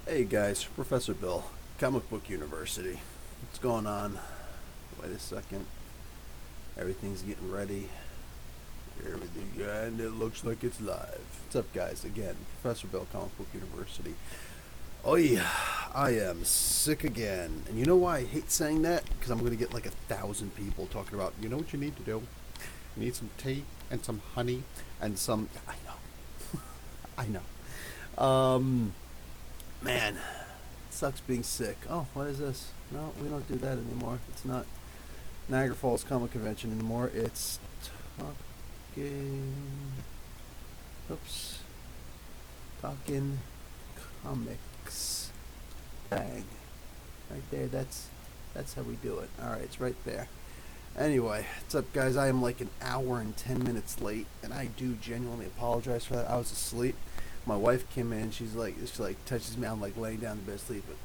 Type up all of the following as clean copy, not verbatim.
Hey guys, Professor Bill, Comic Book University. What's going on? Wait a second. Everything's getting ready. And it looks like it's live. What's up, guys? Again, Professor Bill, Comic Book University. Oh yeah, I am sick again. And you know why I hate saying that? Because I'm going to get like 1,000 people talking about, you know what you need to do? You need some tea and some honey and some. I know. I know. Man, it sucks being sick. Oh, what is this? No, we don't do that anymore. It's not Niagara Falls Comic Convention anymore. It's Talkin. Oops. Talkin Comics. Bang. Right there. That's how we do it. All right, it's right there. Anyway, what's up, guys? I am like an hour and 10 minutes late, and I do genuinely apologize for that. I was asleep. My wife came in. She touches me. I'm like laying down in bed asleep, but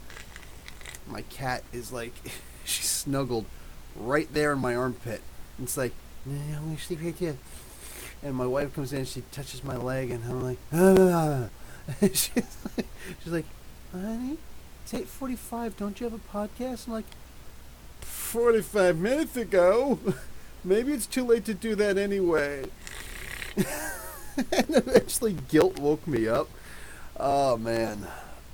my cat is like, she's snuggled right there in my armpit. And it's like, I'm gonna sleep right here. And my wife comes in. She touches my leg, and I'm like, ah. she's like, honey, it's 8:45. Don't you have a podcast? I'm like, 45 minutes ago. Maybe it's too late to do that anyway. And eventually guilt woke me up. Oh man.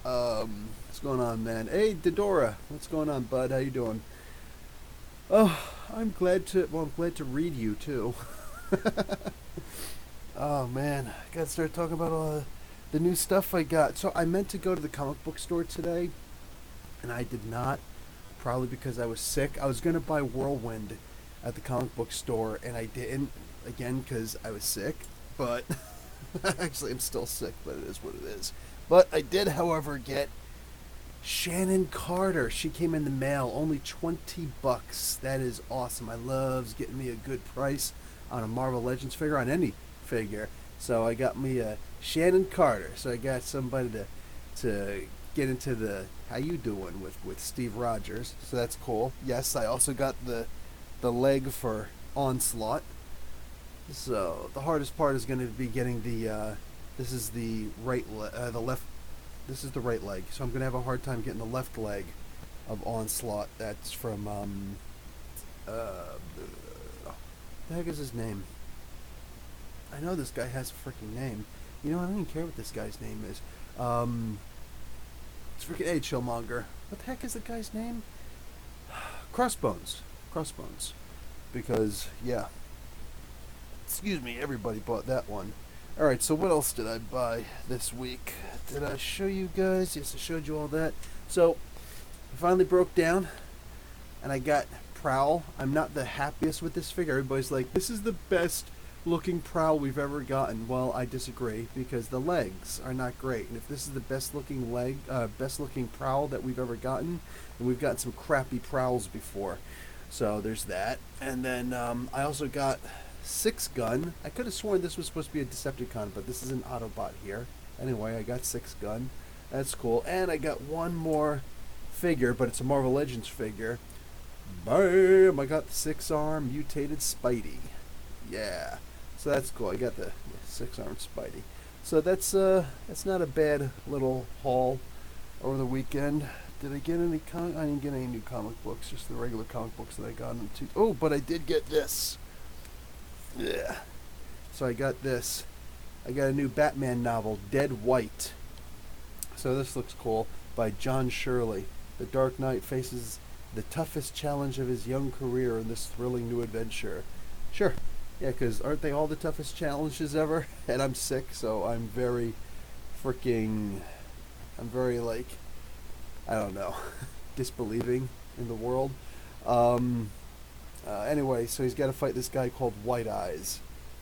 What's going on, man? Hey, Dodora, what's going on, bud? How you doing? Oh, I'm glad to read you too. Oh man, I gotta start talking about all the new stuff I got. So I meant to go to the comic book store today, and I did not. Probably because I was sick. I was gonna buy Whirlwind at the comic book store, and I didn't. Again, because I was sick. But actually, I'm still sick, but it is what it is. But I did, however, get Shannon Carter. She came in the mail, only $20. That is awesome. I loves getting me a good price on a Marvel Legends figure, on any figure. So I got me a Shannon Carter. So I got somebody to get into the how you doing with Steve Rogers. So that's cool. Yes, I also got the leg for Onslaught. So the hardest part is going to be getting the. This is the the left. This is the right leg. So I'm going to have a hard time getting the left leg of Onslaught. That's from the heck is his name? I know this guy has a freaking name. You know, I don't even care what this guy's name is. It's freaking Chillmonger. What the heck is the guy's name? Crossbones. Crossbones. Because yeah. Excuse me, everybody bought that one. Alright, so what else did I buy this week? Did I show you guys? Yes, I showed you all that. So, I finally broke down, and I got Prowl. I'm not the happiest with this figure. Everybody's like, this is the best looking Prowl we've ever gotten. Well, I disagree, because the legs are not great. And if this is the best looking Prowl that we've ever gotten, then we've gotten some crappy Prowls before. So, there's that. And then, I also got Six Gun. I could have sworn this was supposed to be a Decepticon, but this is an Autobot here. Anyway, I got Six Gun. That's cool. And I got one more figure, but it's a Marvel Legends figure. Bam! I got the 6-arm mutated Spidey. Yeah. So that's cool. I got the 6-arm Spidey. So that's not a bad little haul over the weekend. Did I get any I didn't get any new comic books, just the regular comic books that I got on Oh, but I did get this. Yeah. So I got this. I got a new Batman novel, Dead White. So this looks cool, by John Shirley. The Dark Knight faces the toughest challenge of his young career in this thrilling new adventure. Sure. Yeah, because aren't they all the toughest challenges ever? And I'm sick, so I'm very like, I don't know, disbelieving in the world. Anyway, so he's got to fight this guy called White Eyes.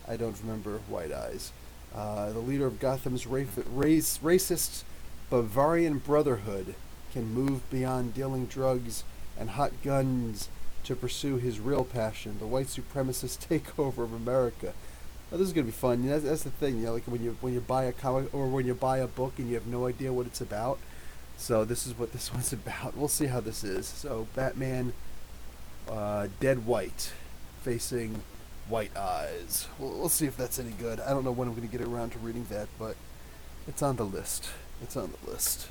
I don't remember White Eyes. The leader of Gotham's racist Bavarian Brotherhood can move beyond dealing drugs and hot guns to pursue his real passion, the white supremacist takeover of America. Now, this is gonna be fun. That's the thing, like when you buy a comic or when you buy a book and you have no idea what it's about. So this is what this one's about. We'll see how this is. So Batman. Dead White, facing White Eyes. We'll see if that's any good. I don't know when I'm going to get around to reading that, but it's on the list. It's on the list.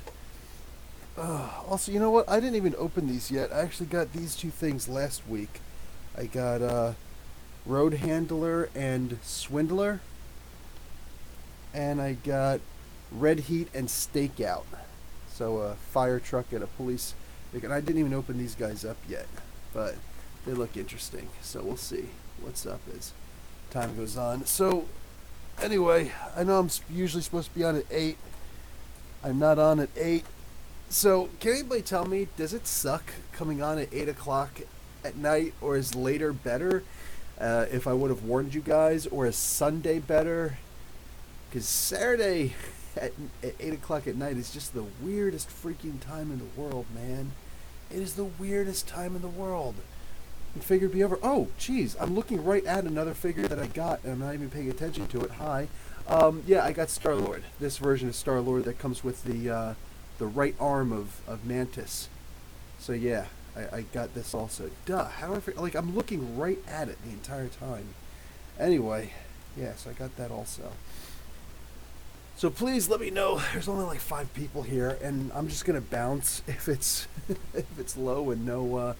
Also, you know what? I didn't even open these yet. I actually got these two things last week. I got Road Handler and Swindler, and I got Red Heat and Stakeout. So a fire truck and a police. And I didn't even open these guys up yet, but they look interesting. So we'll see what's up as time goes on. So anyway, I know I'm usually supposed to be on at 8. I'm not on at 8. So can anybody tell me, does it suck coming on at 8 o'clock at night, or is later better? If I would have warned you guys, or is Sunday better? Because Saturday at 8 o'clock at night is just the weirdest freaking time in the world, man. It is the weirdest time in the world. And figured be over. Oh, geez, I'm looking right at another figure that I got, and I'm not even paying attention to it. Hi. Yeah, I got Star-Lord. This version of Star-Lord that comes with the right arm of Mantis. So yeah, I got this also. Duh, how do I like, I'm looking right at it the entire time. Anyway, yeah, so I got that also. So please let me know. There's only like 5 people here, and I'm just gonna bounce if it's if it's low and no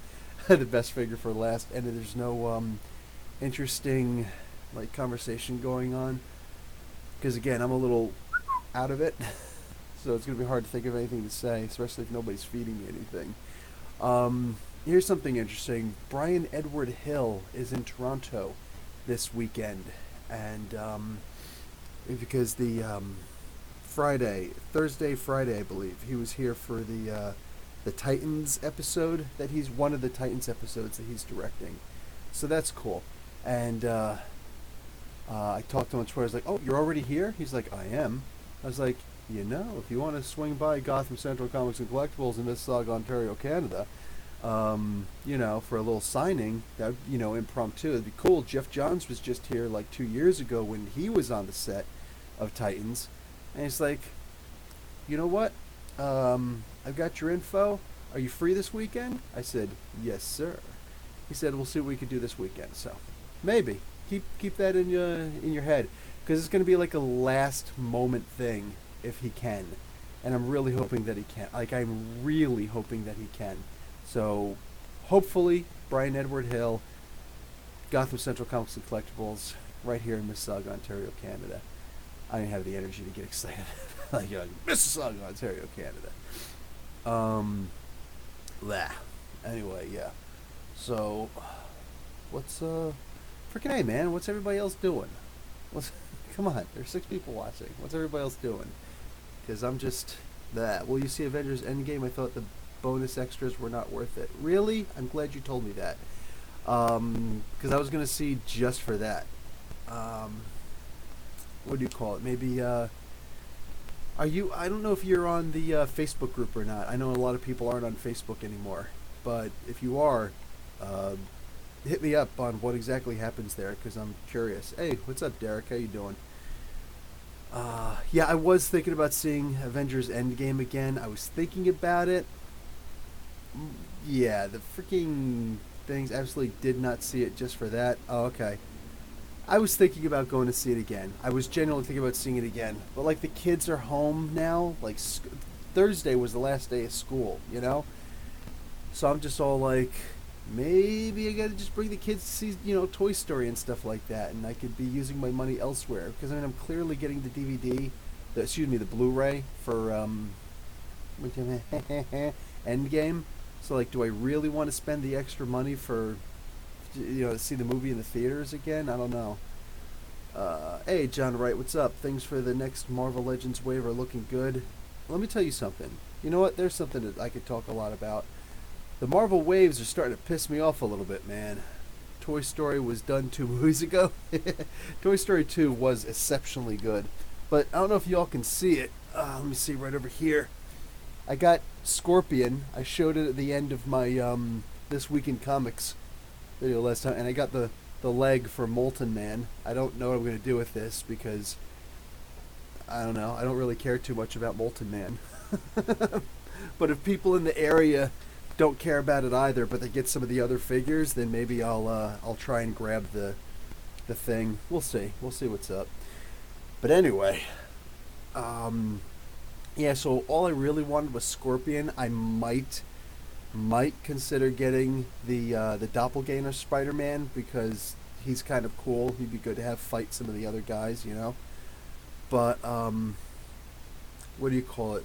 the best figure for last, and there's no interesting like conversation going on. Because again, I'm a little out of it, so it's gonna be hard to think of anything to say, especially if nobody's feeding me anything. Here's something interesting. Brian Edward Hill is in Toronto this weekend, and because the Thursday, Friday, I believe, he was here for the Titans episode that he's one of the Titans episodes that he's directing, so that's cool. And I talked to him on Twitter. I was like, "Oh, you're already here?" He's like, "I am." I was like, if you want to swing by Gotham Central Comics and Collectibles in Mississauga, Ontario, Canada, for a little signing, that, impromptu, it'd be cool. Jeff Johns was just here like 2 years ago when he was on the set of Titans, and he's like, "You know what? I've got your info. Are you free this weekend?" I said, "Yes, sir." He said, "We'll see what we could do this weekend." So maybe keep that in your head, because it's going to be like a last moment thing if he can, and I'm really hoping that he can. Like, I'm really hoping that he can. So hopefully Brian Edward Hill, Gotham Central Comics and Collectibles, right here in Mississauga, Ontario, Canada. I didn't have the energy to get excited. Like, Mississauga, Ontario, Canada. Blah. Anyway, yeah. So, what's freaking hey, man? What's everybody else doing? Come on, there's 6 people watching. What's everybody else doing? Because I'm just that. Will you see Avengers Endgame? I thought the bonus extras were not worth it. Really? I'm glad you told me that. Because I was gonna see just for that. What do you call it? Maybe are you? I don't know if you're on the Facebook group or not. I know a lot of people aren't on Facebook anymore, but if you are, hit me up on what exactly happens there, because I'm curious. Hey, what's up, Derek? How you doing? Yeah, I was thinking about seeing Avengers Endgame again. I was thinking about it. Yeah, the freaking things, absolutely did not see it just for that. Oh, okay. I was thinking about going to see it again. I was genuinely thinking about seeing it again. But, like, the kids are home now. Like, Thursday was the last day of school, So I'm just all like, maybe I gotta just bring the kids to see, Toy Story and stuff like that. And I could be using my money elsewhere. Because, I'm clearly getting the DVD, the Blu-ray for, Endgame. So, like, do I really want to spend the extra money for, to see the movie in the theaters again? I don't know. Hey, John Wright, what's up? Things for the next Marvel Legends wave are looking good. Let me tell you something. You know what? There's something that I could talk a lot about. The Marvel waves are starting to piss me off a little bit, man. Toy Story was done 2 movies ago. Toy Story 2 was exceptionally good. But I don't know if y'all can see it. Let me see right over here. I got Scorpion. I showed it at the end of my This Week in Comics video last time. And I got the leg for Molten Man. I don't know what I'm going to do with this, because I don't know. I don't really care too much about Molten Man. But if people in the area don't care about it either, but they get some of the other figures, then maybe I'll try and grab the thing. We'll see. We'll see what's up. But anyway, Yeah, so all I really wanted was Scorpion. I might consider getting the doppelganger Spider-Man because he's kind of cool. He'd be good to have fight some of the other guys, you know. But what do you call it?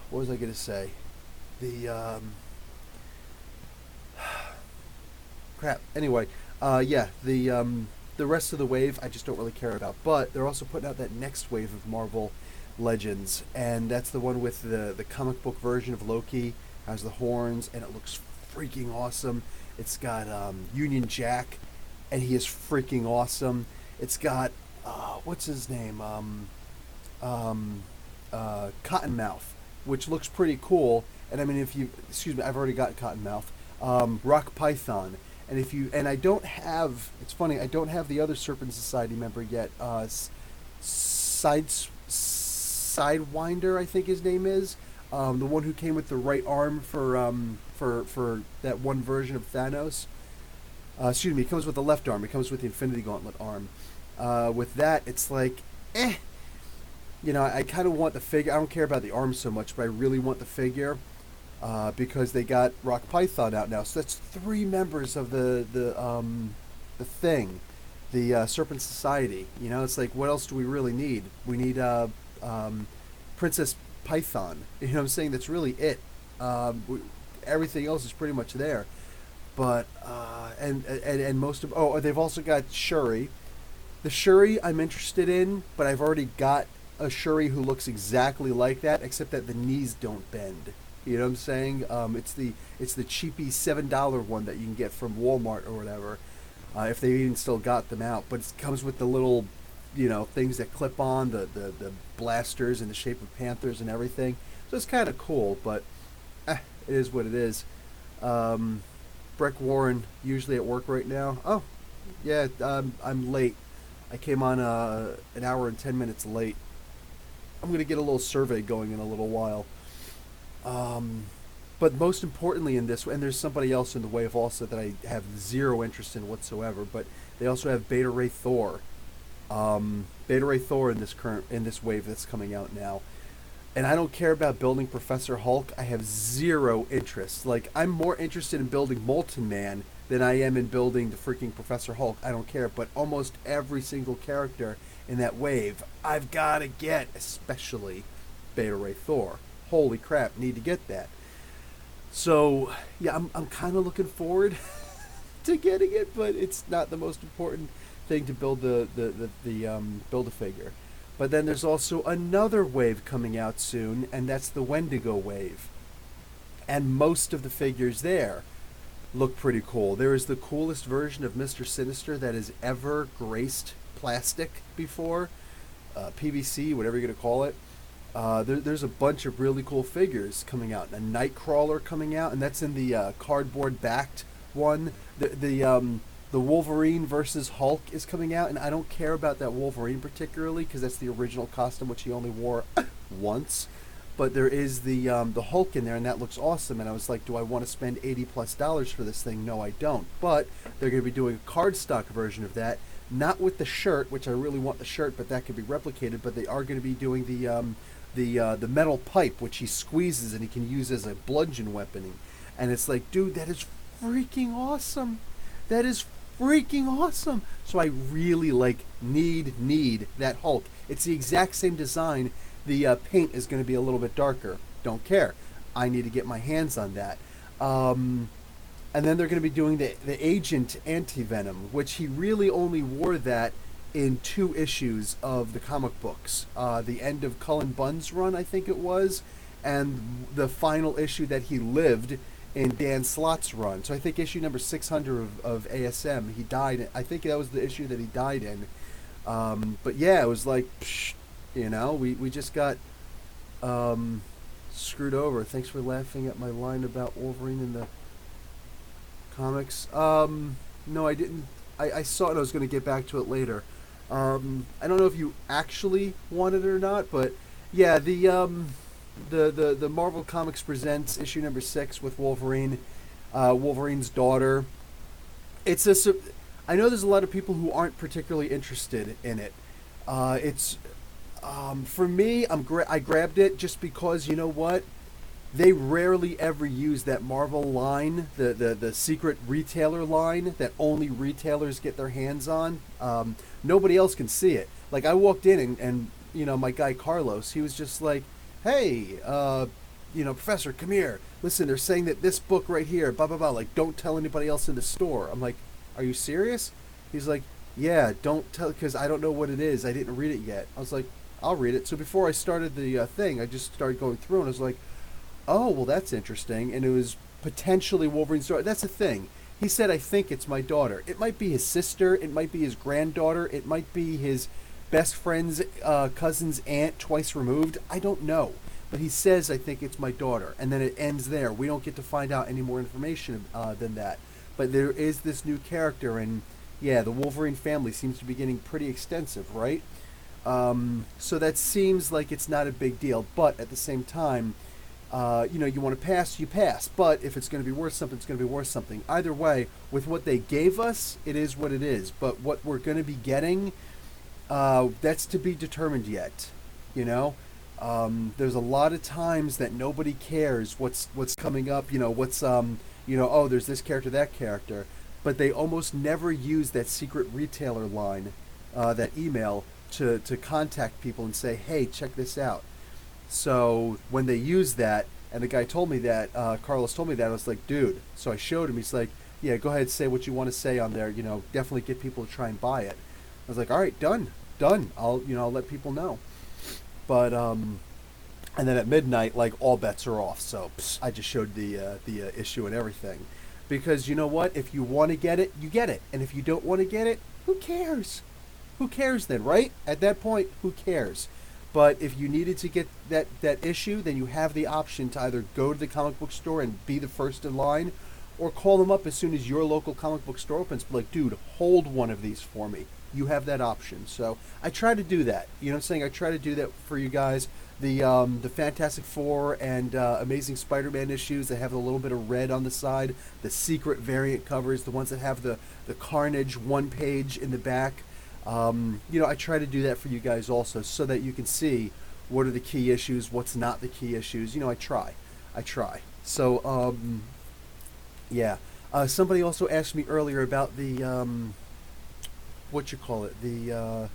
What was I gonna say? The crap. Anyway, yeah, the rest of the wave I just don't really care about. But they're also putting out that next wave of Marvel Legends, and that's the one with the comic book version of Loki. Has the horns, and it looks freaking awesome. It's got Union Jack, and he is freaking awesome. It's got what's his name? Cottonmouth, which looks pretty cool. And I mean, if you excuse me, I've already got Cottonmouth. Rock Python, and if you and I don't have. It's funny, I don't have the other Serpent Society member yet. Sidewinder, I think his name is. The one who came with the right arm for that one version of Thanos. Excuse me, it comes with the left arm. It comes with the Infinity Gauntlet arm. With that, it's like, eh. You know, I kind of want the figure. I don't care about the arm so much, but I really want the figure because they got Rock Python out now. So that's three members of the thing, the Serpent Society. You know, it's like, what else do we really need? We need Princess Python. You know what I'm saying? That's really it. Everything else is pretty much there. But and most of they've also got Shuri. The Shuri I'm interested in, but I've already got a Shuri who looks exactly like that, except that the knees don't bend. You know what I'm saying? It's the cheapy $7 one that you can get from Walmart or whatever, if they even still got them out. But it comes with the little, things that clip on the blasters in the shape of panthers and everything. So it's kind of cool, but it is what it is. Breck Warren usually at work right now. Oh, yeah, I'm late. I came on an hour and 10 minutes late. I'm going to get a little survey going in a little while. But most importantly in this, and there's somebody else in the wave also that I have zero interest in whatsoever, but they also have Beta Ray Thor. Beta Ray Thor in this wave that's coming out now. And I don't care about building Professor Hulk. I have zero interest. Like, I'm more interested in building Molten Man than I am in building the freaking Professor Hulk. I don't care. But almost every single character in that wave, I've got to get, especially Beta Ray Thor. Holy crap, need to get that. So, yeah, I'm kind of looking forward to getting it, but it's not the most important thing to build build a figure. But then there's also another wave coming out soon, and that's the Wendigo wave. And most of the figures there look pretty cool. There is the coolest version of Mr. Sinister that has ever graced plastic before, PVC, whatever you're going to call it. There's a bunch of really cool figures coming out. A Nightcrawler coming out, and that's in the cardboard-backed one. The Wolverine versus Hulk is coming out, and I don't care about that Wolverine particularly because that's the original costume, which he only wore once. But there is the Hulk in there, and that looks awesome. And I was like, do I want to spend $80+ for this thing? No, I don't. But they're going to be doing a cardstock version of that, not with the shirt, which I really want the shirt, but that could be replicated. But they are going to be doing the metal pipe, which he squeezes and he can use as a bludgeon weapon. And it's like, dude, that is freaking awesome. That is freaking awesome. So I really need that Hulk. It's the exact same design. The paint is going to be a little bit darker. Don't care. I need to get my hands on that. And then they're going to be doing the Agent Anti-Venom, which he really only wore that in 2 issues of the comic books. The end of Cullen Bunn's run, I think it was, and the final issue that he lived in Dan Slott's run. So I think issue number 600 of ASM, he died. I think that was the issue that he died in. But yeah, it was like, psh, we just got screwed over. Thanks for laughing at my line about Wolverine in the comics. No, I didn't. I saw it. I was going to get back to it later. I don't know if you actually wanted it or not, but yeah, the Marvel Comics Presents issue number 6 with Wolverine, Wolverine's daughter. I know there's a lot of people who aren't particularly interested in it. It's for me. I grabbed it just because you know what? They rarely ever use that Marvel line, the secret retailer line that only retailers get their hands on. Nobody else can see it. Like I walked in and you know my guy Carlos, he was just like, "Hey, you know, Professor, come here. Listen, they're saying that this book right here, blah blah blah. Like, don't tell anybody else in the store." I'm like, "Are you serious?" He's like, "Yeah, don't tell because I don't know what it is. I didn't read it yet." I was like, "I'll read it." So before I started the thing, I just started going through and I was like, "Oh, well, that's interesting." And it was potentially Wolverine's daughter. That's the thing. He said, "I think it's my daughter." It might be his sister. It might be his granddaughter. It might be his best friend's cousin's aunt twice removed. I don't know. But he says, "I think it's my daughter." And then it ends there. We don't get to find out any more information than that. But there is this new character. And yeah, the Wolverine family seems to be getting pretty extensive, right? So that seems like it's not a big deal. But at the same time, you know, you want to pass, you pass. But if it's going to be worth something, it's going to be worth something. Either way, with what they gave us, it is what it is. But what we're going to be getting, that's to be determined yet. You know, there's a lot of times that nobody cares what's coming up. You know, what's you know, oh, there's this character, that character, but they almost never use that secret retailer line, that email to contact people and say, hey, check this out. So when they use that, and the guy told me that, Carlos told me that, I was like, dude. So I showed him. He's like, yeah, go ahead, say what you want to say on there. You know, definitely get people to try and buy it. I was like, all right, done. I'll let people know. But and then at midnight, like all bets are off. So I just showed the issue and everything, because you know what? If you want to get it, you get it, and if you don't want to get it, who cares? Who cares then, right? At that point, who cares? But if you needed to get that issue, then you have the option to either go to the comic book store and be the first in line, or call them up as soon as your local comic book store opens. Be like, dude, hold one of these for me. You have that option. So I try to do that. You know what I'm saying? I try to do that for you guys. The Fantastic Four and Amazing Spider-Man issues that have a little bit of red on the side, the secret variant covers, the ones that have the Carnage one page in the back. You know, I try to do that for you guys also, so that you can see what are the key issues, what's not the key issues. You know, I try. So, yeah. Somebody also asked me earlier about the, what you call it, the,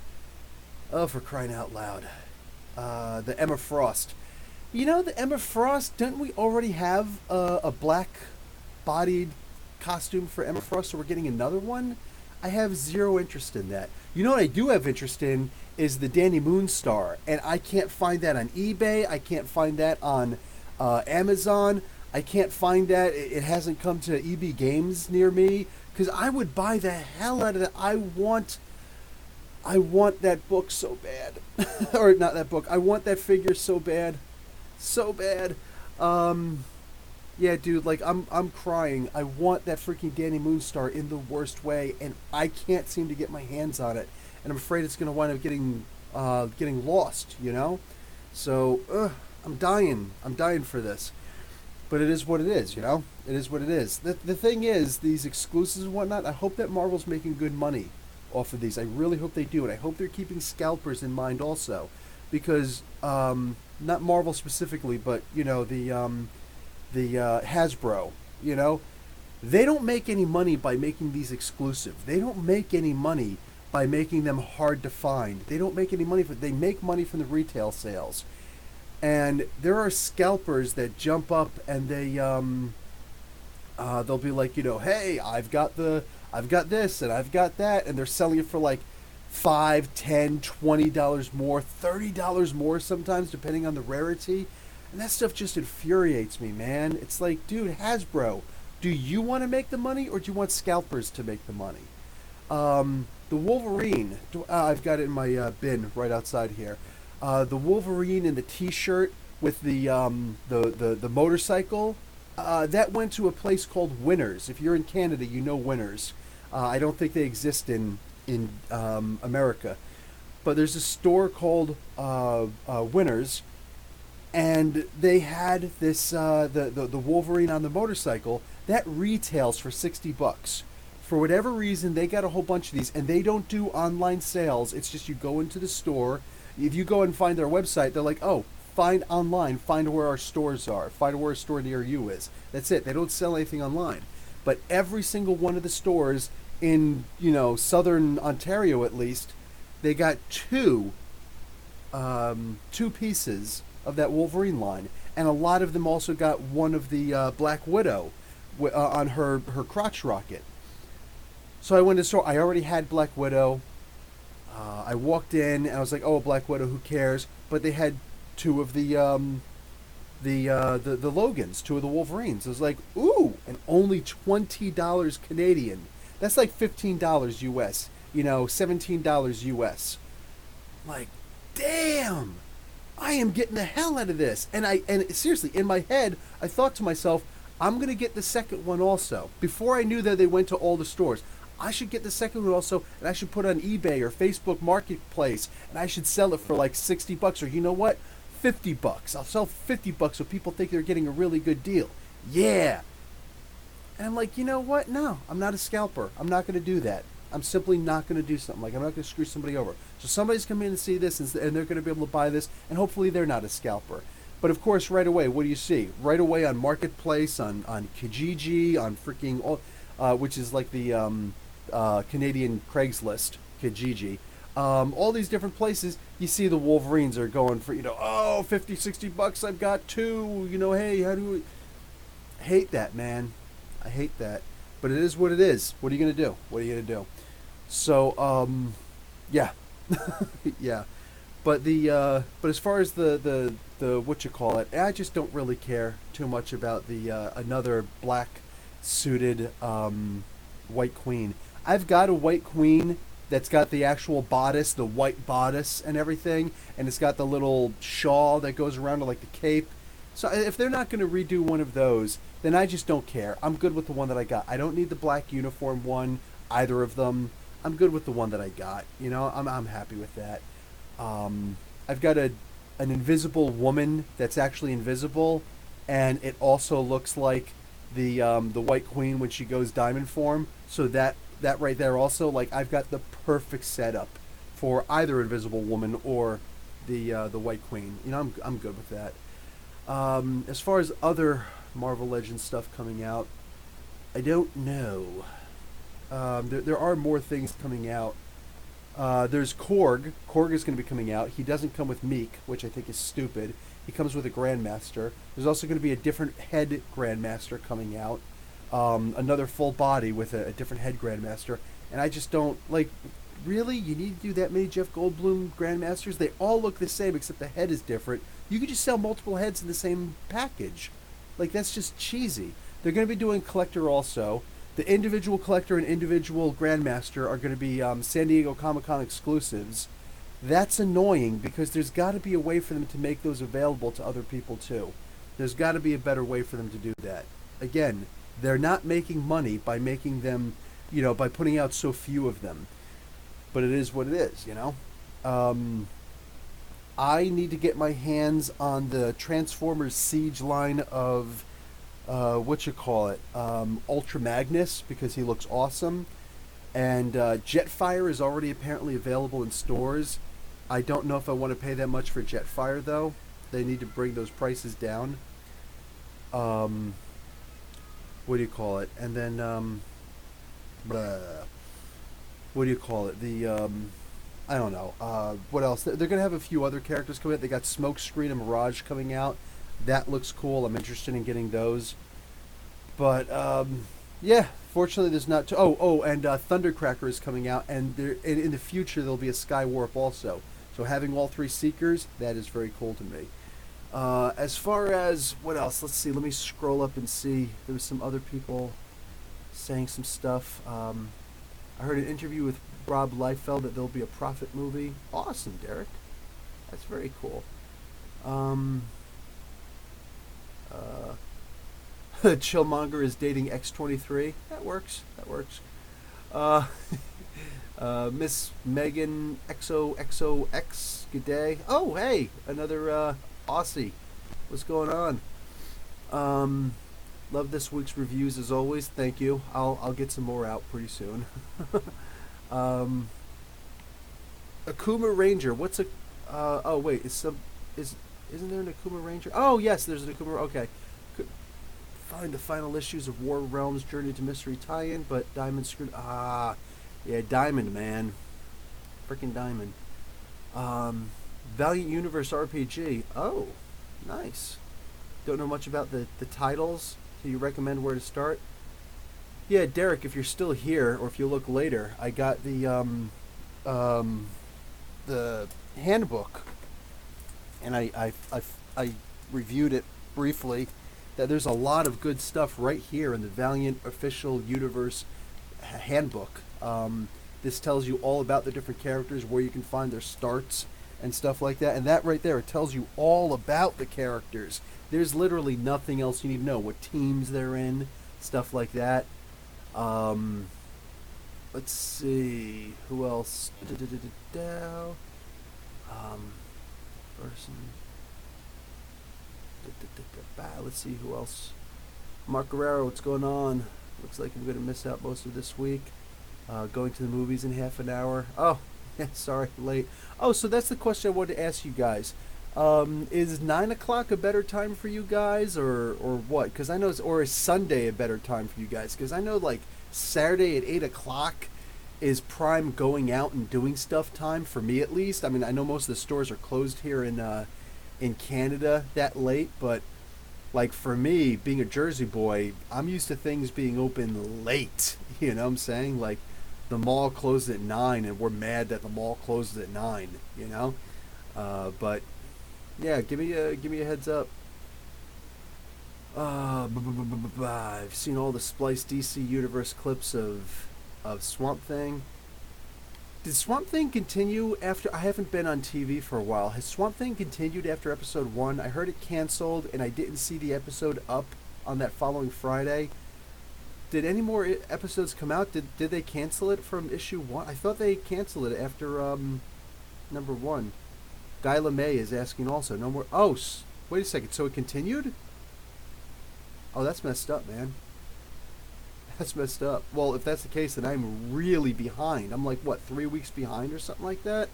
oh, for crying out loud, the Emma Frost. You know, the Emma Frost, don't we already have a black-bodied costume for Emma Frost, so we're getting another one? I have zero interest in that. You know what I do have interest in is the Danny Moonstar, and I can't find that on eBay. I can't find that on Amazon. I can't find that. It hasn't come to EB Games near me, because I would buy the hell out of that. I want that book so bad. Or not that book. I want that figure so bad. So bad. Yeah, dude, like I'm crying. I want that freaking Danny Moonstar in the worst way, and I can't seem to get my hands on it, and I'm afraid it's gonna wind up getting lost, you know. So I'm dying. I'm dying for this, but it is what it is, you know. It is what it is. The thing is, these exclusives and whatnot. I hope that Marvel's making good money off of these. I really hope they do, and I hope they're keeping scalpers in mind also, because not Marvel specifically, but you know the Hasbro, you know, they don't make any money by making these exclusive. They don't make any money by making them hard to find. They don't make any money they make money from the retail sales. And there are scalpers that jump up and they'll be like, you know, hey, I've got this and I've got that, and they're selling it for like $5, $10, $20 more, $30 more sometimes, depending on the rarity. And that stuff just infuriates me, man. It's like, dude, Hasbro, do you want to make the money, or do you want scalpers to make the money? The Wolverine, I've got it in my bin right outside here. The Wolverine in the T-shirt with the motorcycle, that went to a place called Winners. If you're in Canada, you know Winners. I don't think they exist in America, but there's a store called Winners. And they had this the Wolverine on the motorcycle that retails for $60 For whatever reason, they got a whole bunch of these, and they don't do online sales. It's just you go into the store. If you go and find their website, they're like, oh, find online, find where our stores are, find where a store near you is. That's it. They don't sell anything online. But every single one of the stores in, southern Ontario at least, they got two pieces of that Wolverine line, and a lot of them also got one of the Black Widow on her crotch rocket. So I went to the store. I already had Black Widow. I walked in and I was like, "Oh, Black Widow, who cares?" But they had two of the Logans, two of the Wolverines. I was like, "Ooh!" And only $20 Canadian. That's like $15 US. $17 US. Like, damn! I am getting the hell out of this. And seriously, in my head, I thought to myself, I'm gonna get the second one also. Before I knew that they went to all the stores, I should get the second one also, and I should put it on eBay or Facebook Marketplace, and I should sell it for like $60, or you know what, $50. I'll sell $50 so people think they're getting a really good deal. Yeah. And I'm like, you know what? No, I'm not a scalper. I'm not gonna do that. I'm simply not going to do something. Like, I'm not going to screw somebody over. So somebody's coming in to see this, and they're going to be able to buy this, and hopefully they're not a scalper. But of course, right away, what do you see? Right away on Marketplace, on Kijiji, on freaking, which is like the Canadian Craigslist, Kijiji. All these different places, you see the Wolverines are going for, oh, $50, $60, I've got two. Hey, how do we... I hate that, man. I hate that. But it is what it is. What are you going to do? What are you going to do? So, yeah. Yeah. But but as far as the what you call it, I just don't really care too much about the another black suited White Queen. I've got a White Queen that's got the actual bodice, the white bodice and everything, and it's got the little shawl that goes around to like the cape. So if they're not going to redo one of those, then I just don't care. I'm good with the one that I got. I don't need the black uniform one, either of them. I'm good with the one that I got. I'm happy with that. I've got an invisible woman that's actually invisible, and it also looks like the White Queen when she goes diamond form. So that right there also, like, I've got the perfect setup for either Invisible Woman or the White Queen. I'm good with that. As far as other Marvel Legends stuff coming out, I don't know. There are more things coming out. There's Korg. Korg is going to be coming out. He doesn't come with Meek, which I think is stupid. He comes with a Grandmaster. There's also going to be a different head Grandmaster coming out. Another full body with a different head Grandmaster. And I just don't, like, really? You need to do that many Jeff Goldblum Grandmasters? They all look the same except the head is different. You could just sell multiple heads in the same package. Like, that's just cheesy. They're going to be doing Collector also. The individual Collector and individual Grandmaster are going to be San Diego Comic-Con exclusives. That's annoying because there's got to be a way for them to make those available to other people too. There's got to be a better way for them to do that. Again, they're not making money by making them, by putting out so few of them. But it is what it is, I need to get my hands on the Transformers Siege line of, Ultra Magnus, because he looks awesome. And Jetfire is already apparently available in stores. I don't know if I want to pay that much for Jetfire, though. They need to bring those prices down. And then, I don't know. What else? They're going to have a few other characters coming out. They got Smokescreen and Mirage coming out. That looks cool. I'm interested in getting those. But, yeah, fortunately there's not... and Thundercracker is coming out. And in the future there'll be a Skywarp also. So having all three Seekers, that is very cool to me. As far as... What else? Let's see. Let me scroll up and see. There was some other people saying some stuff. I heard an interview with Rob Liefeld that there'll be a Prophet movie. Awesome, Derek. That's very cool. Chillmonger is dating X-23. That works. Miss Megan XOXOX. Good day. Oh, hey, another Aussie. What's going on? Love this week's reviews as always. Thank you. I'll get some more out pretty soon. um, Akuma Ranger. What's a? Oh wait, isn't there an Akuma Ranger? Oh yes, there's an Akuma. Okay. Find the final issues of War Realms Journey to Mystery tie-in, but Diamond screwed. Yeah, Diamond, man, freaking Diamond. Valiant Universe RPG. Oh, nice. Don't know much about the titles. Can you recommend where to start? Yeah, Derek, if you're still here, or if you look later, I got the handbook, and I reviewed it briefly. That there's a lot of good stuff right here in the Valiant Official Universe handbook. This tells you all about the different characters, where you can find their starts and stuff like that. And that right there, it tells you all about the characters. There's literally nothing else you need to know. What teams they're in, stuff like that. Let's see. Who else? Person. Let's see who else. Mark Guerrero, what's going on? Looks like I'm going to miss out most of this week. Going to the movies in half an hour. Oh, sorry, late. Oh, so that's the question I wanted to ask you guys. Is 9 o'clock a better time for you guys, or what? Because I know, or is Sunday a better time for you guys? Because I know, like, Saturday at 8 o'clock is prime going out and doing stuff time, for me at least. I mean, I know most of the stores are closed here in Canada that late, but like for me, being a Jersey boy, I'm used to things being open late. You know what I'm saying? Like the mall closed at 9, and we're mad that the mall closed at 9. You know, but yeah, give me a heads up. I've seen all the spliced DC Universe clips of Swamp Thing. Did Swamp Thing continue after? I haven't been on TV for a while. Has Swamp Thing continued after episode 1? I heard it canceled, and I didn't see the episode up on that following Friday. Did any more episodes come out? Did they cancel it from issue 1? I thought they canceled it after number 1. Guy LeMay is asking also. No more. Oh, wait a second. So it continued? Oh, that's messed up, man. That's messed up. Well, if that's the case, then I'm really behind. I'm like, what, 3 weeks behind or something like that?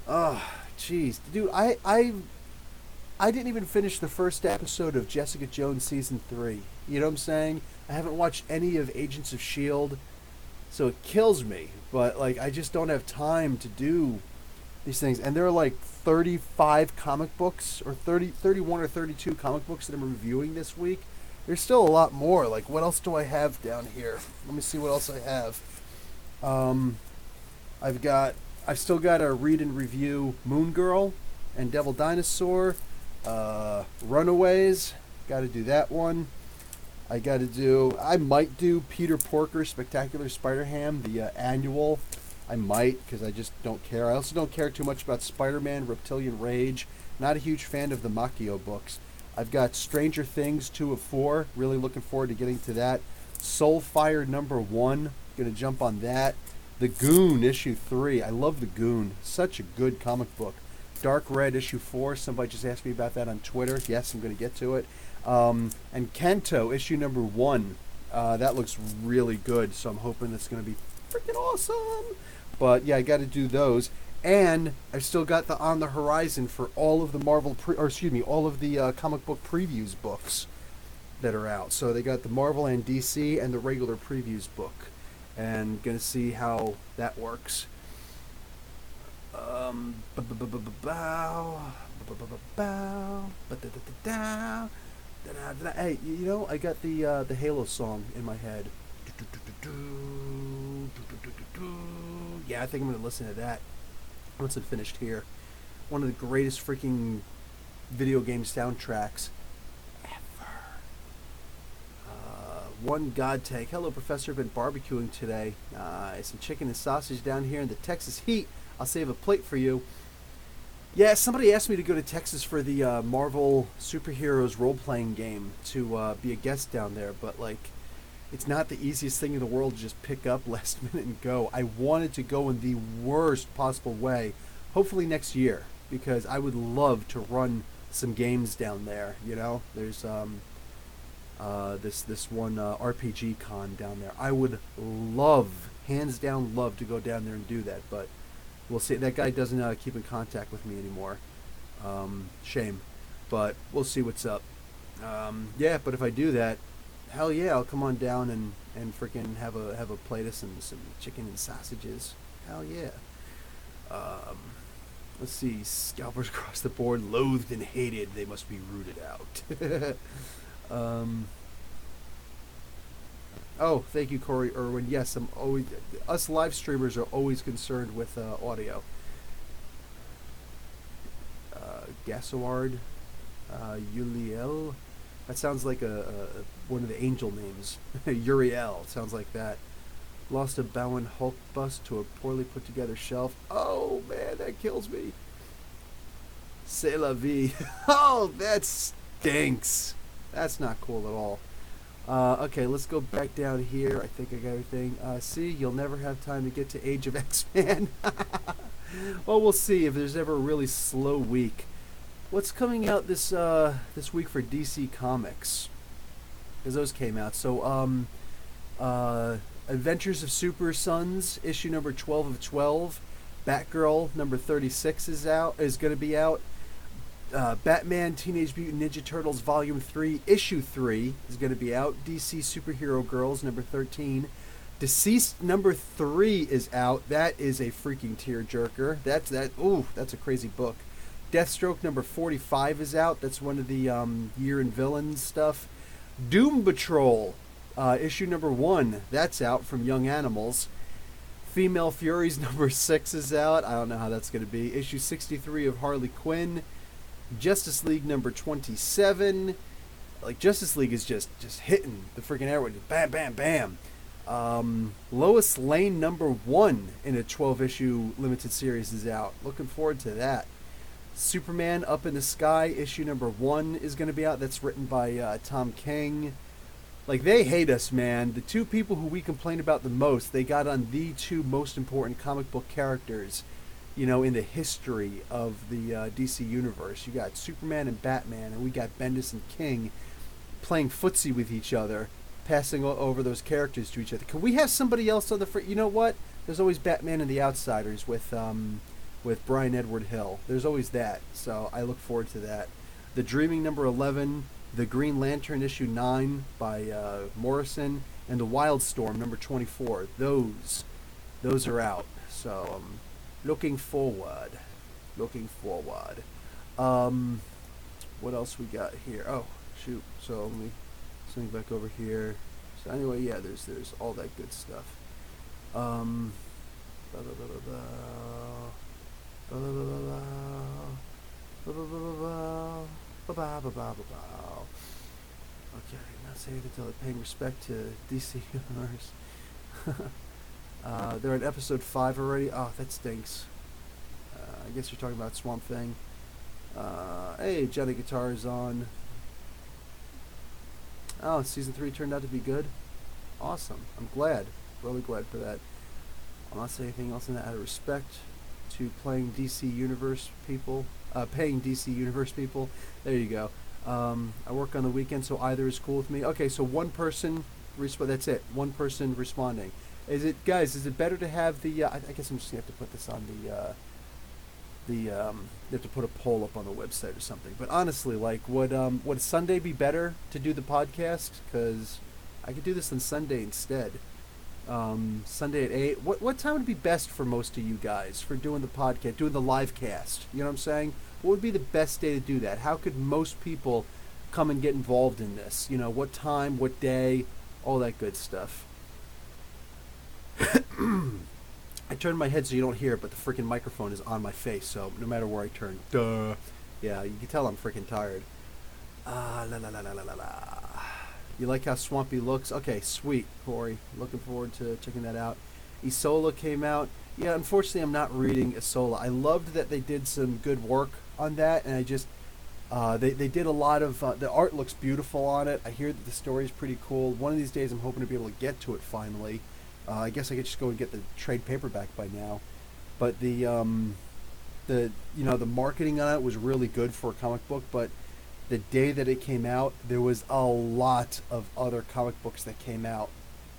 Oh, jeez. Dude, I didn't even finish the first episode of Jessica Jones Season 3. You know what I'm saying? I haven't watched any of Agents of S.h.i.e.l.d., so it kills me. But, like, I just don't have time to do these things. And there are, like, 35 comic books, or 31 or 32 comic books that I'm reviewing this week. There's still a lot more. Like, what else do I have down here? Let me see what else I have. I've still got to read and review Moon Girl and Devil Dinosaur. Runaways. Got to do that one. I might do Peter Porker's Spectacular Spider-Ham, the annual. I might, because I just don't care. I also don't care too much about Spider-Man, Reptilian Rage. Not a huge fan of the Makio books. I've got Stranger Things 2 of 4. Really looking forward to getting to that. Soulfire number 1. Gonna jump on that. The Goon issue 3. I love The Goon. Such a good comic book. Dark Red issue 4. Somebody just asked me about that on Twitter. Yes, I'm gonna get to it. And Kento issue number 1. That looks really good, so I'm hoping it's gonna be freaking awesome. But yeah, I got to do those. And I've still got the On the Horizon for all of the all of the comic book previews books that are out. So they got the Marvel and DC and the regular previews book, and gonna see how that works. Hey, you know, I got the Halo song in my head. Yeah, I think I'm gonna listen to that once I'm finished here. One of the greatest freaking video game soundtracks ever. One God Tank. Hello, Professor. Been barbecuing today. Some chicken and sausage down here in the Texas heat. I'll save a plate for you. Yeah, somebody asked me to go to Texas for the Marvel Superheroes role-playing game to be a guest down there, but like, it's not the easiest thing in the world to just pick up last minute and go. I wanted to go in the worst possible way, hopefully next year, because I would love to run some games down there. You know, there's This one RPG con down there. I would love, hands down, love to go down there and do that, but we'll see. That guy doesn't keep in contact with me anymore. Shame, but we'll see what's up. Yeah, but if I do that, hell yeah, I'll come on down and freaking have a plate of some chicken and sausages. Hell yeah. Um, let's see, scalpers across the board, loathed and hated. They must be rooted out. um, oh, thank you, Corey Irwin. Yes, I'm always. Us live streamers are always concerned with audio. Gasaward, Uliel. That sounds like a one of the angel names. Uriel sounds like that. Lost a Bowen Hulk bust to a poorly put together shelf. Oh man, that kills me. C'est la vie. Oh, that stinks. That's not cool at all. Okay, let's go back down here. I think I got everything. See, you'll never have time to get to Age of X-Men. Well, we'll see if there's ever a really slow week. What's coming out this week for DC Comics? Because those came out. So, Adventures of Super Sons, issue number 12 of 12. Batgirl number 36 is going to be out. Batman Teenage Mutant Ninja Turtles Volume 3, issue 3 is going to be out. DC Superhero Girls number 13. Deceased number 3 is out. That is a freaking tearjerker. That's a crazy book. Deathstroke number 45 is out. That's one of the Year in Villains stuff. Doom Patrol, issue number 1. That's out from Young Animals. Female Furies number 6 is out. I don't know how that's going to be. Issue 63 of Harley Quinn. Justice League number 27. Like, Justice League is just hitting the freaking air with bam, bam, bam. Lois Lane number 1 in a 12-issue limited series is out. Looking forward to that. Superman Up in the Sky, issue number 1 is going to be out. That's written by Tom King. Like, they hate us, man. The two people who we complain about the most, they got on the two most important comic book characters, you know, in the history of the DC universe. You got Superman and Batman, and we got Bendis and King playing footsie with each other, passing over those characters to each other. Can we have somebody else on the you know what? There's always Batman and the Outsiders with Brian Edward Hill. There's always that. So I look forward to that. The Dreaming number 11, The Green Lantern issue 9 by Morrison, and The Wildstorm number 24. Those are out. So looking forward. What else we got here? Oh, shoot. So let me swing back over here. So anyway, yeah, there's all that good stuff. Okay, not saying anything until paying respect to DC Universe. They're at episode 5 already. Oh, that stinks. I guess you're talking about Swamp Thing. Hey, Johnny Guitar is on. Oh, season 3 turned out to be good. Awesome. I'm glad. Really glad for that. I'll not say anything else in that out of respect to playing DC Universe people. Paying DC Universe people. There you go. I work on the weekend, so either is cool with me. Okay, so one person that's it. One person responding. Is it, guys? Is it better to have the? I guess I'm just gonna have to put this on you have to put a poll up on the website or something. But honestly, like, would Sunday be better to do the podcast? Because I could do this on Sunday instead. Sunday at 8. What time would be best for most of you guys for doing the podcast, doing the live cast? You know what I'm saying? What would be the best day to do that? How could most people come and get involved in this? You know, what time, what day, all that good stuff. I turned my head so you don't hear it, but the freaking microphone is on my face, so no matter where I turn. Duh. Yeah, you can tell I'm freaking tired. La la la la la la la. You like how swampy looks? Okay, sweet, Corey. Looking forward to checking that out. Isola came out. Yeah, unfortunately, I'm not reading Isola. I loved that they did some good work on that, and I just they did a lot of the art looks beautiful on it. I hear that the story is pretty cool. One of these days, I'm hoping to be able to get to it finally. I guess I could just go and get the trade paperback by now. But the marketing on it was really good for a comic book, but the day that it came out, there was a lot of other comic books that came out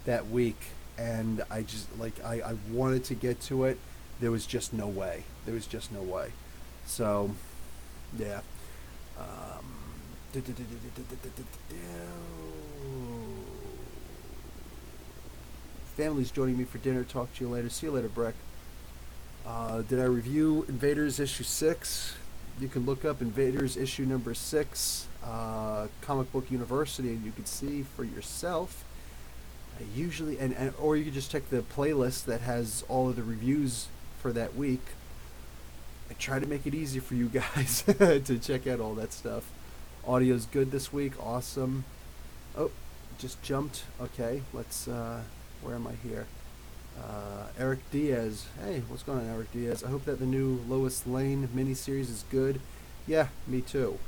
that week, and I just I wanted to get to it. There was just no way. There was just no way. So, yeah. Um, Family's joining me for dinner. Talk to you later. See you later, Breck. Did I review Invaders issue 6? You can look up Invaders issue number 6, Comic Book University, and you can see for yourself. I usually, or you can just check the playlist that has all of the reviews for that week. I try to make it easy for you guys to check out all that stuff. Audio's good this week. Awesome. Oh, just jumped. Okay, let's, where am I here? Eric Diaz. Hey, what's going on, Eric Diaz? I hope that the new Lois Lane miniseries is good. Yeah, me too.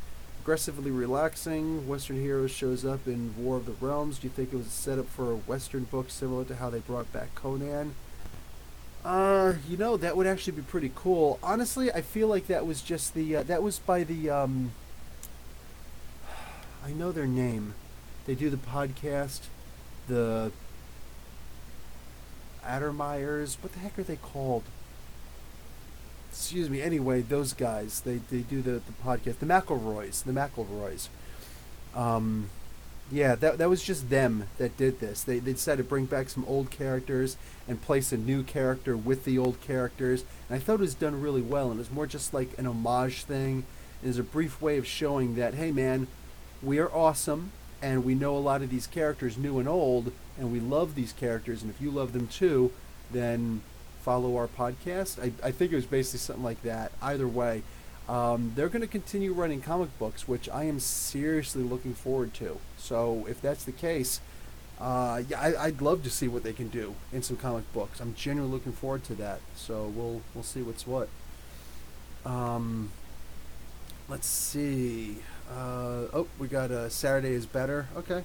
Aggressively relaxing. Western Heroes shows up in War of the Realms. Do you think it was a setup for a Western book similar to how they brought back Conan? That would actually be pretty cool. Honestly, I feel like that was just the, that was by the, I know their name. They do the podcast, the Addermeyers. What the heck are they called? Excuse me. Anyway, those guys, they do the podcast. The McElroys. Yeah, that was just them that did this. They decided to bring back some old characters and place a new character with the old characters. And I thought it was done really well. And it was more just like an homage thing. It was a brief way of showing that, hey man, we are awesome. And we know a lot of these characters, new and old. And we love these characters. And if you love them too, then follow our podcast. I think it was basically something like that. Either way. They're going to continue running comic books, which I am seriously looking forward to. So if that's the case, yeah, I'd love to see what they can do in some comic books. I'm genuinely looking forward to that. So we'll see what's what. Let's see. We got Saturday is better. Okay.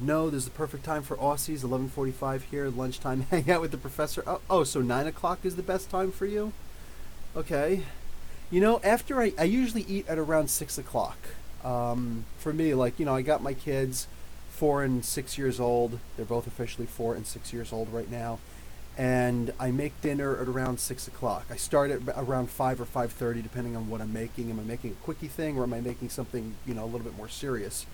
No, there's the perfect time for Aussies. 11:45 here, lunchtime. Hang out with the professor. So 9 o'clock is the best time for you? Okay. After I usually eat at around 6 o'clock. For me, I got my kids, 4 and 6 years old. They're both officially 4 and 6 years old right now. And I make dinner at around 6 o'clock. I start at around 5 or 5:30, depending on what I'm making. Am I making a quickie thing, or am I making something, a little bit more serious?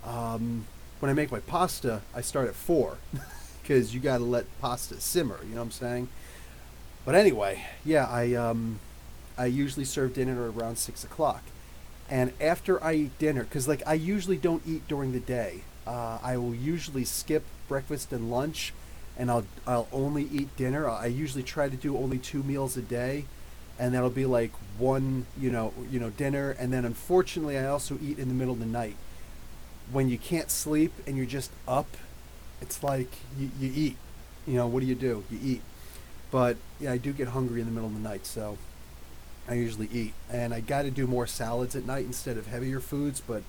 When I make my pasta, I start at 4, because you got to let pasta simmer, you know what I'm saying? But anyway, yeah, I usually serve dinner at around 6 o'clock. And after I eat dinner, because I usually don't eat during the day. I will usually skip breakfast and lunch, and I'll only eat dinner. I usually try to do only 2 meals a day, and that'll be one, dinner, and then unfortunately I also eat in the middle of the night. When you can't sleep and you're just up, it's like you eat. What do? You eat. But yeah, I do get hungry in the middle of the night, so I usually eat. And I got to do more salads at night instead of heavier foods, but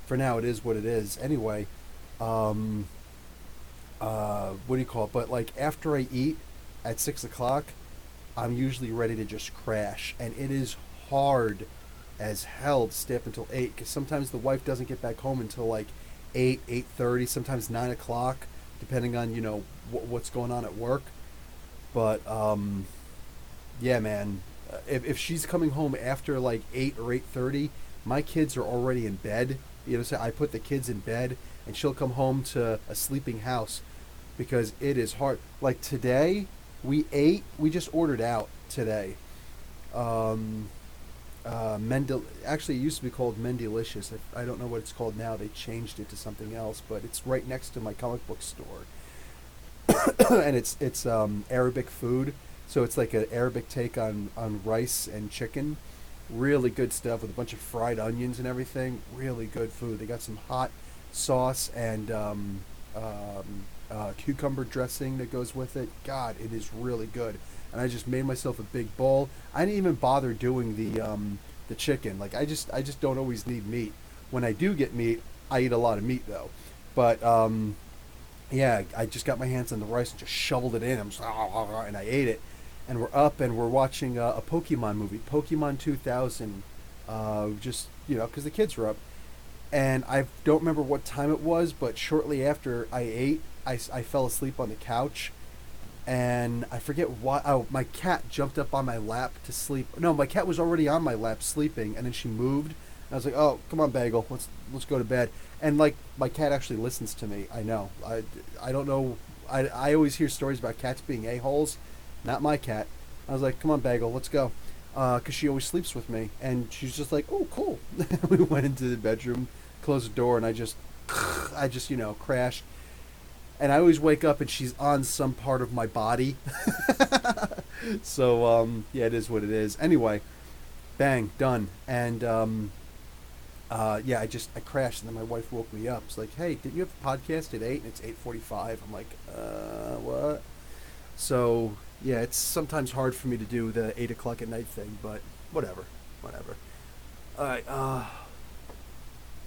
for now it is what it is. Anyway, what do you call it? But after I eat at 6 o'clock, I'm usually ready to just crash. And it is hard as hell to stay up until 8, because sometimes the wife doesn't get back home until 8, 8:30, sometimes 9 o'clock, depending on, what's going on at work. But, yeah, man, if she's coming home after 8 or 8:30, my kids are already in bed. So I put the kids in bed, and she'll come home to a sleeping house, because it is hard. Today, we just ordered out today. Actually, it used to be called Mendylicious. I don't know what it's called now. They changed it to something else, but it's right next to my comic book store. And it's Arabic food, so it's like an Arabic take on rice and chicken. Really good stuff with a bunch of fried onions and everything. Really good food. They got some hot sauce and cucumber dressing that goes with it. God, it is really good. And I just made myself a big bowl. I didn't even bother doing the chicken. I just don't always need meat. When I do get meat, I eat a lot of meat though. But yeah, I just got my hands on the rice and just shoveled it in. And I ate it. And we're up and we're watching a Pokemon movie, Pokemon 2000. just because the kids were up, and I don't remember what time it was, but shortly after I ate, I fell asleep on the couch, and I forget why. Oh, my cat jumped up on my lap to sleep. No, my cat was already on my lap sleeping, and then she moved. And I was like, "Oh, come on, Bagel, let's go to bed." And like my cat actually listens to me. I know. I don't know. I always hear stories about cats being a-holes. Not my cat. I was like, "Come on, Bagel, let's go," because she always sleeps with me, and she's just like, "Oh, cool." We went into the bedroom, closed the door, and I just crashed. And I always wake up and she's on some part of my body. So yeah, it is what it is. Anyway, bang, done. And yeah, I crashed, and then my wife woke me up. It's like, "Hey, didn't you have a podcast at 8?" And it's 8:45. I'm like, what? So yeah, it's sometimes hard for me to do the 8 o'clock at night thing, but whatever, whatever. All right.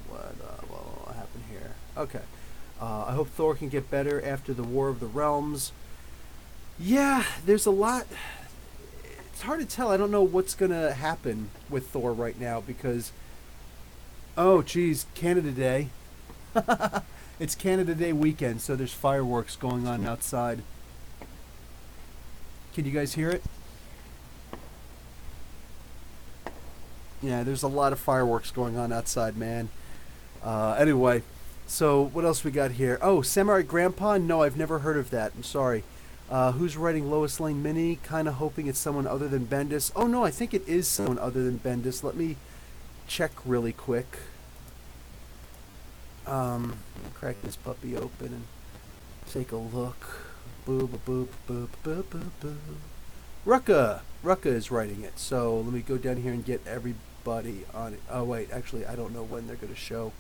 What happened here? Okay. I hope Thor can get better after the War of the Realms. Yeah, there's a lot. It's hard to tell. I don't know what's gonna happen with Thor right now because, oh, geez, Canada Day. It's Canada Day weekend, so there's fireworks going on outside. Can you guys hear it? Yeah, there's a lot of fireworks going on outside, man. Anyway, so what else we got here? Oh, Samurai Grandpa? No, I've never heard of that. I'm sorry. Who's writing Lois Lane Mini? Kind of hoping it's someone other than Bendis. Oh no, I think it is someone other than Bendis. Let me check really quick. Crack this puppy open and take a look. Boo boo boo boo boo boo boo. Rucka is writing it. So let me go down here and get everybody on it. Oh wait, actually I don't know when they're gonna show.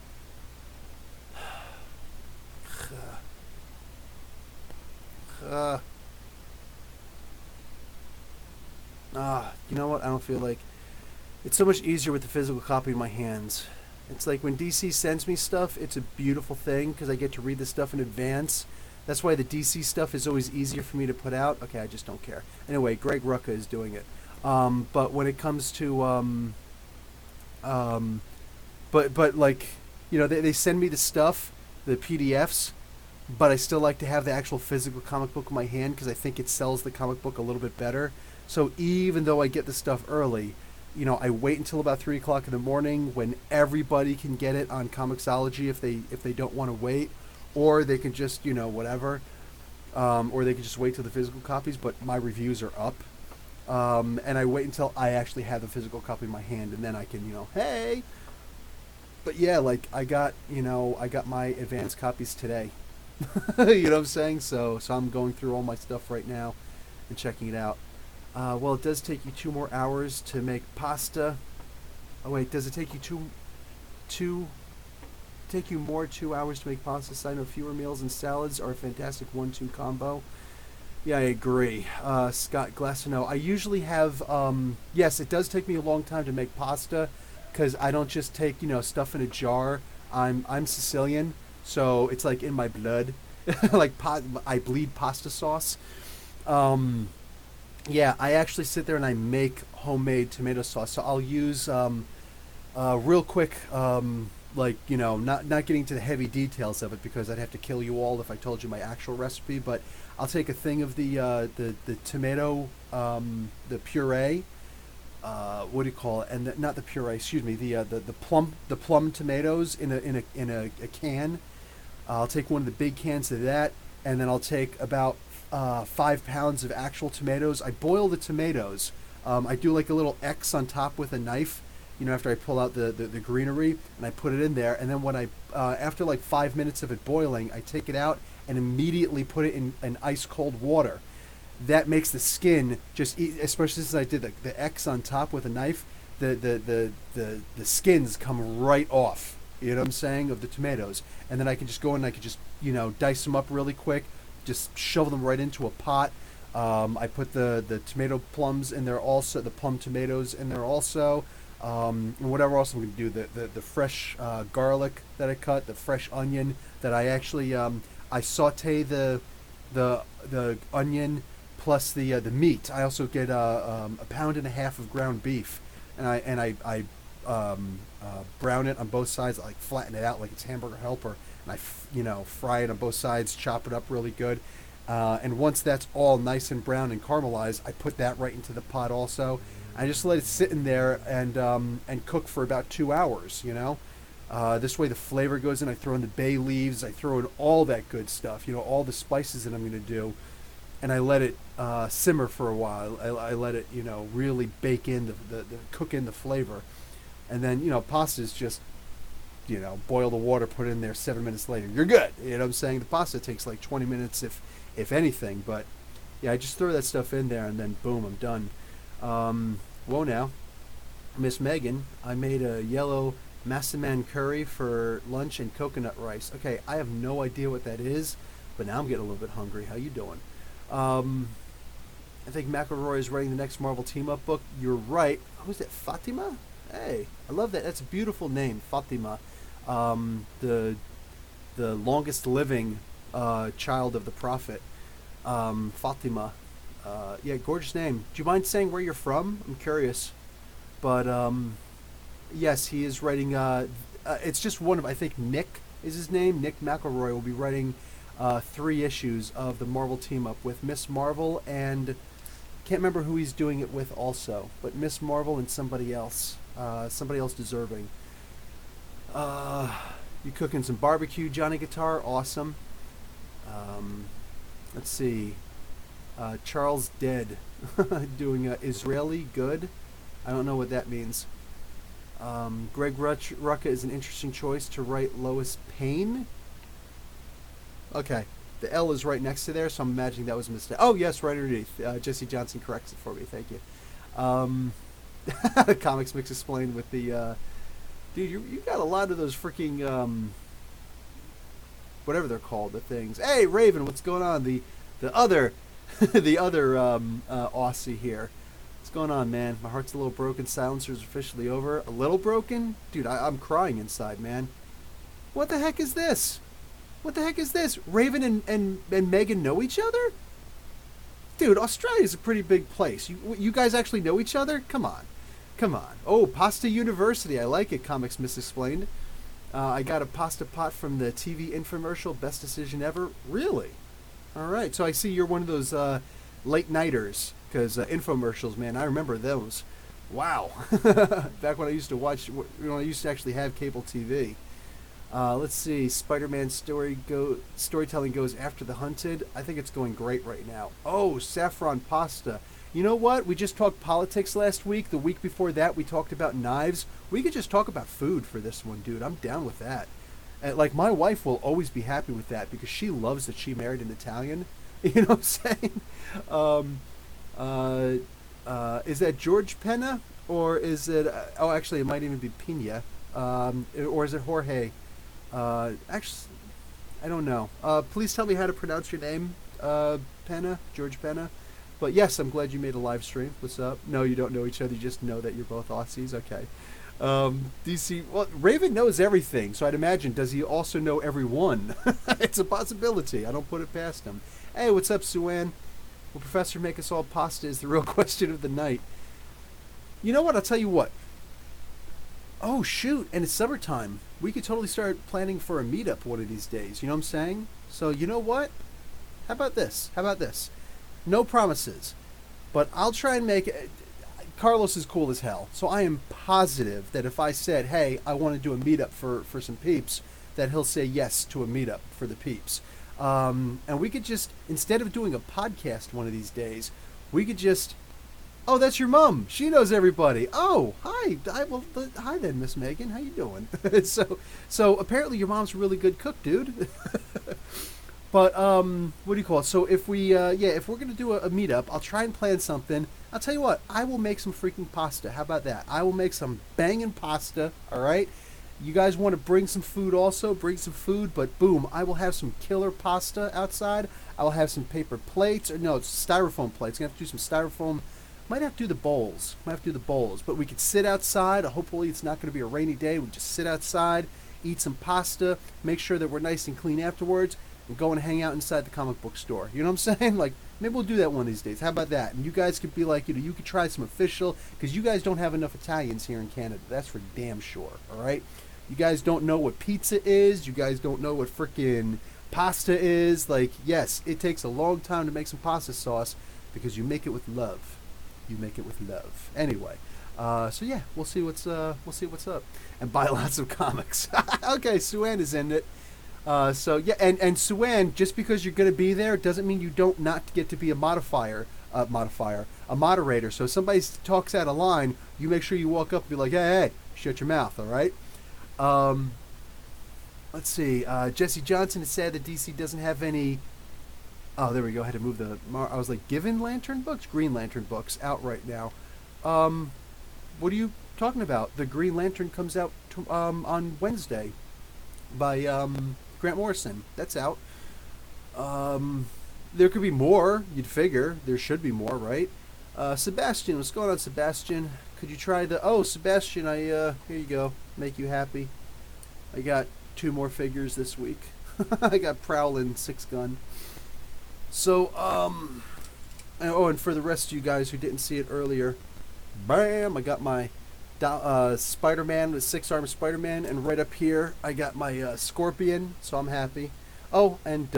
You know what? I don't feel like it's so much easier with the physical copy in my hands. It's like when DC sends me stuff, it's a beautiful thing because I get to read the stuff in advance. That's why the DC stuff is always easier for me to put out. Okay, I just don't care. Anyway, Greg Rucka is doing it. But when it comes to but like they send me the stuff, the PDFs, but I still like to have the actual physical comic book in my hand because I think it sells the comic book a little bit better. So even though I get the stuff early, I wait until about 3 o'clock in the morning when everybody can get it on Comixology if they don't want to wait, or they can just whatever, or they can just wait till the physical copies. But my reviews are up, and I wait until I actually have the physical copy in my hand, and then I can hey. But yeah, like I got my advanced copies today. You know what I'm saying? So I'm going through all my stuff right now and checking it out. Well, it does take you 2 more hours to make pasta. Oh wait, does it take you take you more 2 hours to make pasta? So I know fewer meals and salads are a fantastic 1-2 combo. Yeah, I agree. Scott Glassino. I usually have yes, it does take me a long time to make pasta because I don't just take stuff in a jar. I'm Sicilian, so it's like in my blood. Like I bleed pasta sauce. Yeah, I actually sit there and I make homemade tomato sauce. So I'll use real quick, not getting to the heavy details of it because I'd have to kill you all if I told you my actual recipe. But I'll take a thing of the tomato, the puree. What do you call it? And not the puree. Excuse me. The plum tomatoes in a can. I'll take one of the big cans of that, and then I'll take about 5 pounds of actual tomatoes. I boil the tomatoes. I do like a little X on top with a knife, after I pull out the greenery, and I put it in there. And then when after like 5 minutes of it boiling, I take it out and immediately put it in ice cold water. That makes the skin especially since I did the X on top with a knife, the skins come right off. You know what I'm saying, of the tomatoes. And then I can just go in and I can just, dice them up really quick, just shove them right into a pot. I put the tomato plums in there also, the plum tomatoes in there also, and whatever else I'm going to do. The fresh garlic that I cut, the fresh onion that I actually, I saute the onion plus the meat. I also get a pound and a half of ground beef, and I brown it on both sides. I like flatten it out like it's hamburger helper, and fry it on both sides, chop it up really good. And once that's all nice and brown and caramelized, I put that right into the pot also. I just let it sit in there and cook for about 2 hours. This way the flavor goes in. I throw in the bay leaves. I throw in all that good stuff. All the spices that I'm going to do, and I let it simmer for a while. I let it really bake in the cook in the flavor, and then pasta is just boil the water, put it in there. 7 minutes later, you're good. You know what I'm saying? The pasta takes like 20 minutes if anything. But yeah, I just throw that stuff in there, and then boom, I'm done. Whoa now, Miss Megan, I made a yellow massaman curry for lunch and coconut rice. Okay, I have no idea what that is, but now I'm getting a little bit hungry. How you doing? I think McElroy is writing the next Marvel team-up book. You're right. Who's that? Fatima? Hey, I love that. That's a beautiful name, Fatima. The longest living child of the Prophet, Fatima. Yeah, gorgeous name. Do you mind saying where you're from? I'm curious. But yes, he is writing. It's just one of, I think Nick is his name. Nick McElroy will be writing 3 issues of the Marvel team up with Miss Marvel, and can't remember who he's doing it with also, but Miss Marvel and somebody else deserving. You cooking some barbecue, Johnny Guitar? Awesome. Let's see. Charles Dead doing Israeli good. I don't know what that means. Greg Rucka is an interesting choice to write Lois Payne. Okay, the L is right next to there, so I'm imagining that was a mistake. Oh yes, right underneath. Jesse Johnson corrects it for me. Thank you. Comics Mix explained with the dude. You got a lot of those freaking whatever they're called, the things. Hey Raven, what's going on? The other the other Aussie here. What's going on, man? My heart's a little broken. Silencer's officially over. A little broken? Dude, I'm crying inside, man. What the heck is this? What the heck is this? Raven and Megan know each other? Dude, Australia's a pretty big place. You guys actually know each other? Come on. Come on. Oh, Pasta University. I like it, Comics Misexplained. I got a pasta pot from the TV infomercial. Best decision ever. Really? All right. So I see you're one of those late nighters. Because infomercials, man, I remember those. Wow. Back when I used to watch, when I used to actually have cable TV. Let's see. Spider-Man storytelling goes after the hunted. I think it's going great right now. Oh, saffron pasta. You know what? We just talked politics last week. The week before that, we talked about knives. We could just talk about food for this one, dude. I'm down with that. Like, my wife will always be happy with that because she loves that she married an Italian. You know what I'm saying? Is that George Pena? Or is it... oh, actually, it might even be Pena. Or is it Jorge? Actually, I don't know. Please tell me how to pronounce your name, Pena, George Pena. But yes, I'm glad you made a live stream. What's up? No, you don't know each other. You just know that you're both Aussies. Okay. DC, well, Raven knows everything, so I'd imagine, does he also know everyone? It's a possibility. I don't put it past him. Hey, what's up, Suan? Will Professor make us all pasta is the real question of the night. You know what? I'll tell you what. Oh, shoot. And it's summertime. We could totally start planning for a meetup one of these days. You know what I'm saying? So, you know what? How about this? How about this? No promises. But I'll try and make it. Carlos is cool as hell. So I am positive that if I said, hey, I want to do a meetup for some peeps, that he'll say yes to a meetup for the peeps. And we could just, instead of doing a podcast one of these days, we could just... Oh, that's your mom. She knows everybody. Oh, hi. Hi then, Miss Megan. How you doing? So apparently your mom's a really good cook, dude. But what do you call it? So if we if we're gonna do a meetup, I'll try and plan something. I'll tell you what. I will make some freaking pasta. How about that? I will make some banging pasta. All right. You guys want to bring some food also? Bring some food, but boom, I will have some killer pasta outside. I will have some paper plates. Or no, it's styrofoam plates. Gonna have to do some styrofoam. Might have to do the bowls. But we could sit outside. Hopefully it's not going to be a rainy day. We just sit outside, eat some pasta, make sure that we're nice and clean afterwards, and go and hang out inside the comic book store. You know what I'm saying? Like, Maybe we'll do that one of these days. How about that? And you guys could be like, you could try some official, because you guys don't have enough Italians here in Canada. That's for damn sure. All right. You guys don't know what pizza is. You guys don't know what freaking pasta is. Like, yes, it takes a long time to make some pasta sauce because you make it with love. You make it with love. Anyway, so yeah, we'll see what's up, and buy lots of comics. Okay, Sue-Ann is in it. So yeah, and Sue-Ann, just because you're going to be there doesn't mean you don't not get to be a a moderator. So if somebody talks out of line, you make sure you walk up and be like, hey, shut your mouth, all right? Let's see. Jesse Johnson is sad that DC doesn't have any. Oh, there we go. I had to move the. I was like, Given Lantern books, Green Lantern books out right now. What are you talking about? The Green Lantern comes out on Wednesday by Grant Morrison. That's out. There could be more. You'd figure there should be more, right? Sebastian, what's going on, Sebastian? Could you try the? Oh, Sebastian, here you go. Make you happy. I got 2 more figures this week. I got Prowl and 6 Gun. So, oh, and for the rest of you guys who didn't see it earlier, bam! I got my Spider-Man with 6-armed Spider-Man, and right up here I got my Scorpion. So I'm happy. Oh, and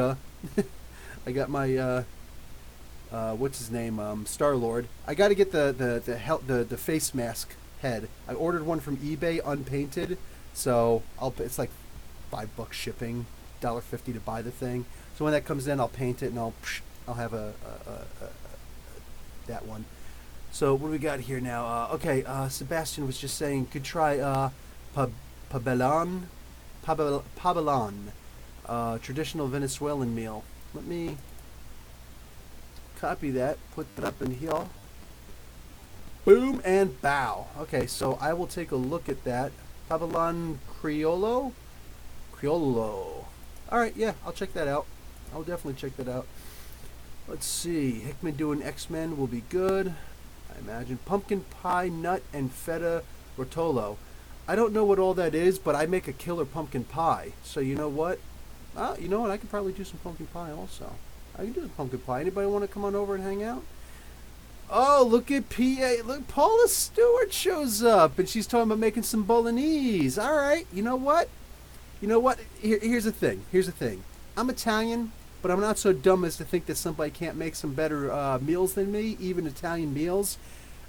I got my what's his name? Star-Lord. I got to get the face mask head. I ordered one from eBay unpainted, so it's like $5 shipping, $1.50 to buy the thing. So when that comes in, I'll paint it and I'll have that one. So what do we got here now? Okay, Sebastian was just saying, could try pabellon, traditional Venezuelan meal. Let me copy that, put that up in here. Boom and bow. Okay, so I will take a look at that. Pabellon Criollo? Criollo. Alright, yeah, I'll check that out. I'll definitely check that out. Let's see. Hickman doing X-Men will be good, I imagine. Pumpkin pie, nut, and feta rotolo. I don't know what all that is, but I make a killer pumpkin pie. So you know what? You know what? I could probably do some pumpkin pie also. I can do some pumpkin pie. Anybody want to come on over and hang out? Oh, look at PA. Look, Paula Stewart shows up, and she's talking about making some bolognese. All right. You know what? Here's the thing. I'm Italian, but I'm not so dumb as to think that somebody can't make some better meals than me, even Italian meals.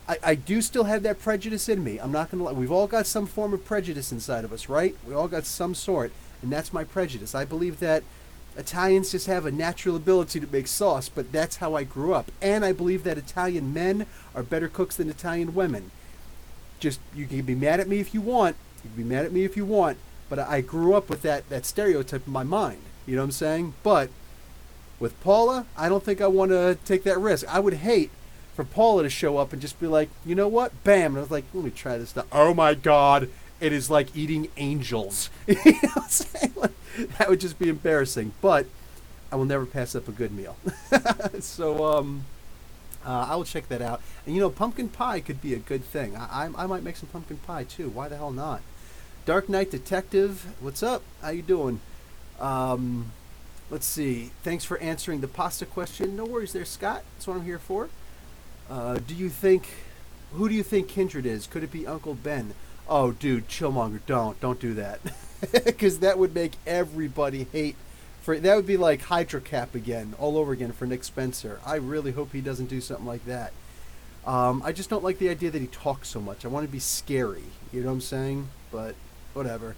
I do still have that prejudice in me. I'm not going to lie. We've all got some form of prejudice inside of us, right? We all got some sort, and that's my prejudice. I believe that Italians just have a natural ability to make sauce, but that's how I grew up. And I believe that Italian men are better cooks than Italian women. Just, you can be mad at me if you want. But I grew up with that stereotype in my mind. You know what I'm saying? But with Paula, I don't think I want to take that risk. I would hate for Paula to show up and just be like, you know what? Bam. And I was like, let me try this stuff. Oh my God. It is like eating angels. You know what I'm saying? Like, that would just be embarrassing. But I will never pass up a good meal. So I will check that out. And pumpkin pie could be a good thing. I might make some pumpkin pie too. Why the hell not? Dark Knight Detective, what's up? How you doing? Let's see. Thanks for answering the pasta question. No worries there, Scott. That's what I'm here for. Who do you think Kindred is? Could it be Uncle Ben? Oh, dude, Chillmonger, don't do that. Because that would make everybody hate. That would be like Hydra Cap again, all over again for Nick Spencer. I really hope he doesn't do something like that. I just don't like the idea that he talks so much. I want to be scary. You know what I'm saying? But whatever.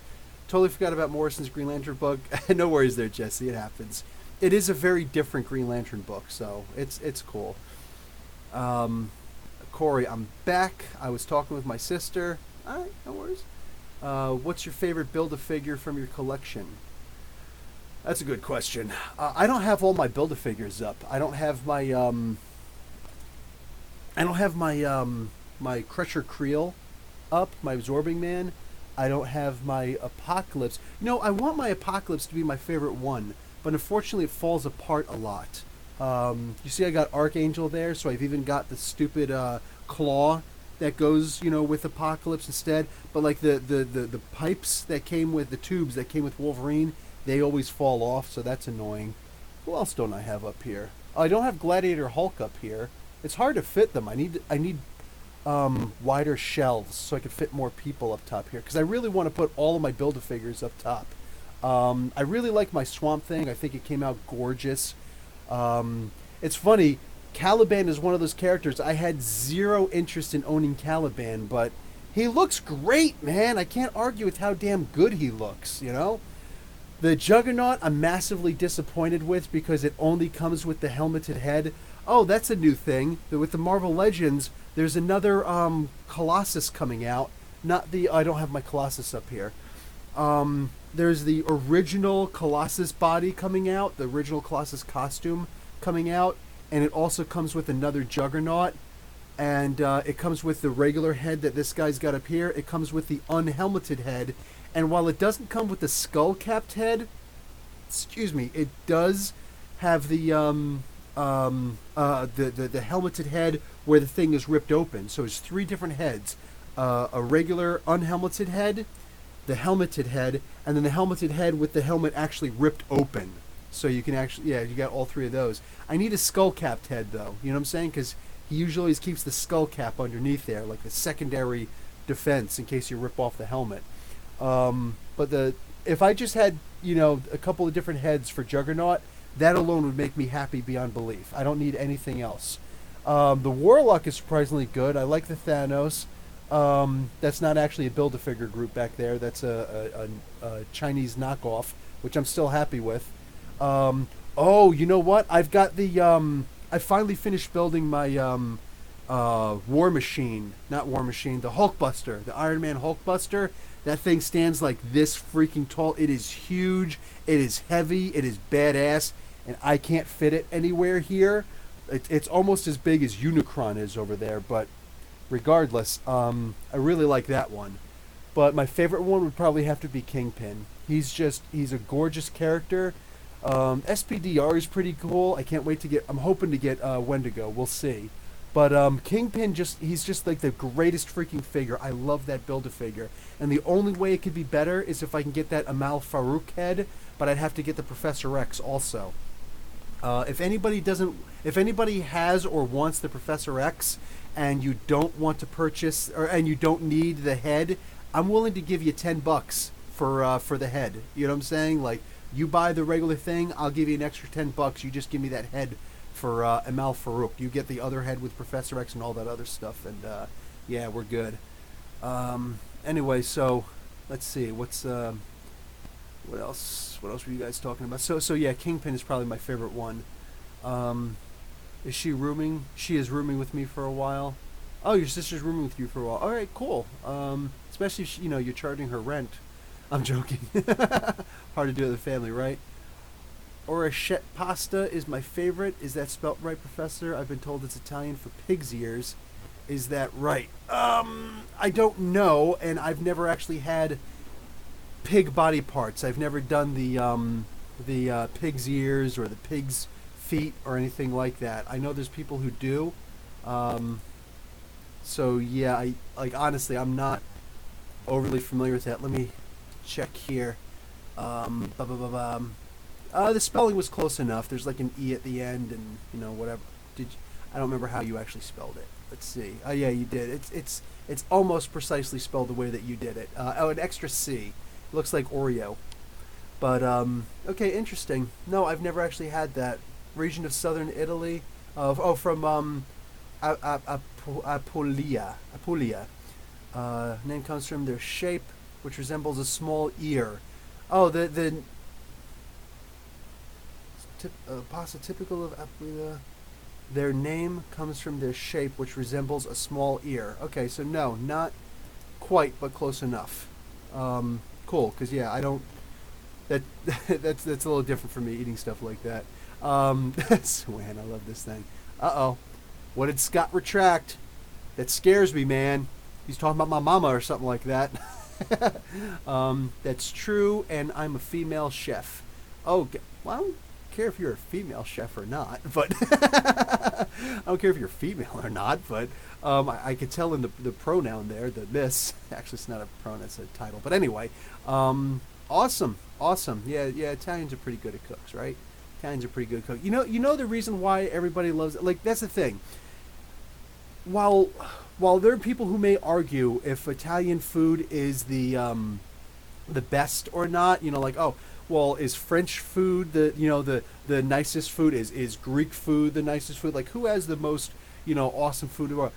Totally forgot about Morrison's Green Lantern book. No worries there, Jesse. It happens. It is a very different Green Lantern book, so it's cool. Corey, I'm back. I was talking with my sister. All right, no worries. What's your favorite Build-A-Figure from your collection? That's a good question. I don't have all my Build-A-Figures up. I don't have my my Crusher Creel up, my Absorbing Man. I don't have my Apocalypse. I want my Apocalypse to be my favorite one, but unfortunately it falls apart a lot. You see I got Archangel there, so I've even got the stupid claw that goes, with Apocalypse instead. But like the pipes that came with, the tubes that came with Wolverine, they always fall off, so that's annoying. Who else don't I have up here? I don't have Gladiator Hulk up here. It's hard to fit them. I need wider shelves so I could fit more people up top here because I really want to put all of my Build-A-Figures up top. I really like my Swamp Thing. I think it came out gorgeous. It's funny. Caliban is one of those characters. I had zero interest in owning Caliban, but he looks great, man. I can't argue with how damn good he looks, you know? The Juggernaut, I'm massively disappointed with because it only comes with the helmeted head. Oh, that's a new thing. With the Marvel Legends, there's another Colossus coming out. Not the... I don't have my Colossus up here. There's the original Colossus body coming out, the original Colossus costume coming out, and it also comes with another Juggernaut, and it comes with the regular head that this guy's got up here. It comes with the unhelmeted head, and while it doesn't come with the skull-capped head, excuse me, it does have the helmeted head where the thing is ripped open. So it's 3 different heads: a regular unhelmeted head, the helmeted head, and then the helmeted head with the helmet actually ripped open. So you can actually, yeah, you got all 3 of those. I need a skull-capped head, though. You know what I'm saying? Because he usually always keeps the skull cap underneath there, like the secondary defense in case you rip off the helmet. But if I just had, you know, a couple of different heads for Juggernaut, that alone would make me happy beyond belief. I don't need anything else. The Warlock is surprisingly good. I like the Thanos. That's not actually a Build-A-Figure group back there. That's a Chinese knockoff, which I'm still happy with. Oh, you know what? I've got the... I finally finished building my War Machine. Not War Machine, the Hulkbuster. The Iron Man Hulkbuster. That thing stands like this freaking tall. It is huge. It is heavy. It is badass. And I can't fit it anywhere here. It's almost as big as Unicron is over there, but... regardless, I really like that one. But my favorite one would probably have to be Kingpin. He's a gorgeous character. SPDR is pretty cool. I can't wait to get, I'm hoping to get Wendigo. We'll see. But Kingpin, he's just like the greatest freaking figure. I love that Build-A-Figure. And the only way it could be better is if I can get that Amal Farouk head, but I'd have to get the Professor X also. If anybody has or wants the Professor X, and you don't want to purchase, and you don't need the head, I'm willing to give you $10 for the head. You know what I'm saying? Like, you buy the regular thing, I'll give you an extra $10. You just give me that head for Amal Farouk. You get the other head with Professor X and all that other stuff, and yeah, we're good. Anyway, so let's see. What else? What else were you guys talking about? So yeah, Kingpin is probably my favorite one. Is she rooming? She is rooming with me for a while. Oh, your sister's rooming with you for a while. All right, cool. Especially if you're charging her rent. I'm joking. Hard to do with the family, right? Orecchiette pasta is my favorite. Is that spelt right, Professor? I've been told it's Italian for pig's ears. Is that right? I don't know, and I've never actually had pig body parts. I've never done the pig's ears or the pig's feet or anything like that. I know there's people who do. So yeah, honestly, I'm not overly familiar with that. Let me check here. The spelling was close enough. There's like an E at the end and whatever. I don't remember how you actually spelled it. Let's see. Oh yeah, you did. It's almost precisely spelled the way that you did it. An extra C. Looks like Oreo. But okay, interesting. No, I've never actually had that. Region of southern Italy. From Apulia. Name comes from their shape, which resembles a small ear. Oh, the pasta typical of Apulia. Their name comes from their shape, which resembles a small ear. Okay, so no, not quite, but close enough. Cool, because yeah, I don't. That's a little different for me eating stuff like that. Swan, I love this thing. Uh-oh. What did Scott retract? That scares me, man. He's talking about my mama or something like that. That's true, and I'm a female chef. Oh, well, I don't care if you're a female chef or not, but I don't care if you're female or not, but I could tell in the pronoun there, the miss. Actually, it's not a pronoun, it's a title. But anyway, awesome. Yeah, Italians are pretty good at cooks, right? Italians are pretty good cook. You know the reason why everybody loves it. Like that's the thing. While while there are people who may argue if Italian food is the best or not, like oh well, is French food the nicest food? Is Greek food the nicest food? Like who has the most awesome food?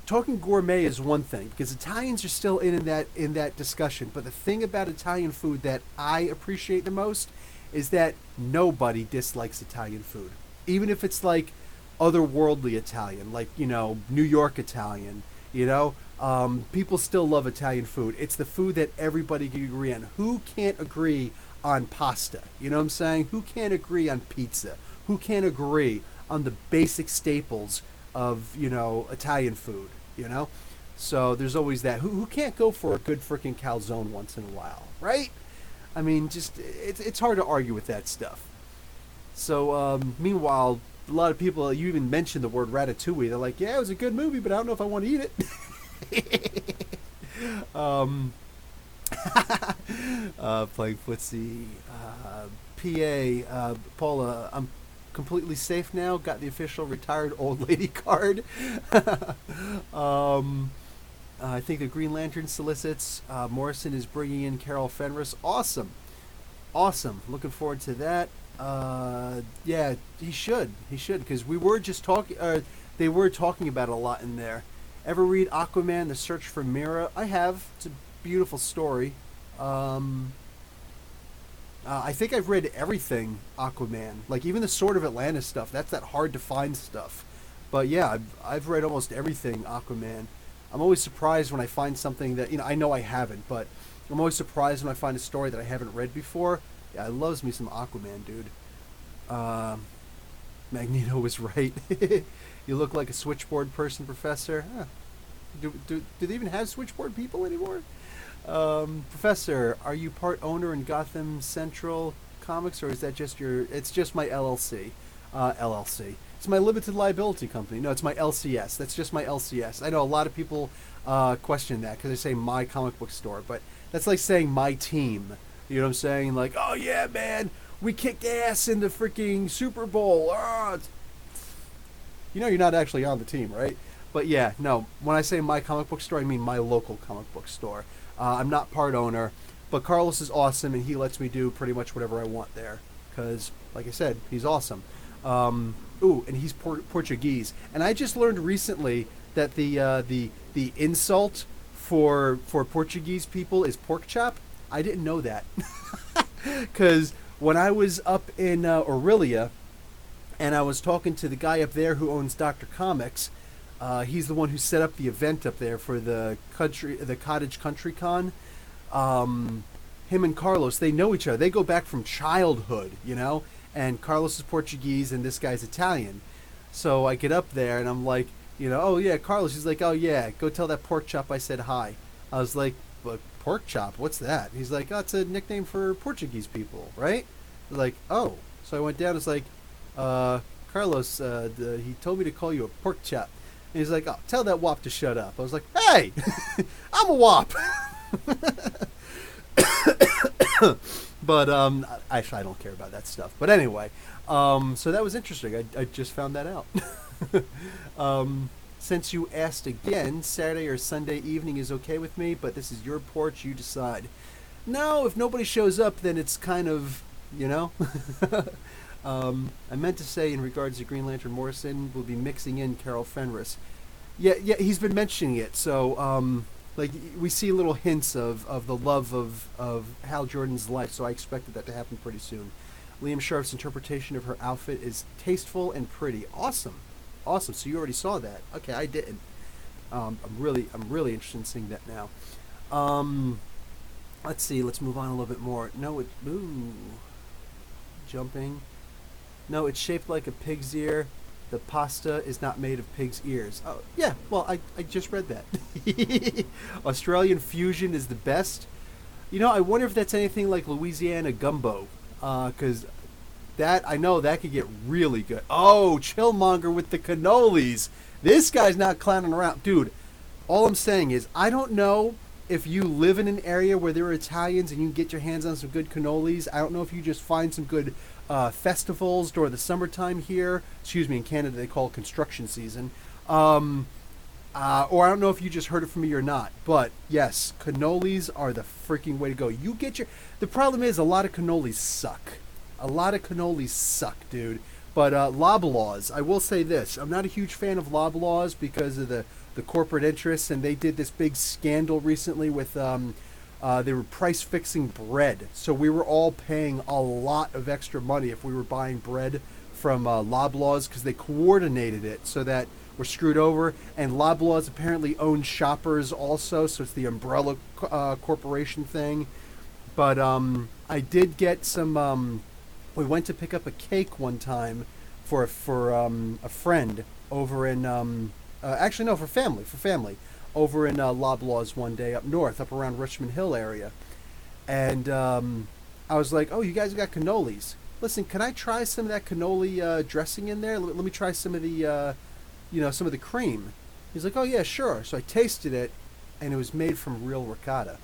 Talking gourmet is one thing because Italians are still in that discussion. But the thing about Italian food that I appreciate the most is that nobody dislikes Italian food, even if it's like otherworldly Italian, like New York Italian. People still love Italian food. It's the food that everybody can agree on. Who can't agree on pasta? You know what I'm saying? Who can't agree on pizza? Who can't agree on the basic staples of Italian food? So there's always that. Who can't go for a good freaking calzone once in a while, right? I mean, just it's hard to argue with that stuff. So meanwhile, a lot of people, you even mentioned the word ratatouille. They're like, yeah, it was a good movie, but I don't know if I want to eat it. Playing footsie. Paula, I'm completely safe now. Got the official retired old lady card. I think the Green Lantern solicits. Morrison is bringing in Carol Fenris. Awesome. Looking forward to that. Yeah, he should, because we were just talking. They were talking about it a lot in there. Ever read Aquaman: The Search for Mira? I have. It's a beautiful story. I think I've read everything Aquaman, like even the Sword of Atlantis stuff. That's that hard to find stuff. But yeah, I've read almost everything Aquaman. I'm always surprised when I find something that I know I haven't, but I'm always surprised when I find a story that I haven't read before. Yeah, I loves me some Aquaman, dude. Magneto was right. You look like a switchboard person, Professor. Huh. Do they even have switchboard people anymore? Professor, are you part owner in Gotham Central Comics, or is that just it's just my LLC? LLC. It's my limited liability company. No, it's my LCS. That's just my LCS. I know a lot of people question that because they say my comic book store, but that's like saying my team. You know what I'm saying? Like, oh yeah, man, we kick ass in the freaking Super Bowl. You're not actually on the team, right? But yeah, no. When I say my comic book store, I mean my local comic book store. I'm not part owner, but Carlos is awesome, and he lets me do pretty much whatever I want there. Because, like I said, he's awesome. And he's Portuguese. And I just learned recently that the insult for Portuguese people is pork chop. I didn't know that. Because when I was up in Aurelia, and I was talking to the guy up there who owns Dr. Comics, he's the one who set up the event up there for the Cottage Country Con. Him and Carlos, they know each other. They go back from childhood, and Carlos is Portuguese and this guy's Italian. So I get up there and I'm like, oh yeah, Carlos. He's like, oh yeah, go tell that pork chop I said hi. I was like, but pork chop, what's that? He's like, oh, it's a nickname for Portuguese people, right? I was like, oh. So I went down. It's like, Carlos, he told me to call you a pork chop. And he's like, oh, tell that wop to shut up. I was like, hey, I'm a wop. But actually, I don't care about that stuff. But anyway, so that was interesting. I just found that out. Since you asked again, Saturday or Sunday evening is okay with me, but this is your porch, you decide. No, if nobody shows up, then it's kind of, I meant to say in regards to Green Lantern Morrison, we'll be mixing in Carol Fenris. Yeah, he's been mentioning it, so like we see little hints of the love of Hal Jordan's life, so I expected that to happen pretty soon. Liam Sharp's interpretation of her outfit is tasteful and pretty. Awesome. So you already saw that. Okay, I didn't. I'm really interested in seeing that now. Let's see. Let's move on a little bit more. No, jumping. No, it's shaped like a pig's ear. The pasta is not made of pig's ears. Oh, yeah. Well, I just read that. Australian fusion is the best. I wonder if that's anything like Louisiana gumbo. Because I know that could get really good. Oh, Chillmonger with the cannolis. This guy's not clowning around. Dude, all I'm saying is, I don't know if you live in an area where there are Italians and you can get your hands on some good cannolis. I don't know if you just find some good festivals during the summertime here. Excuse me, in Canada they call it construction season. Um, or I don't know if you just heard it from me or not, but yes, cannolis are the freaking way to go. You get your. The problem is a lot of cannolis suck. A lot of cannolis suck, dude. But Loblaws, I will say this: I'm not a huge fan of Loblaws because of the corporate interests, and they did this big scandal recently with they were price fixing bread, so we were all paying a lot of extra money if we were buying bread from Loblaws because they coordinated it so that we're screwed over. And Loblaws apparently owns Shoppers also, so it's the umbrella corporation thing. But I did get some. We went to pick up a cake one time for a friend over in actually no, for family over in Loblaws one day up north, up around Richmond Hill area. And I was like, oh, you guys got cannolis. Listen, can I try some of that cannoli dressing in there? Let me try some of the some of the cream. He's like, oh yeah, sure. So I tasted it, and it was made from real ricotta.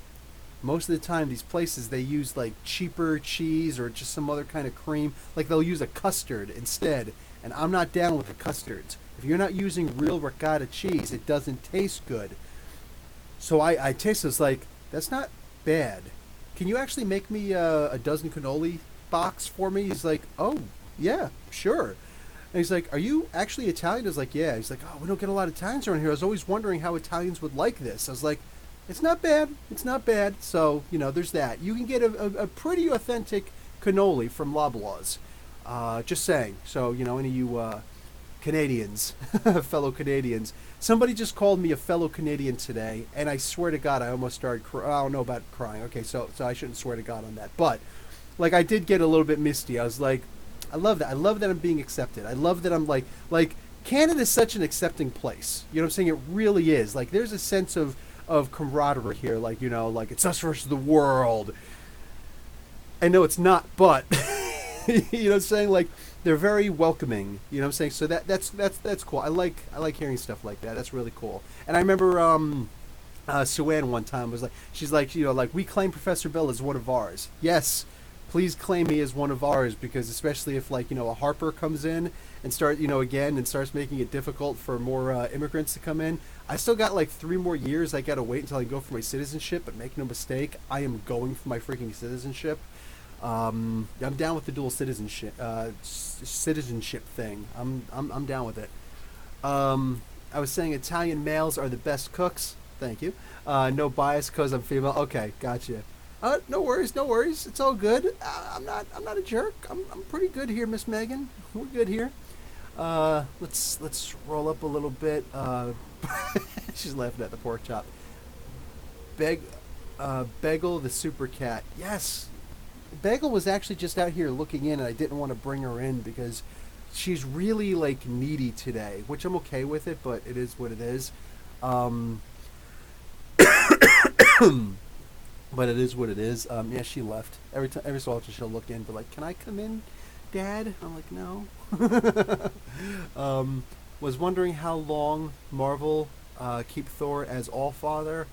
Most of the time, these places, they use like cheaper cheese or just some other kind of cream. Like they'll use a custard instead. And I'm not down with the custards. If you're not using real ricotta cheese, it doesn't taste good. So I tasted it, it's like, that's not bad. Can you actually make me a dozen cannoli box for me? He's like, oh, yeah, sure. And he's like, are you actually Italian? I was like, yeah. He's like, oh, we don't get a lot of Italians around here. I was always wondering how Italians would like this. I was like, it's not bad. It's not bad. So, there's that. You can get a pretty authentic cannoli from Loblaws. Just saying. So, any of you Canadians, fellow Canadians, somebody just called me a fellow Canadian today, and I swear to God, I almost started I don't know about crying. Okay, so I shouldn't swear to God on that. But, like, I did get a little bit misty. I was like, I love that. I love that I'm being accepted. I love that I'm like Canada's such an accepting place. You know what I'm saying? It really is. Like, there's a sense of camaraderie here, like it's us versus the world. I know it's not, but you know what I'm saying? Like, they're very welcoming. You know what I'm saying? So that's cool. I like hearing stuff like that. That's really cool. And I remember Sue-Ann one time was like, she's like, we claim Professor Bill as one of ours. Yes, please claim me as one of ours, because especially if a Harper comes in and again and starts making it difficult for more immigrants to come in. I still got 3 more years. I gotta wait until I go for my citizenship, but make no mistake, I am going for my freaking citizenship. I'm down with the dual citizenship thing. I'm down with it. I was saying Italian males are the best cooks. Thank you. No bias because I'm female. Okay, gotcha. No worries. It's all good. I'm not a jerk. I'm pretty good here, Miss Megan. We're good here. Let's roll up a little bit. She's laughing at the pork chop. Bagel the super cat. Yes, Bagel was actually just out here looking in, and I didn't want to bring her in because she's really needy today, which I'm okay with it, but it is what it is. But it is what it is. Yeah, she left. Every so often she'll look in, but can I come in, Dad? I'm like, no. Was wondering how long Marvel keep Thor as Allfather.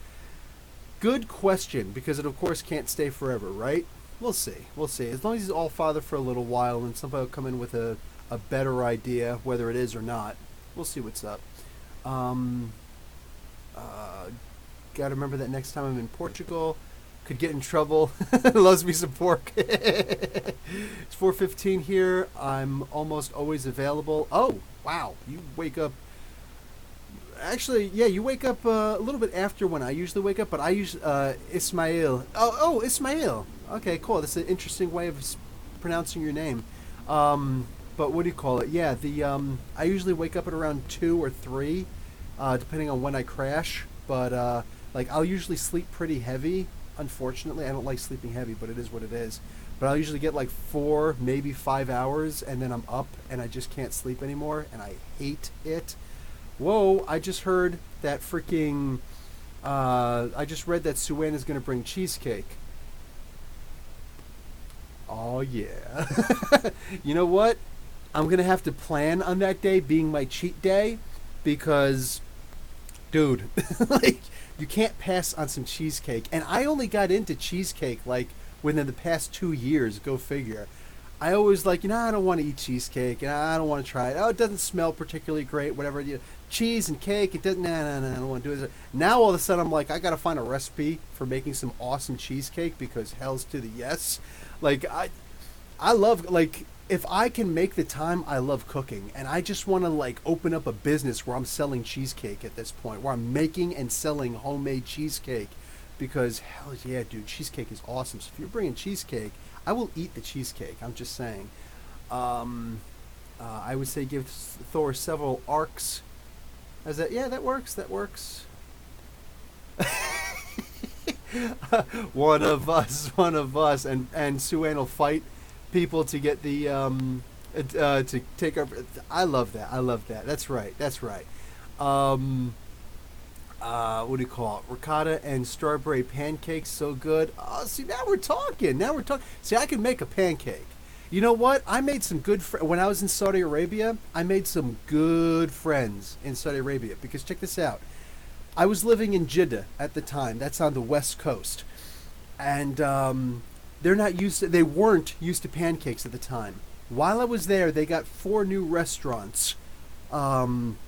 Good question, because it of course can't stay forever, right? We'll see. As long as he's Allfather for a little while, and somebody will come in with a better idea, whether it is or not. We'll see what's up. Gotta remember that next time I'm in Portugal. Could get in trouble. Loves me some pork. It's 4:15 here. I'm almost always available. Oh, wow. You wake up. Actually, yeah, you wake up a little bit after when I usually wake up, but I use s.h.i.e.l.d. Oh, s.h.i.e.l.d. Okay, cool. That's an interesting way of pronouncing your name. But what do you call it? Yeah, I usually wake up at around 2 or 3, depending on when I crash. But I'll usually sleep pretty heavy. Unfortunately, I don't like sleeping heavy, but it is what it is. But I'll usually get 4, maybe 5 hours, and then I'm up, and I just can't sleep anymore, and I hate it. Whoa, I just heard that freaking... I just read that Sue-Ann is going to bring cheesecake. Oh, yeah. You know what? I'm going to have to plan on that day being my cheat day, because, dude, you can't pass on some cheesecake. And I only got into cheesecake within the past 2 years. Go figure. I always like, I don't want to eat cheesecake, and I don't want to try it. Oh, it doesn't smell particularly great, whatever. Cheese and cake, it doesn't, nah, I don't want to do it. Now all of a sudden I'm like, I got to find a recipe for making some awesome cheesecake because hell's to the yes. Like, I love, like, if I can make the time, I love cooking. And I just want to, like, open up a business where I'm selling cheesecake at this point, where I'm making and selling homemade cheesecake. Because, hell yeah, dude, cheesecake is awesome. So if you're bringing cheesecake, I will eat the cheesecake. I'm just saying. I would say give Thor several arcs. As that, yeah, that works. That works. One of us, and Sue-Ann will fight people to get the to take our. I love that. I love that. That's right. That's right. Um, what do you call it? Ricotta and strawberry pancakes, so good. Oh, see, now we're talking. Now we're talking. See, I can make a pancake. You know what? I made some good when I was in Saudi Arabia. I made some good friends in Saudi Arabia because check this out. I was living in Jeddah at the time. That's on the west coast, and they're not used to. They weren't used to pancakes at the time. While I was there, they got 4 new restaurants,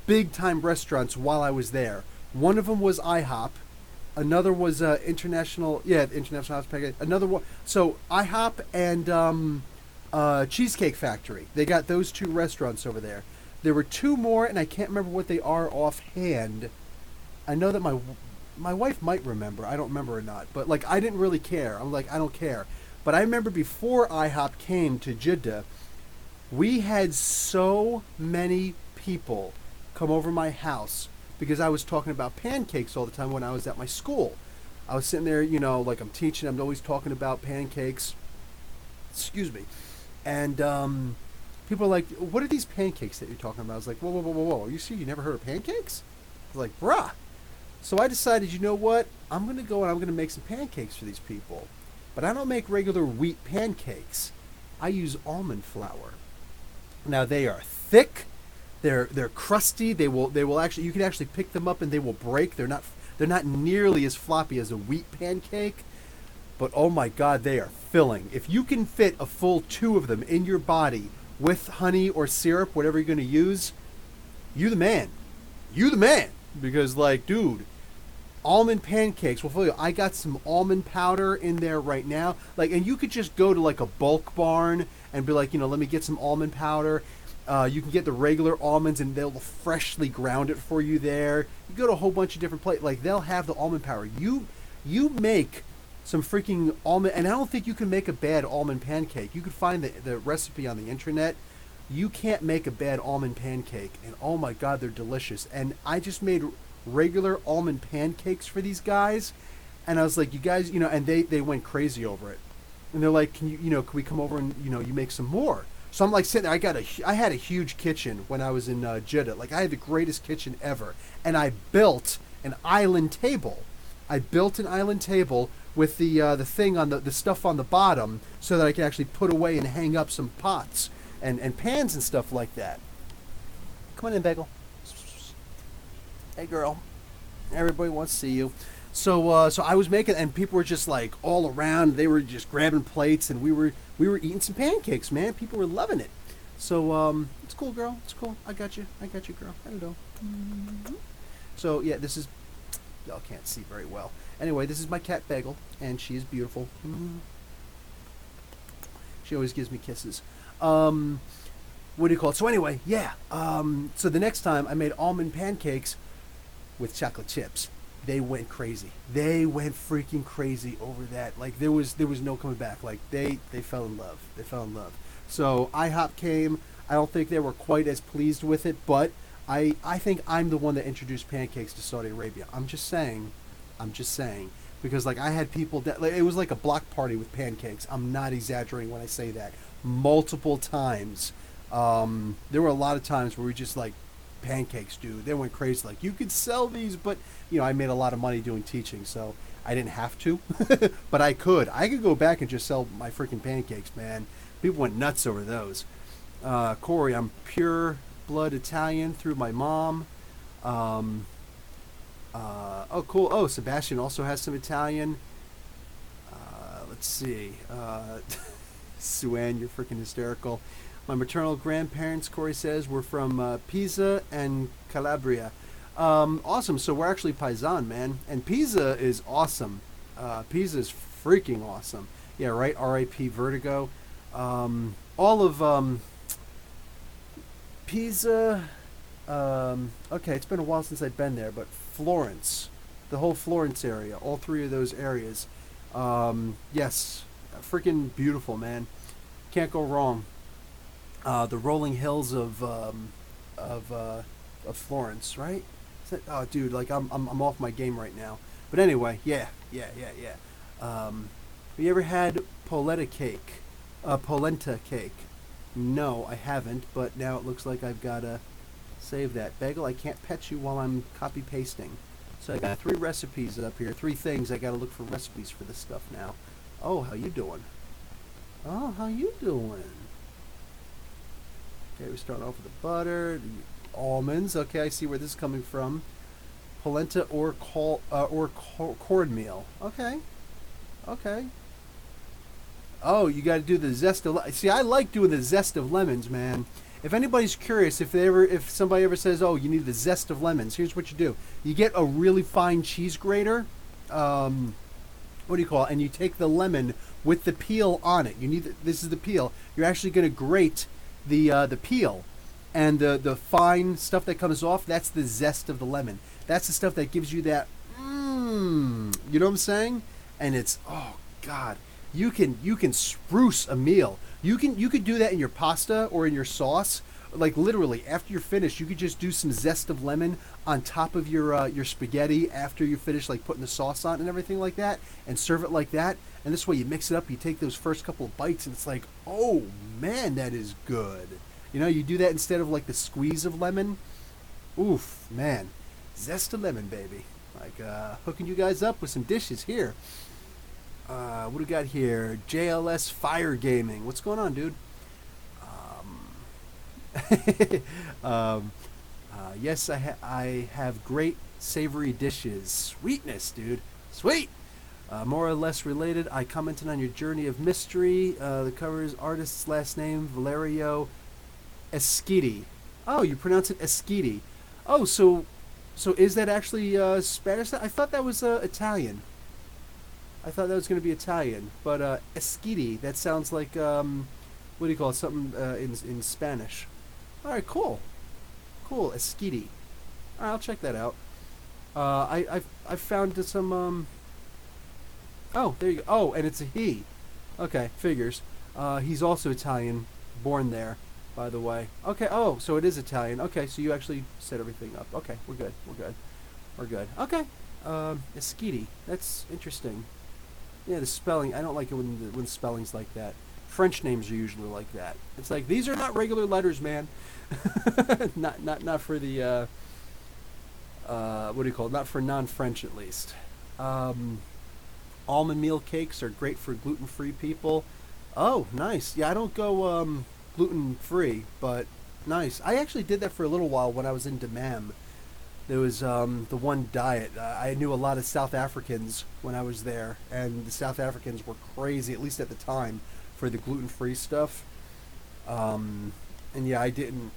big time restaurants. While I was there, one of them was IHOP. Another was International House Pancake. Another one. So IHOP and Cheesecake Factory. They got those 2 restaurants over there. There were 2 more, and I can't remember what they are offhand. I know that my wife might remember. I don't remember or not. But like I didn't really care. I'm like I don't care. But I remember before IHOP came to Jeddah, we had so many people come over my house because I was talking about pancakes all the time when I was at my school. I was sitting there, like I'm teaching. I'm always talking about pancakes. Excuse me. And people are like, what are these pancakes that you're talking about? I was like, whoa. You see, you never heard of pancakes? I was like, bruh. So I decided, you know what? I'm going to go and I'm going to make some pancakes for these people. But I don't make regular wheat pancakes. I use almond flour. Now they are thick. They're crusty. They will actually, you can actually pick them up and they will break. They're not nearly as floppy as a wheat pancake. But oh my God, they are filling. If you can fit a full 2 of them in your body with honey or syrup, whatever you're going to use, you the man. You the man. Because like, dude, almond pancakes will fill you. I got some almond powder in there right now. Like, and you could just go to like a bulk barn and be like, let me get some almond powder. You can get the regular almonds and they'll freshly ground it for you there. You go to a whole bunch of different places. Like, they'll have the almond powder. You make some freaking almond, and I don't think you can make a bad almond pancake. You could find the recipe on the internet. You can't make a bad almond pancake, and oh my God, they're delicious. And I just made regular almond pancakes for these guys, and I was like, you guys, and they went crazy over it. And they're like, can can we come over and you make some more? So I'm like sitting there. I had a huge kitchen when I was in Jeddah. Like, I had the greatest kitchen ever, and I built an island table. With the thing on the stuff on the bottom so that I can actually put away and hang up some pots and pans and stuff like that. Come on in, Bagel. Hey, girl. Everybody wants to see you. So I was making, and people were just like all around. They were just grabbing plates, and we were eating some pancakes, man. People were loving it. So it's cool, girl. It's cool. I got you, girl. I don't know. Mm-hmm. So yeah, this is. Y'all can't see very well. Anyway, this is my cat Bagel, and she is beautiful. Mm-hmm. She always gives me kisses. What do you call it? So anyway, yeah. So the next time I made almond pancakes with chocolate chips. They went crazy. They went freaking crazy over that. Like, there was no coming back. Like, they fell in love. They fell in love. So IHOP came. I don't think they were quite as pleased with it, but I think I'm the one that introduced pancakes to Saudi Arabia. I'm just saying. Because, like, I had people that, like, it was like a block party with pancakes. I'm not exaggerating when I say that. Multiple times. There were a lot of times where we just, like, pancakes, dude. They went crazy. Like, you could sell these, but, I made a lot of money doing teaching, so I didn't have to. But I could. I could go back and just sell my freaking pancakes, man. People went nuts over those. Corey, I'm pure blood Italian through my mom. Oh, cool. Oh, Sebastian also has some Italian. Let's see. Suan, you're freaking hysterical. My maternal grandparents, Corey says, were from Pisa and Calabria. Awesome. So we're actually Paisan, man. And Pisa is awesome. Pisa is freaking awesome. Yeah, right? R.I.P. Vertigo. All of Pisa. Okay, it's been a while since I've been there, but Florence. The whole Florence area. All three of those areas. Yes. Freaking beautiful, man. Can't go wrong. The rolling hills of Florence, right? Oh, dude, like I'm off my game right now. But anyway, yeah. Have you ever had polenta cake? No, I haven't. But now it looks like I've gotta save that. Bagel, I can't pet you while I'm copy pasting. So I got 3 recipes up here. 3 things I gotta look for recipes for this stuff now. Oh, how you doing? Oh, how you doing? Okay, we're starting off with the butter, the almonds. Okay, I see where this is coming from. Polenta or cornmeal. Okay. Oh, you got to do the zest of. See, I like doing the zest of lemons, man. If anybody's curious, if somebody ever says, "Oh, you need the zest of lemons," here's what you do: you get a really fine cheese grater. What do you call it? And you take the lemon with the peel on it. This is the peel. You're actually going to grate the peel, and the fine stuff that comes off. That's the zest of the lemon. That's the stuff that gives you that. You know what I'm saying? And it's oh god, you can spruce a meal. You could do that in your pasta or in your sauce. Like literally, after you're finished, you could just do some zest of lemon on top of your spaghetti after you finish, like putting the sauce on and everything like that, and serve it like that. And this way, you mix it up. You take those first couple of bites, and it's like, oh man, that is good. You know, you do that instead of like the squeeze of lemon. Oof, man, zest of lemon, baby. Like hooking you guys up with some dishes here. What do we got here? JLS Fire Gaming. What's going on, dude? Yes, I have great savory dishes. Sweetness, dude. Sweet. More or less related, I commented on your journey of mystery. The cover's artist's last name, Valerio s.h.i.e.l.d. Oh, you pronounce it s.h.i.e.l.d. Oh, so is that actually Spanish? I thought that was Italian. I thought that was going to be Italian. But s.h.i.e.l.d., that sounds like, what do you call it? Something in Spanish. All right, cool. Cool, s.h.i.e.l.d. All right, I'll check that out. I found some, oh, there you go. Oh, and it's a he. Okay, figures. He's also Italian, born there, by the way. Okay, oh, so it is Italian. Okay, so you actually set everything up. Okay, we're good. Okay, s.h.i.e.l.d. That's interesting. Yeah, the spelling, I don't like it when spelling's like that. French names are usually like that. It's like, these are not regular letters, man. not for the, what do you call it? Not for non-French, at least. Almond meal cakes are great for gluten-free people. Oh, nice. Yeah, I don't go gluten-free, but nice. I actually did that for a little while when I was in Dammam. There was the one diet. I knew a lot of South Africans when I was there, and the South Africans were crazy, at least at the time, for the gluten-free stuff. And yeah, I didn't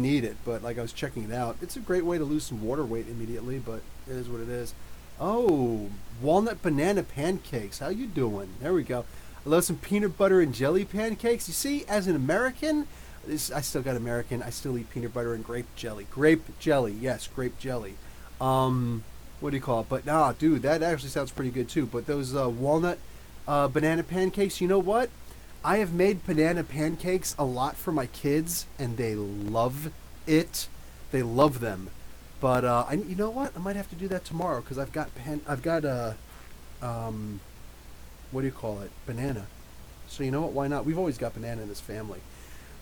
need it, but like I was checking it out. It's a great way to lose some water weight immediately, but it is what it is. Oh, walnut banana pancakes. How you doing? There we go. I love some peanut butter and jelly pancakes. You see, as an American, I still got American. I still eat peanut butter and grape jelly. Grape jelly, yes, grape jelly. What do you call it? But nah, dude, that actually sounds pretty good too. But those walnut banana pancakes, you know what? I have made banana pancakes a lot for my kids, and they love it. They love them. But you know what? I might have to do that tomorrow because I've got what do you call it? Banana. So you know what? Why not? We've always got banana in this family.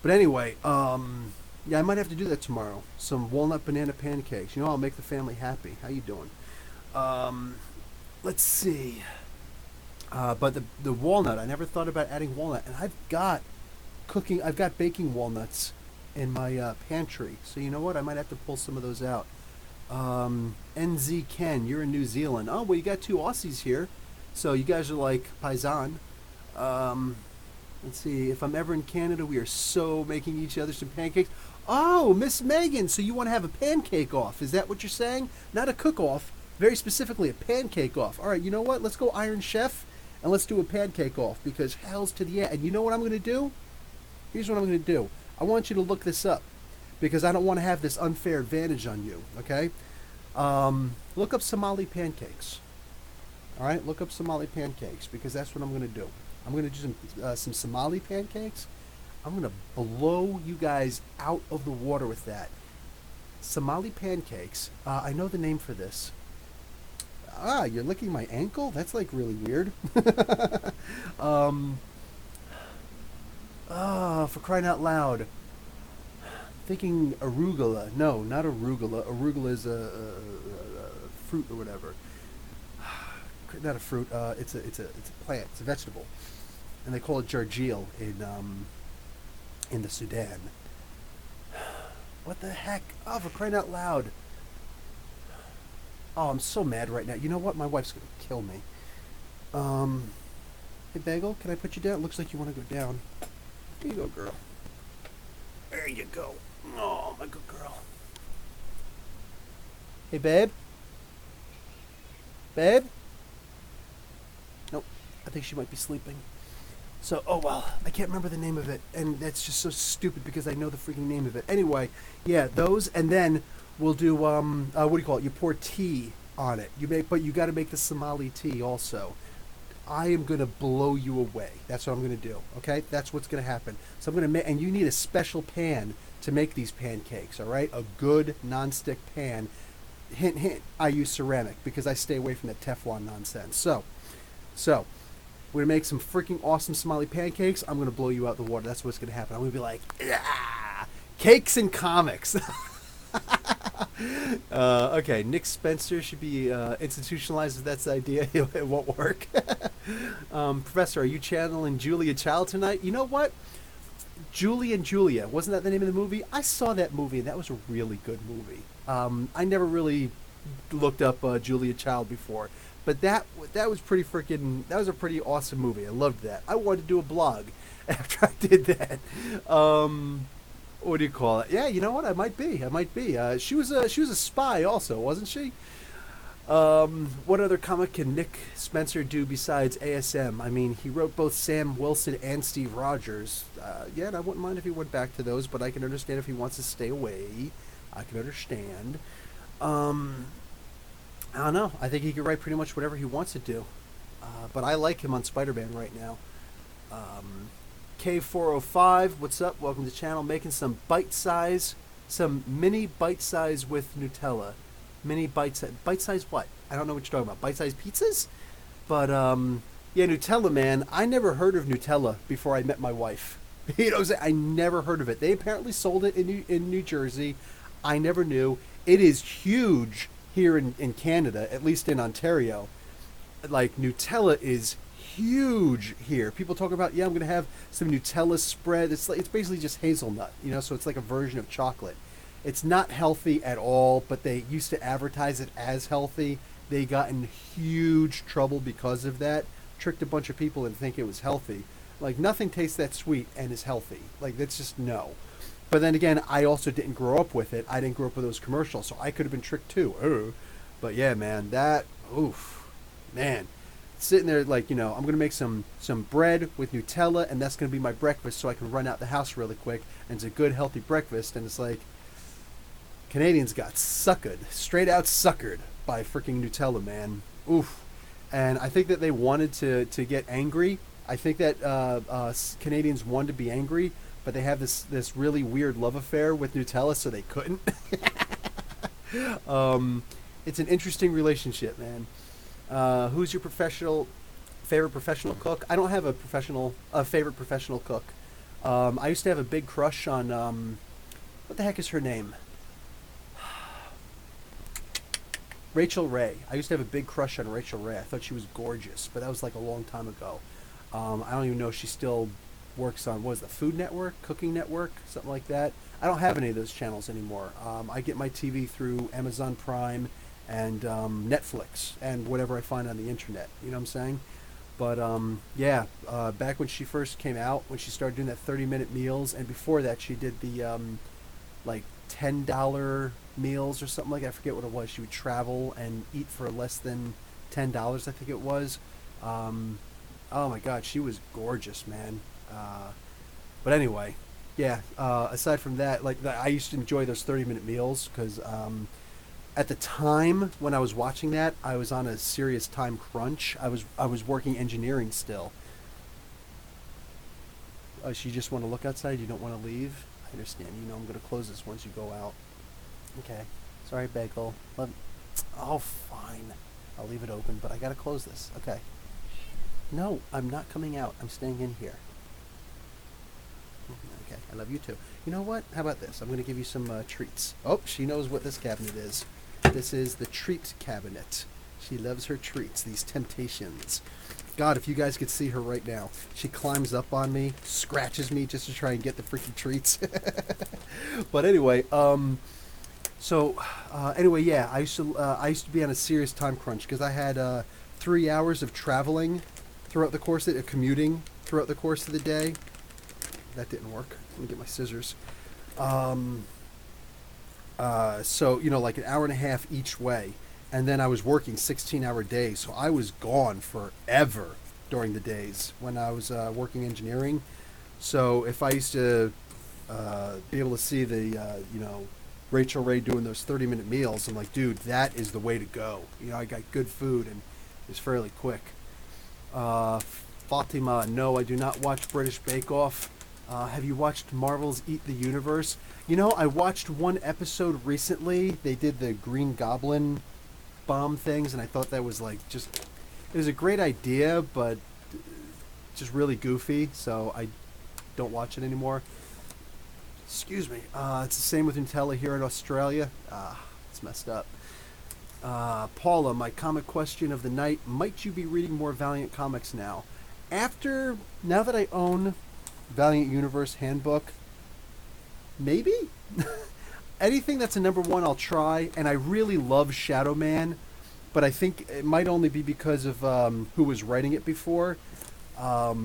But anyway, yeah, I might have to do that tomorrow. Some walnut banana pancakes. You know, I'll make the family happy. How you doing? Let's see. But the walnut, I never thought about adding walnut, and I've got baking walnuts in my pantry. So you know what? I might have to pull some of those out. NZ Ken, you're in New Zealand. Oh, well, you got 2 Aussies here. So you guys are like Paisan. Let's see. If I'm ever in Canada, we are so making each other some pancakes. Oh, Miss Megan, so you want to have a pancake off? Is that what you're saying? Not a cook off. Very specifically, a pancake off. All right. You know what? Let's go Iron Chef, and let's do a pancake off because hell's to the end. And you know what I'm going to do? Here's what I'm going to do. I want you to look this up because I don't want to have this unfair advantage on you. Okay. Look up Somali pancakes. All right. Look up Somali pancakes because that's what I'm going to do. I'm going to do some Somali pancakes. I'm going to blow you guys out of the water with that. Somali pancakes. I know the name for this. Ah, you're licking my ankle? That's like really weird. For crying out loud. Thinking arugula. No, not arugula. Arugula is a fruit or whatever. Not a fruit. It's a plant. It's a vegetable, and they call it jarjeel in the Sudan. What the heck? Oh, for crying out loud! Oh, I'm so mad right now. You know what? My wife's gonna kill me. Hey, Bagel, can I put you down? Looks like you want to go down. Here you go, girl. There you go. Oh, my good girl. Hey, babe. Babe? Nope. I think she might be sleeping. So, oh well, I can't remember the name of it, and that's just so stupid because I know the freaking name of it. Anyway, yeah, those, and then we'll do what do you call it? You pour tea on it. But you got to make the Somali tea also. I am gonna blow you away. That's what I'm gonna do. Okay, that's what's gonna happen. So I'm gonna make, and you need a special pan to make these pancakes. All right, a good non-stick pan. Hint, hint. I use ceramic because I stay away from that Teflon nonsense. So. We're going to make some freaking awesome Somali pancakes. I'm going to blow you out the water. That's what's going to happen. I'm going to be like, yeah, cakes and comics. Okay, Nick Spencer should be institutionalized if that's the idea. It won't work. Professor, are you channeling Julia Child tonight? You know what? Julie and Julia. Wasn't that the name of the movie? I saw that movie, and that was a really good movie. I never really looked up Julia Child before. But that was pretty freaking. That was a pretty awesome movie. I loved that. I wanted to do a blog after I did that. What do you call it? Yeah, you know what? I might be. She was a spy also, wasn't she? What other comic can Nick Spencer do besides ASM? I mean, he wrote both Sam Wilson and Steve Rogers. Yeah, and I wouldn't mind if he went back to those, but I can understand if he wants to stay away. I can understand. I don't know. I think he can write pretty much whatever he wants to do. But I like him on Spider-Man right now. K405, what's up? Welcome to the channel. Making some some mini bite-size with Nutella. Mini bite-size. Bite-size what? I don't know what you're talking about. Bite-size pizzas? But, yeah, Nutella, man. I never heard of Nutella before I met my wife. You know what I'm saying? I never heard of it. They apparently sold it in New Jersey. I never knew. It is huge here in Canada, at least in Ontario. Like, Nutella is huge here. People talk about, yeah, I'm going to have some Nutella spread. It's basically just hazelnut, you know, so it's like a version of chocolate. It's not healthy at all, but they used to advertise it as healthy. They got in huge trouble because of that. Tricked a bunch of people into thinking it was healthy. Like, nothing tastes that sweet and is healthy. Like, that's just no. But then again, I also didn't grow up with it. I didn't grow up with those commercials, so I could have been tricked too. But yeah, man, man. Sitting there like, you know, I'm going to make some bread with Nutella, and that's going to be my breakfast so I can run out the house really quick. And it's a good, healthy breakfast. And it's like, Canadians got straight out suckered by freaking Nutella, man. Oof. And I think that they wanted to get angry. I think that Canadians wanted to be angry, but they have this really weird love affair with Nutella, so they couldn't. It's an interesting relationship, man. Who's your favorite professional cook? I don't have a favorite professional cook. I used to have a big crush on what the heck is her name? Rachel Ray. I used to have a big crush on Rachel Ray. I thought she was gorgeous, but that was like a long time ago. I don't even know if she still works on, what is the Food Network, Cooking Network, something like that. I don't have any of those channels anymore. I get my TV through Amazon Prime and Netflix and whatever I find on the internet. You know what I'm saying? But yeah, back when she first came out, when she started doing that 30-minute meals, and before that she did the like $10 meals or something like that. I forget what it was. She would travel and eat for less than $10, I think it was. Um, oh my God, she was gorgeous, man. But anyway, yeah. Aside from that, I used to enjoy those 30-minute meals because at the time when I was watching that, I was on a serious time crunch. I was working engineering still. So you just want to look outside. You don't want to leave. I understand. You know I'm going to close this once you go out. Okay. Sorry, Bagel. Oh, fine. I'll leave it open, but I got to close this. Okay. No, I'm not coming out. I'm staying in here. Okay, I love you too. You know what? How about this? I'm going to give you some treats. Oh, she knows what this cabinet is. This is the treat cabinet. She loves her treats, these temptations. God, if you guys could see her right now. She climbs up on me, scratches me just to try and get the freaking treats. But anyway, anyway, yeah, I used to be on a serious time crunch because I had 3 hours of traveling throughout the course of commuting throughout the course of the day. That didn't work. Let me get my scissors. So like an hour and a half each way, and then I was working 16-hour days, so I was gone forever during the days when I was working engineering. So if I used to be able to see the Rachel Ray doing those 30-minute meals, I'm like, dude, that is the way to go. I got good food and it's fairly quick. Fatima, no, I do not watch British Bake Off. Have you watched Marvel's Eat the Universe? I watched one episode recently. They did the Green Goblin bomb things, and I thought that was it was a great idea, but just really goofy, so I don't watch it anymore. Excuse me. It's the same with Nutella here in Australia. It's messed up. Paula, my comic question of the night. Might you be reading more Valiant comics now? Now that I own Valiant Universe Handbook, maybe? Anything that's a #1 I'll try, and I really love Shadow Man, but I think it might only be because of who was writing it before. But,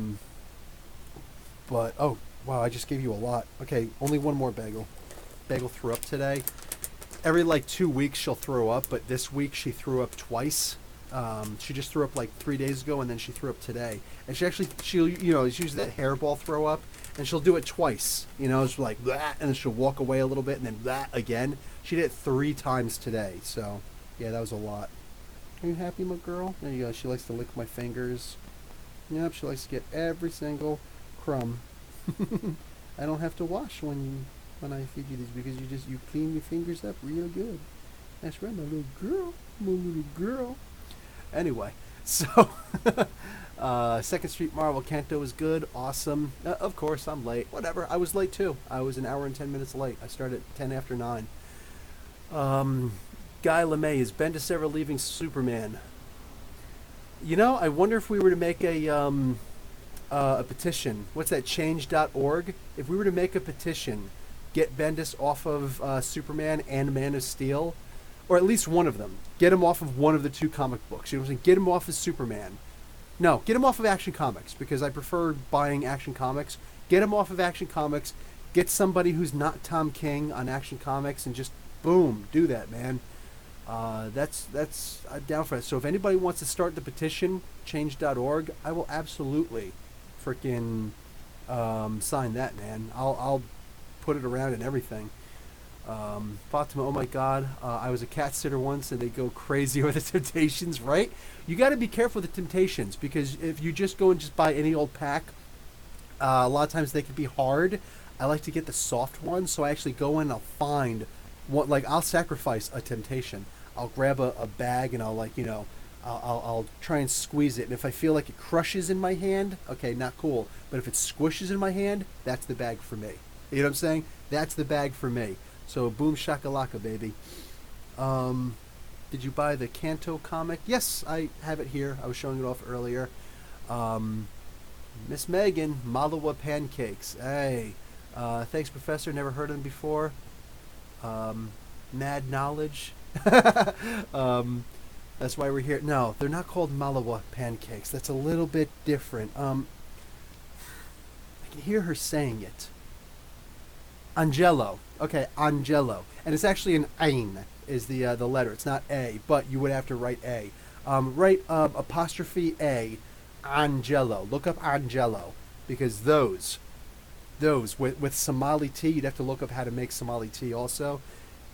oh, wow, I just gave you a lot. Okay, only one more Bagel. Bagel threw up today. Every 2 weeks she'll throw up, but this week she threw up twice. She just threw up 3 days ago, and then she threw up today. And she'll it's usually that hairball throw up, and she'll do it twice. It's like that, and then she'll walk away a little bit, and then that again. She did it 3 times today. So, yeah, that was a lot. Are you happy, my girl? There you go. She likes to lick my fingers. Yep, she likes to get every single crumb. I don't have to wash when I feed you these because you clean your fingers up real good. That's right, my little girl. My little girl. Anyway, so Second Street Marvel Kanto was good, awesome. Of course, I'm late. Whatever, I was late too. I was an hour and 10 minutes late. I started at 10 after 9. Guy LeMay, is Bendis ever leaving Superman? I wonder if we were to make a petition. What's that? Change.org. If we were to make a petition, get Bendis off of Superman and Man of Steel, or at least one of them. Get him off of one of the 2 comic books. You know what I'm saying? Get him off of Superman. No, get him off of Action Comics because I prefer buying Action Comics. Get him off of Action Comics. Get somebody who's not Tom King on Action Comics and just boom, do that, man. That's I'm down for that. So if anybody wants to start the petition, change.org, I will absolutely freaking sign that, man. I'll put it around and everything. Fatima, oh my God, I was a cat sitter once and they go crazy over the Temptations, right? You got to be careful with the Temptations because if you just go and just buy any old pack, a lot of times they can be hard. I like to get the soft ones, so I actually go in and I'll find what, I'll sacrifice a Temptation. I'll grab a bag and I'll try and squeeze it. And if I feel like it crushes in my hand, okay, not cool. But if it squishes in my hand, that's the bag for me. You know what I'm saying? That's the bag for me. So boom shakalaka, baby. Did you buy the Kanto comic? Yes, I have it here. I was showing it off earlier. Miss Megan, Malawa pancakes. Hey, thanks, Professor. Never heard of them before. Mad knowledge. That's why we're here. No, they're not called Malawa pancakes. That's a little bit different. I can hear her saying it. Angelo. Okay, Angelo. And it's actually an ein is the letter. It's not a, but you would have to write a. Write apostrophe a, Angelo. Look up Angelo because those with Somali tea, you'd have to look up how to make Somali tea also.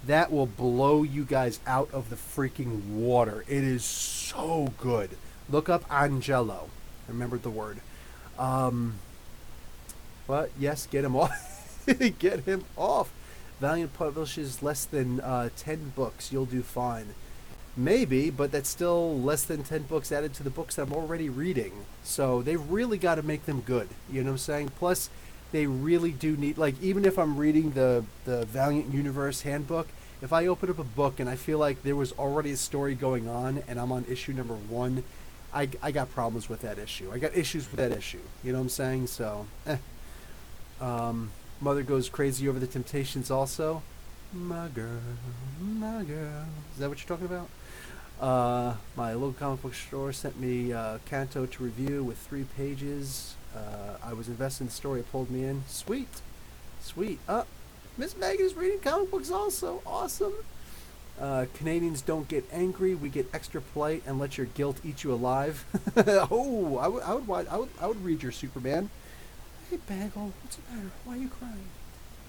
That will blow you guys out of the freaking water. It is so good. Look up Angelo. I remembered the word. But yes, get him off. Get him off. Valiant publishes less than 10 books. You'll do fine. Maybe, but that's still less than 10 books added to the books that I'm already reading. So they've really got to make them good. You know what I'm saying? Plus, they really do need, like, even if I'm reading the Valiant Universe handbook, if I open up a book and I feel like there was already a story going on and I'm on issue number 1, I got problems with that issue. I got issues with that issue. You know what I'm saying? So, Mother goes crazy over the Temptations also. My girl, my girl. Is that what you're talking about? My local comic book store sent me Kanto to review with 3 pages. I was invested in the story. It pulled me in. Sweet. Sweet. Miss Megan is reading comic books also. Awesome. Canadians don't get angry. We get extra polite and let your guilt eat you alive. Oh, I would read your Superman. Hey, Bagel, what's the matter? Why are you crying?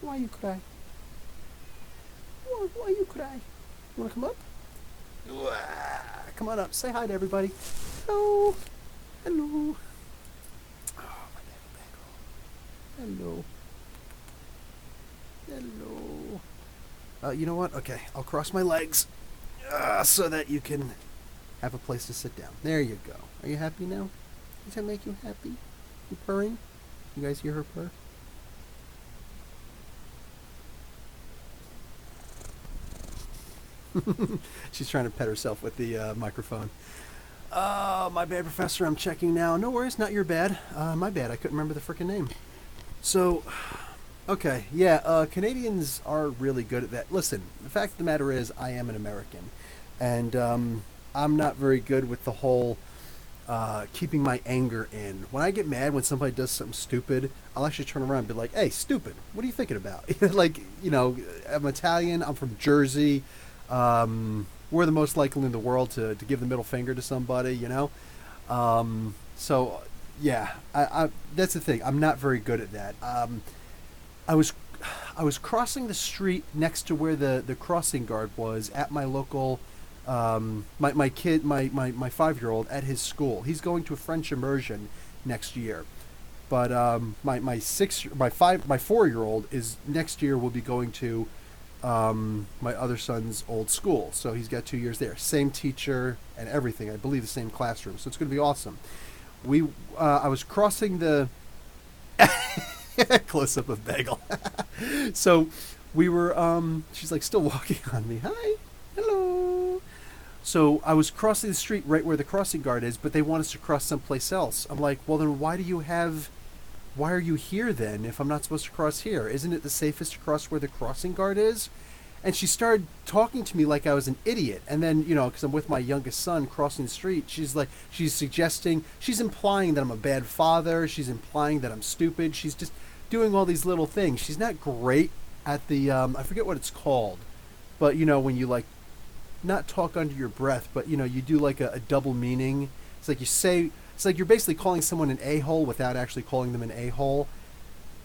Why you cry? Why you cry? You want to come up? Come on up. Say hi to everybody. Hello. Hello. Oh, my baby Bagel. Hello. Hello. You know what? Okay, I'll cross my legs so that you can have a place to sit down. There you go. Are you happy now? Does that make you happy? You purring? You guys hear her purr? She's trying to pet herself with the microphone. My bad, Professor. I'm checking now. No worries, not your bad. My bad. I couldn't remember the frickin' name. So, okay, yeah, Canadians are really good at that. Listen, the fact of the matter is I am an American, and I'm not very good with the whole keeping my anger in. When I get mad when somebody does something stupid, I'll actually turn around and be like, hey, stupid, what are you thinking about? Like, you know, I'm Italian, I'm from Jersey, we're the most likely in the world to give the middle finger to somebody, you know? So, yeah, I that's the thing, I'm not very good at that. I was crossing the street next to where the crossing guard was at my local my 5-year-old at his school. He's going to a French immersion next year, but my 4-year-old is next year will be going to my other son's old school. So he's got 2 years there, same teacher and everything. I believe the same classroom. So it's going to be awesome. I was crossing the close up of Bagel. So we were. She's like still walking on me. Hi, hello. So I was crossing the street right where the crossing guard is, but they want us to cross someplace else. I'm like, well then why are you here then if I'm not supposed to cross here? Isn't it the safest to cross where the crossing guard is? And she started talking to me like I was an idiot. And then, you know, because I'm with my youngest son crossing the street, she's implying that I'm a bad father. She's implying that I'm stupid. She's just doing all these little things. She's not great at the, I forget what it's called, but, you know, when you like, not talk under your breath, but, you know, you do like a double meaning. It's like it's like you're basically calling someone an a-hole without actually calling them an a-hole.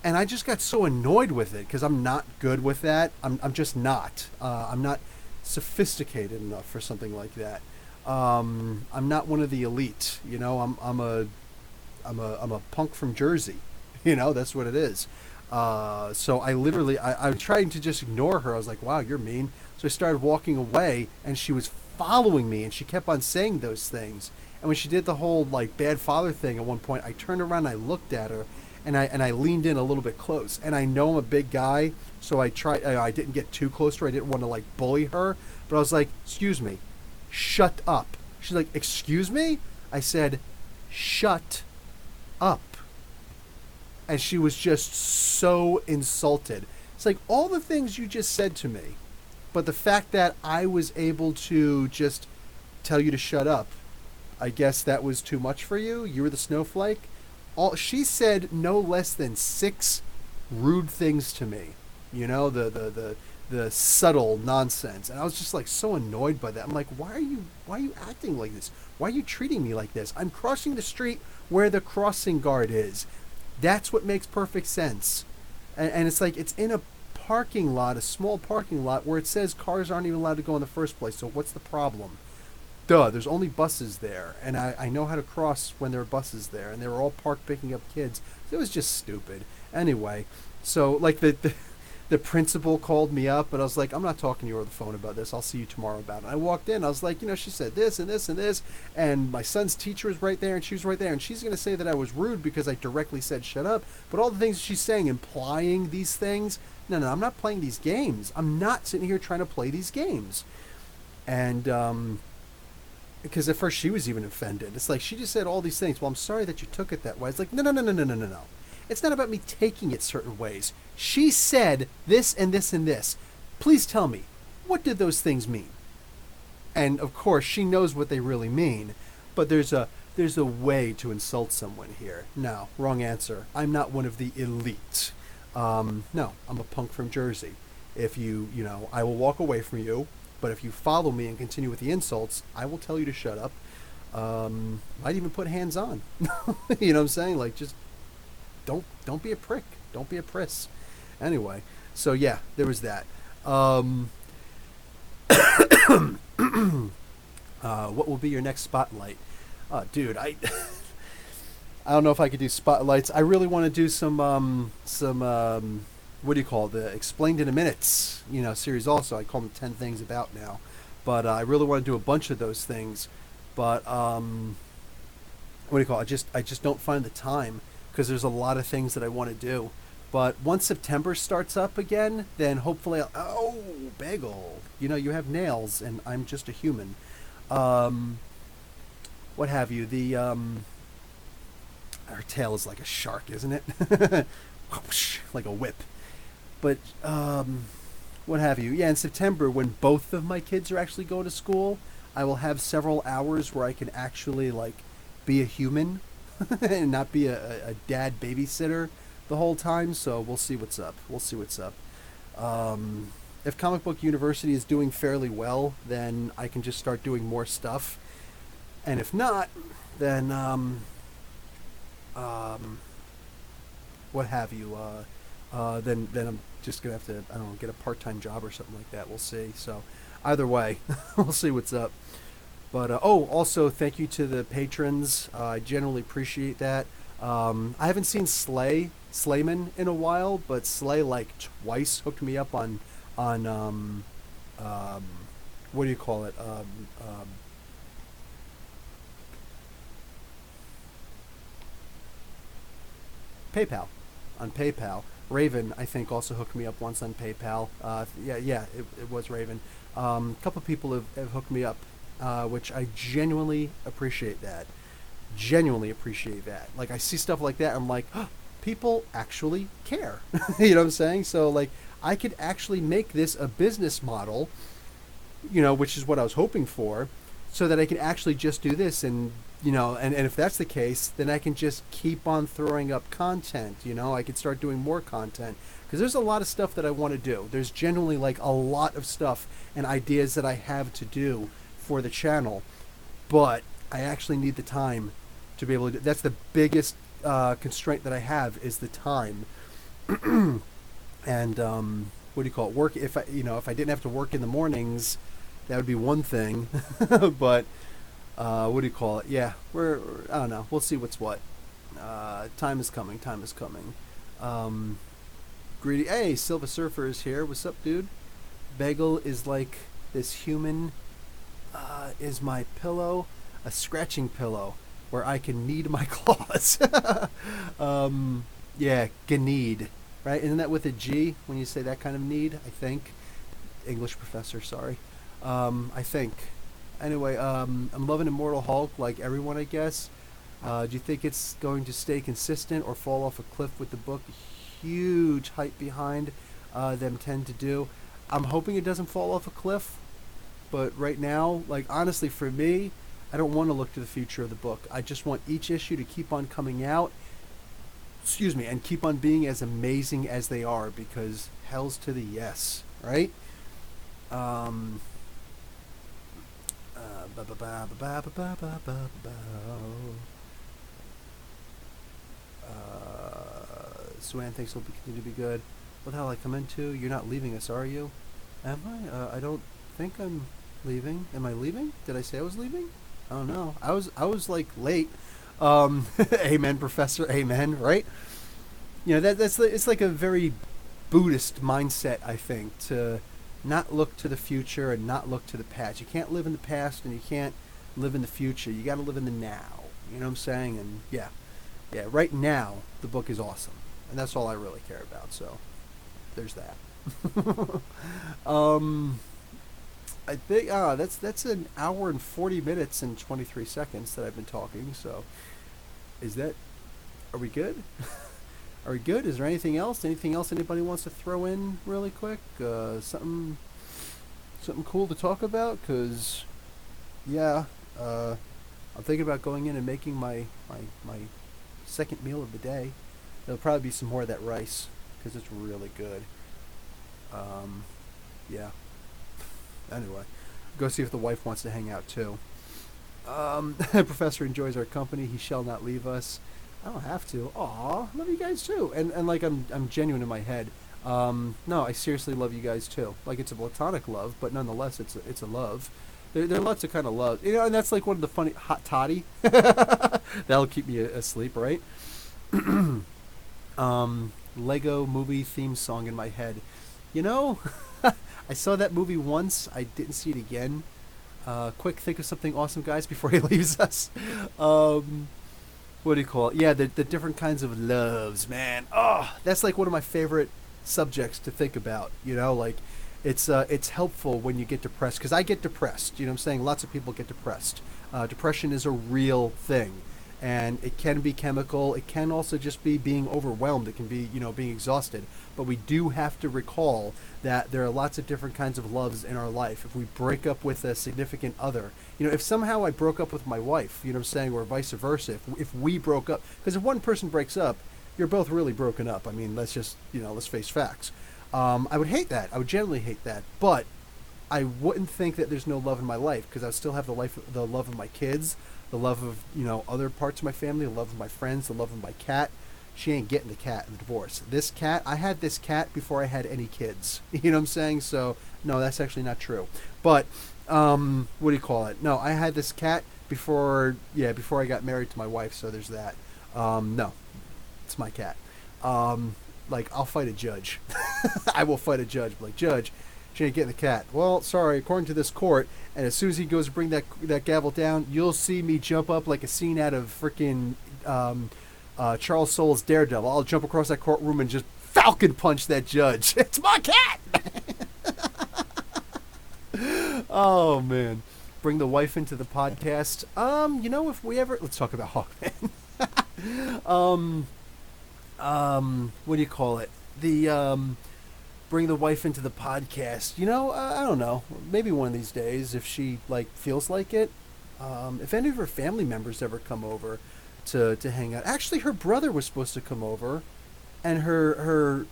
And I just got so annoyed with it because I'm not good with that. I'm just not. I'm not sophisticated enough for something like that. I'm not one of the elite. You know, I'm a punk from Jersey. You know, that's what it is. So I'm trying to just ignore her. I was like, wow, you're mean. So I started walking away, and she was following me, and she kept on saying those things. And when she did the whole like bad father thing at one point, I turned around and I looked at her, and I leaned in a little bit close. And I know I'm a big guy, so I didn't get too close to her. I didn't want to like bully her, but I was like, excuse me, shut up. She's like, excuse me? I said, shut up. And she was just so insulted. It's like all the things you just said to me, but the fact that I was able to just tell you to shut up. I guess that was too much for you. You were the snowflake. All she said no less than 6 rude things to me. You know, the subtle nonsense, and I was just like so annoyed by that. I'm like, why are you acting like this? Why are you treating me like this? I'm crossing the street where the crossing guard is. That's what makes perfect sense. And it's like it's in a parking lot, a small parking lot where it says cars aren't even allowed to go in the first place. So what's the problem? Duh, there's only buses there, and I know how to cross when there are buses there, and they were all parked picking up kids. It was just stupid. Anyway, so like the principal called me up, and I was like, I'm not talking to you over the phone about this. I'll see you tomorrow about it. And I walked in. I was like, she said this and this and this, and my son's teacher was right there, and she was right there, and she's going to say that I was rude because I directly said shut up. But all the things she's saying, implying these things, no, I'm not playing these games. I'm not sitting here trying to play these games. And because at first she was even offended. It's like she just said all these things. Well, I'm sorry that you took it that way. It's like, no. It's not about me taking it certain ways. She said this and this and this. Please tell me, what did those things mean? And of course, she knows what they really mean. But there's a way to insult someone here. No, wrong answer. I'm not one of the elite. No, I'm a punk from Jersey. If I will walk away from you. But if you follow me and continue with the insults, I will tell you to shut up. Might even put hands on. You know what I'm saying? Like, just don't be a prick. Don't be a priss. Anyway, so yeah, there was that. What will be your next spotlight? Dude, I don't know if I could do spotlights. I really want to do some what do you call it? The Explained in a Minute, series also. I call them 10 Things About now. But I really want to do a bunch of those things. But what do you call it? I just don't find the time because there's a lot of things that I want to do. But once September starts up again, then hopefully bagel. You have nails and I'm just a human. What have you? Her tail is like a shark, isn't it? Like a whip. But what have you? Yeah, in September, when both of my kids are actually going to school, I will have several hours where I can actually be a human and not be a dad babysitter the whole time. So we'll see what's up. If Comic Book University is doing fairly well, then I can just start doing more stuff. And if not, then what have you? Then I'm just gonna have to, I don't know, get a part-time job or something like that. We'll see. So either way, we'll see what's up. But also thank you to the patrons. I generally appreciate that. I haven't seen Slayman in a while, but Slay twice hooked me up on what do you call it? PayPal. On PayPal. Raven, I think, also hooked me up once on PayPal. It was Raven. A couple of people have hooked me up, which I genuinely appreciate that. Like, I see stuff like that, I'm like, oh, people actually care. You know what I'm saying? So, I could actually make this a business model, which is what I was hoping for, so that I can actually just do this and if that's the case, then I can just keep on throwing up content. I could start doing more content because there's a lot of stuff that I want to do. There's genuinely a lot of stuff and ideas that I have to do for the channel, but I actually need the time to be able to do. That's the biggest constraint that I have is the time. And what do you call it? Work. If I didn't have to work in the mornings, that would be one thing. But what do you call it? Yeah, I don't know. We'll see what's what. Time is coming. Greedy. Hey, Silver Surfer is here. What's up, dude? Bagel is like this human. Is my pillow a scratching pillow where I can knead my claws? Yeah, gneed. Right? Isn't that with a G when you say that kind of need? I think. English professor, sorry. I think. Anyway, I'm loving Immortal Hulk like everyone, I guess. Do you think it's going to stay consistent or fall off a cliff with the book? Huge hype behind them tend to do. I'm hoping it doesn't fall off a cliff. but right now, like honestly, for me, I don't want to look to the future of the book. I just want each issue to keep on coming out. Excuse me, and keep on being as amazing as they are because hell's to the yes, right? Um, ba ba ba ba ba ba ba ba ba. Swan thinks it'll continue to be good. What the hell I come into? You're not leaving us, are you? Am I? I don't think I'm leaving. Am I leaving? Did I say I was leaving? I don't know. I was like late. Amen, Professor. Amen. Right? You know that's it's like a very Buddhist mindset, I think, to not look to the future and not look to the past. You can't live in the past and you can't live in the future. You got to live in the now. You know what I'm saying? And yeah, yeah. Right now, the book is awesome, and that's all I really care about. So there's that. um, I think that's an hour and 40 minutes and 23 seconds that I've been talking. So is that? Are we good? Are we good? Is there anything else? Anything else anybody wants to throw in really quick? Something cool to talk about? Cause yeah, I'm thinking about going in and making my second meal of the day. There'll probably be some more of that rice because it's really good. Yeah. Anyway, go see if the wife wants to hang out too. Professor enjoys our company. He shall not leave us. I don't have to. Aw, love you guys too. And like I'm genuine in my head. No, I seriously love you guys too. Like it's a platonic love, but nonetheless it's a love. There are lots of kind of love. You know, and that's like one of the funny hot toddy. That'll keep me asleep, right? Lego movie theme song in my head. You know, I saw that movie once. I didn't see it again. Quick, think of something awesome, guys, before he leaves us. What do you call it? Yeah, the different kinds of loves, man. Oh, that's like one of my favorite subjects to think about. You know, like it's helpful when you get depressed because I get depressed. You know what I'm saying? Lots of people get depressed. Depression is a real thing. And it can be chemical. It can also just be being overwhelmed. It can be, you know, being exhausted. But we do have to recall that there are lots of different kinds of loves in our life. If we break up with a significant other, you know, if somehow I broke up with my wife, you know what I'm saying, or vice versa, if we broke up, because if one person breaks up, you're both really broken up. I mean, let's just, you know, let's face facts. I would hate that. I would generally hate that. But I wouldn't think that there's no love in my life because I would still have the love of my kids, the love of, you know, other parts of my family, the love of my friends, the love of my cat. She ain't getting the cat in the divorce. This cat, I had this cat before I had any kids. You know what I'm saying? So, no, that's actually not true. But, what do you call it? No, I had this cat before I got married to my wife, so there's that. No, it's my cat. Like, I'll fight a judge. I will fight a judge. Like, judge, she ain't getting the cat. Well, sorry, according to this court, and as soon as he goes to bring that gavel down, you'll see me jump up like a scene out of freaking Charles Soule's Daredevil. I'll jump across that courtroom and just falcon punch that judge. It's my cat! Oh, man. Bring the wife into the podcast. You know, if we ever... Let's talk about Hawkman. What do you call it? Bring the wife into the podcast. You know, I don't know. Maybe one of these days, if she like feels like it. If any of her family members ever come over to hang out. Actually, her brother was supposed to come over, and her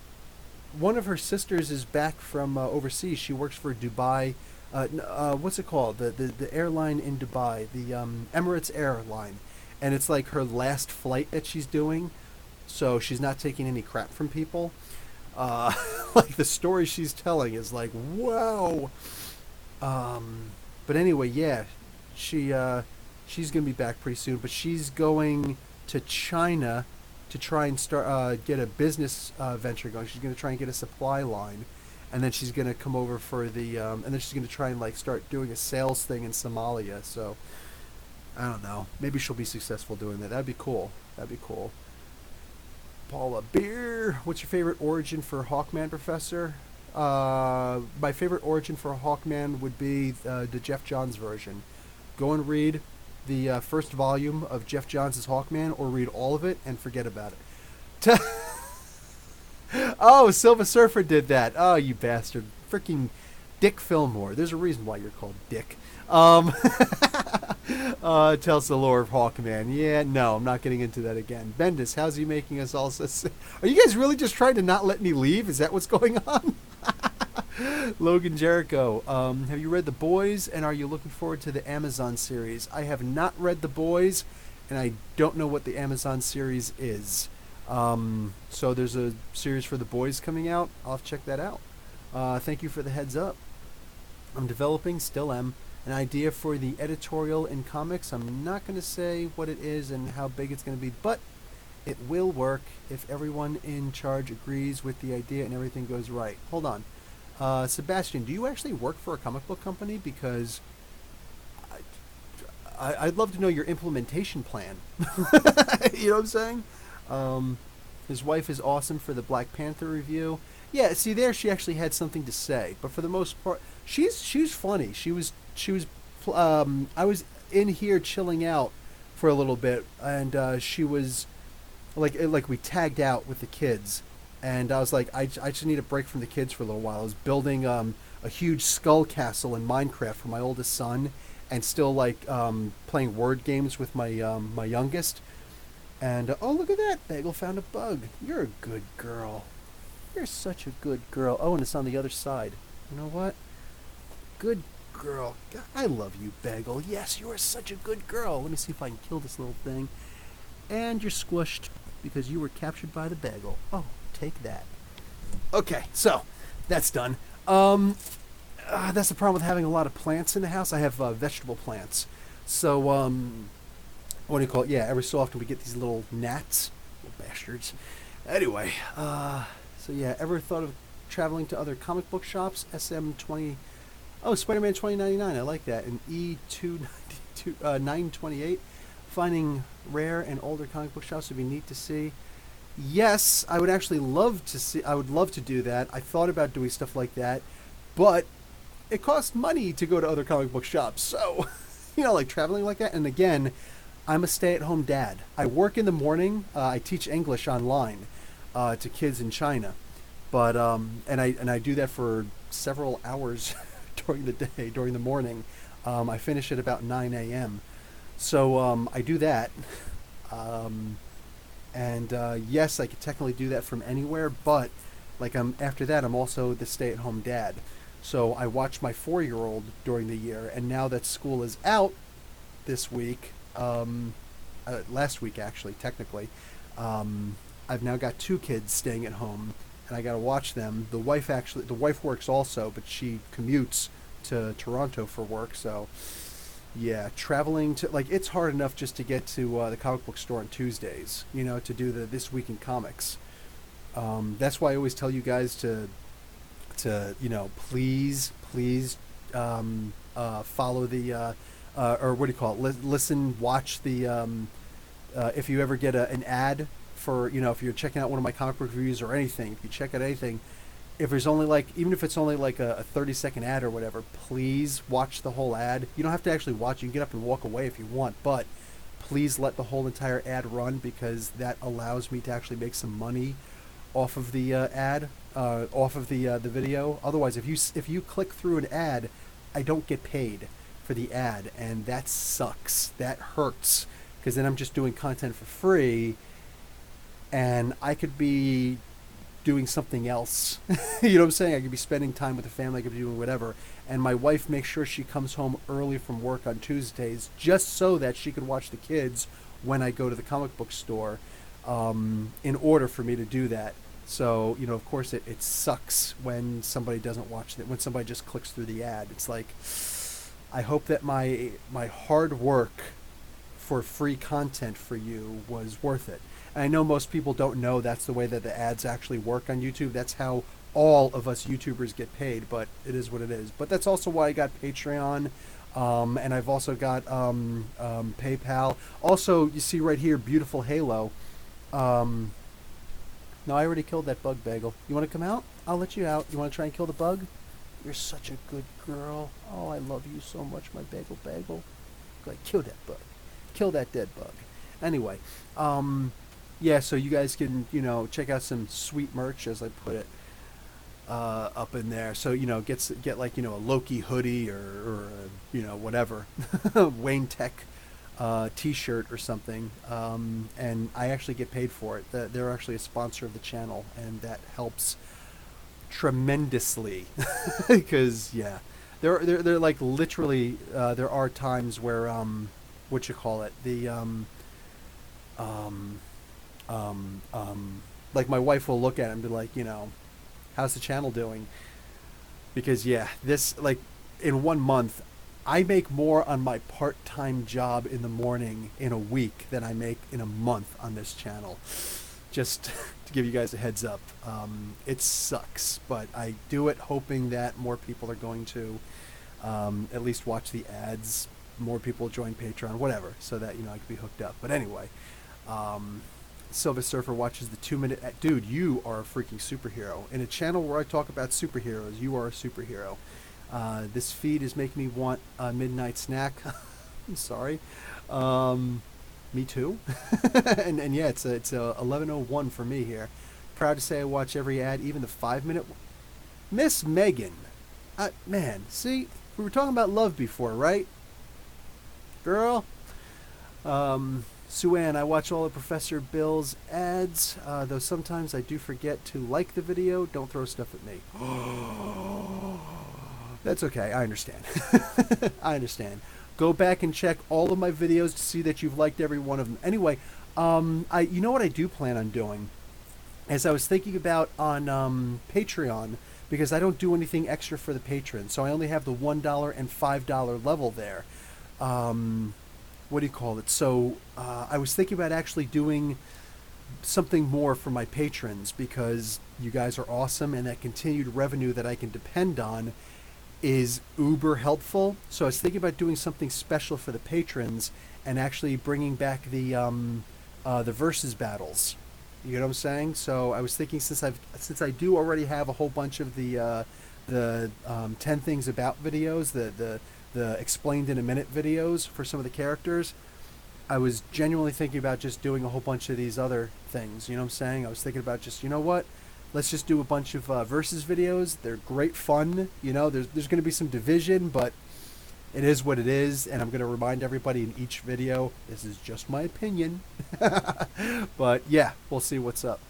one of her sisters is back from overseas. She works for Dubai. What's it called? The airline in Dubai, the Emirates airline, and it's like her last flight that she's doing, so she's not taking any crap from people. Like the story she's telling is like, wow. But anyway, yeah, she's gonna be back pretty soon. But she's going to China to try and start get a business venture going. She's gonna try and get a supply line, and then she's gonna come over for the and then she's gonna try and like start doing a sales thing in Somalia. So I don't know. Maybe she'll be successful doing that. That'd be cool. That'd be cool. Paula Beer, what's your favorite origin for Hawkman, Professor? My favorite origin for Hawkman would be the Jeff Johns version. Go and read the first volume of Jeff Johns' Hawkman, or read all of it and forget about it. Oh, Silver Surfer did that. Oh, you bastard. Freaking Dick Fillmore. There's a reason why you're called Dick. Tells the lore of Hawkman. Yeah, no, I'm not getting into that again. Bendis, how's he making us all so... Are you guys really just trying to not let me leave? Is that what's going on? Logan Jericho, have you read The Boys, and are you looking forward to the Amazon series? I have not read The Boys, and I don't know what the Amazon series is. So there's a series for The Boys coming out. I'll have to check that out. Thank you for the heads up. I'm developing, still am, an idea for the editorial in comics. I'm not going to say what it is and how big it's going to be, but it will work if everyone in charge agrees with the idea and everything goes right. Hold on. Sebastian, do you actually work for a comic book company? Because I'd love to know your implementation plan. You know what I'm saying? His wife is awesome for the Black Panther review. Yeah, see there, she actually had something to say, but for the most part, she's funny. I was in here chilling out for a little bit, and she was like we tagged out with the kids, and I was like, I just need a break from the kids for a little while. I was building a huge skull castle in Minecraft for my oldest son, and still playing word games with my my youngest. And oh, look at that! Bagel found a bug. You're a good girl. You're such a good girl. Oh, and it's on the other side. You know what? Good girl. God, I love you, Bagel. Yes, you are such a good girl. Let me see if I can kill this little thing. And you're squished because you were captured by the Bagel. Oh, take that. Okay, so that's done. That's the problem with having a lot of plants in the house. I have vegetable plants. So, what do you call it? Yeah, every so often we get these little gnats. Little bastards. Anyway, so yeah, ever thought of traveling to other comic book shops? SM20... Oh, Spider-Man 2099, I like that. And E2 928. Finding rare and older comic book shops would be neat to see. Yes, I would actually love to see... I would love to do that. I thought about doing stuff like that, but it costs money to go to other comic book shops. So, like traveling like that. And again, I'm a stay-at-home dad. I work in the morning. I teach English online to kids in China, but and I do that for several hours during the day, during the morning. I finish at about 9 a.m. So I do that, and yes, I could technically do that from anywhere, but after that, I'm also the stay-at-home dad. So I watch my 4-year-old during the year, and now that school is out this week, last week actually, technically, I've now got 2 kids staying at home, and I got to watch them. The wife works also, but she commutes to Toronto for work. So, yeah, traveling to it's hard enough just to get to the comic book store on Tuesdays, to do the This Week in Comics. That's why I always tell you guys to please follow the or what do you call it? Listen, watch the if you ever get an ad for if you're checking out one of my comic book reviews or anything, if you check out anything, if there's only even if it's only a 30-second ad or whatever, please watch the whole ad. You don't have to actually watch. You can get up and walk away if you want, but please let the whole entire ad run, because that allows me to actually make some money off of the ad, off of the video. Otherwise, if you click through an ad, I don't get paid for the ad, and that sucks. That hurts, because then I'm just doing content for free, and I could be doing something else. You know what I'm saying? I could be spending time with the family. I could be doing whatever. And my wife makes sure she comes home early from work on Tuesdays just so that she can watch the kids when I go to the comic book store, in order for me to do that. So, of course, it sucks when somebody doesn't watch it, when somebody just clicks through the ad. It's like, I hope that my hard work for free content for you was worth it. And I know most people don't know that's the way that the ads actually work on YouTube. That's how all of us YouTubers get paid, but it is what it is. But that's also why I got Patreon, and I've also got PayPal. Also, you see right here, beautiful Halo. No, I already killed that bug, Bagel. You want to come out? I'll let you out. You want to try and kill the bug? You're such a good girl. Oh, I love you so much, my Bagel. Kill that bug. Kill that dead bug. Anyway, yeah, so you guys can, check out some sweet merch, as I put it. up in there. So get like a Loki hoodie or whatever, Wayne Tech T-shirt or something, and I actually get paid for it. They're actually a sponsor of the channel, and that helps tremendously because yeah, they're like literally there are times where what you call it the um, like my wife will look at it and be like, how's the channel doing? Because yeah, this like in 1 month, I make more on my part-time job in the morning in a week than I make in a month on this channel. Just to give you guys a heads up, it sucks, but I do it hoping that more people are going to at least watch the ads. More people join Patreon, whatever, so that I can be hooked up. But anyway, um, Silver Surfer watches the 2 minute. Dude, you are a freaking superhero. In a channel where I talk about superheroes, you are a superhero. This feed is making me want a midnight snack. I'm sorry. Me too. and yeah, it's 11:01 for me here. Proud to say I watch every ad, even the 5 minute. Miss Megan, man, see, we were talking about love before, right, girl? Sue Ann, I watch all of Professor Bill's ads, though sometimes I do forget to like the video. Don't throw stuff at me. That's okay. I understand. I understand. Go back and check all of my videos to see that you've liked every one of them. Anyway, you know what I do plan on doing? As I was thinking about on Patreon, because I don't do anything extra for the patrons, so I only have the $1 and $5 level there. What do you call it? So I was thinking about actually doing something more for my patrons because you guys are awesome, and that continued revenue that I can depend on is uber helpful. So I was thinking about doing something special for the patrons and actually bringing back the versus battles. You know what I'm saying? So I was thinking since I do already have a whole bunch of the 10 things about videos, the explained in a minute videos for some of the characters, I was genuinely thinking about just doing a whole bunch of these other things. You know what I'm saying? I was thinking about just, you know what? Let's just do a bunch of versus videos. They're great fun. There's going to be some division, but it is what it is. And I'm going to remind everybody in each video, this is just my opinion. But yeah, we'll see what's up.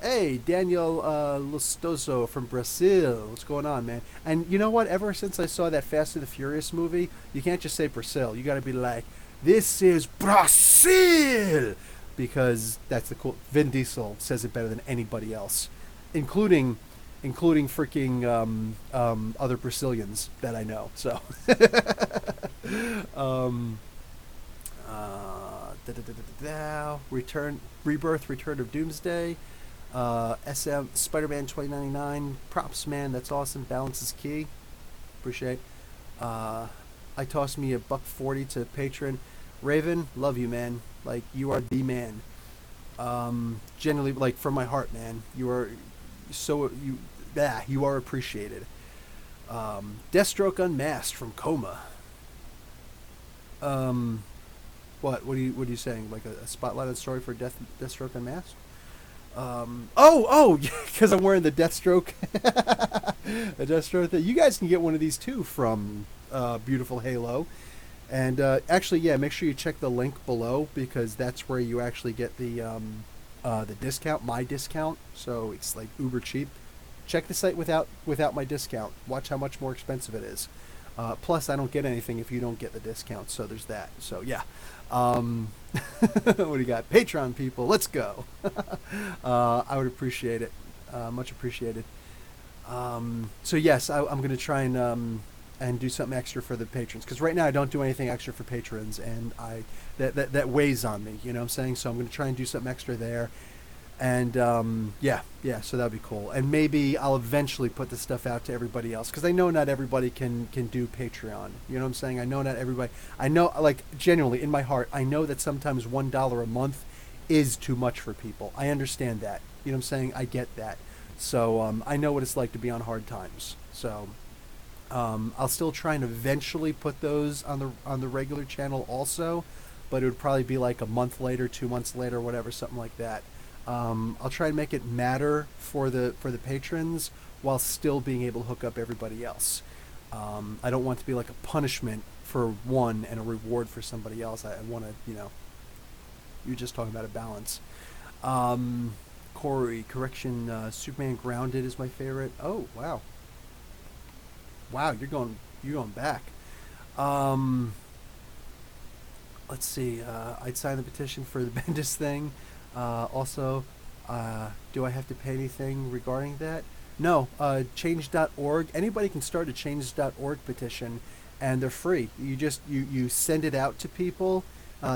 Hey, Daniel Lustoso from Brazil. What's going on, man? And you know what? Ever since I saw that Fast and the Furious movie, you can't just say Brazil. You got to be like, this is Brazil! Because that's the cool. Vin Diesel says it better than anybody else, including freaking other Brazilians that I know. So, Return of Doomsday, SM Spider-Man 2099 props, man. That's awesome. Balance is key. Appreciate. I tossed me $1.40 to Patreon. Raven, love you, man. Like, you are the man. Generally, like, from my heart, man. You are you are appreciated. Deathstroke Unmasked from Coma. What are you saying? Like a spotlighted story for Deathstroke Unmasked? Because I'm wearing the Deathstroke, a Deathstroke thing. You guys can get one of these too from Beautiful Halo. And actually, yeah, make sure you check the link below because that's where you actually get the discount, my discount. So it's like uber cheap. Check the site without my discount. Watch how much more expensive it is. Plus, I don't get anything if you don't get the discount. So there's that. So yeah. What do you got? Patreon people, let's go. I would appreciate it. Much appreciated. So yes, I'm going to try and do something extra for the patrons because right now I don't do anything extra for patrons, and that weighs on me. You know what I'm saying? So I'm going to try and do something extra there, and yeah. So that'd be cool. And maybe I'll eventually put this stuff out to everybody else because I know not everybody can do Patreon. You know what I'm saying? I know not everybody. I know, like, genuinely in my heart, I know that sometimes $1 a month is too much for people. I understand that. You know what I'm saying? I get that. So I know what it's like to be on hard times. So. I'll still try and eventually put those on the regular channel also, but it would probably be like a month later, 2 months later, whatever, something like that. I'll try and make it matter for the patrons while still being able to hook up everybody else. I don't want to be like a punishment for one and a reward for somebody else. I want to, you're just talking about a balance. Corey, correction, Superman Grounded is my favorite. Oh, wow. Wow, you're going back. Um, let's see. I'd sign the petition for the Bendis thing. Also, do I have to pay anything regarding that? No. Change.org. Anybody can start a change.org petition, and they're free. You send it out to people,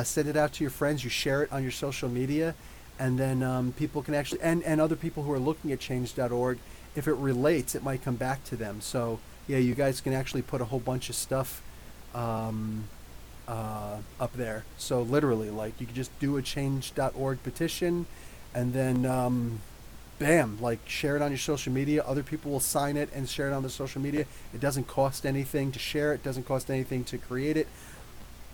send it out to your friends. You share it on your social media, and then people can actually and other people who are looking at change.org. If it relates, it might come back to them. So yeah, you guys can actually put a whole bunch of stuff up there. So literally, like, you could just do a change.org petition, and then bam, like, share it on your social media. Other people will sign it and share it on their social media. It doesn't cost anything to share it. Doesn't cost anything to create it.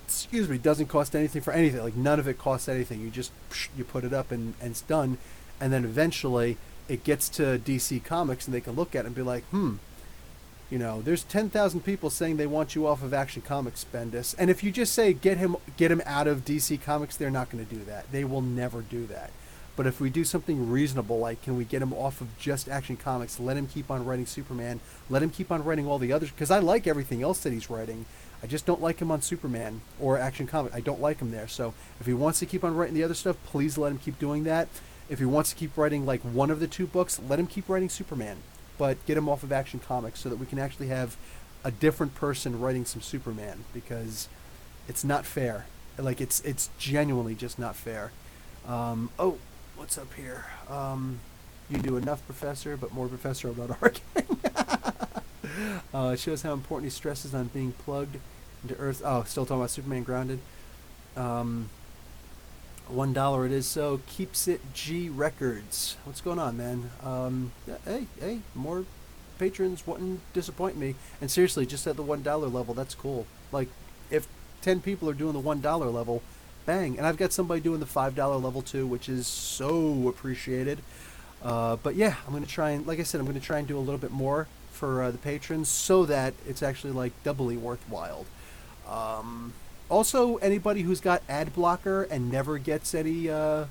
Excuse me, doesn't cost anything for anything. Like, none of it costs anything. You just you put it up, and it's done. And then eventually it gets to DC Comics, and they can look at it and be like, there's 10,000 people saying they want you off of Action Comics, Bendis. And if you just say get him out of DC Comics, they're not going to do that. They will never do that. But if we do something reasonable, like, can we get him off of just Action Comics, let him keep on writing Superman, let him keep on writing all the others, because I like everything else that he's writing. I just don't like him on Superman or Action Comics. I don't like him there. So if he wants to keep on writing the other stuff, please let him keep doing that. If he wants to keep writing like one of the two books, let him keep writing Superman. But get him off of Action Comics so that we can actually have a different person writing some Superman, because it's not fair. Like, it's genuinely just not fair. What's up here? You do enough, Professor, but more, Professor, about arguing. It shows how important he stresses on being plugged into Earth. Oh, still talking about Superman Grounded. $1 it is. So keeps it G Records. What's going on, man? Hey, more patrons wouldn't disappoint me. And seriously, just at the $1 level, that's cool. Like, if 10 people are doing the $1 level, bang. And I've got somebody doing the $5 level too, which is so appreciated. But yeah, I'm going to try and, like I said, I'm going to try and do a little bit more for the patrons so that it's actually like doubly worthwhile. Also, anybody who's got ad blocker and never gets any ads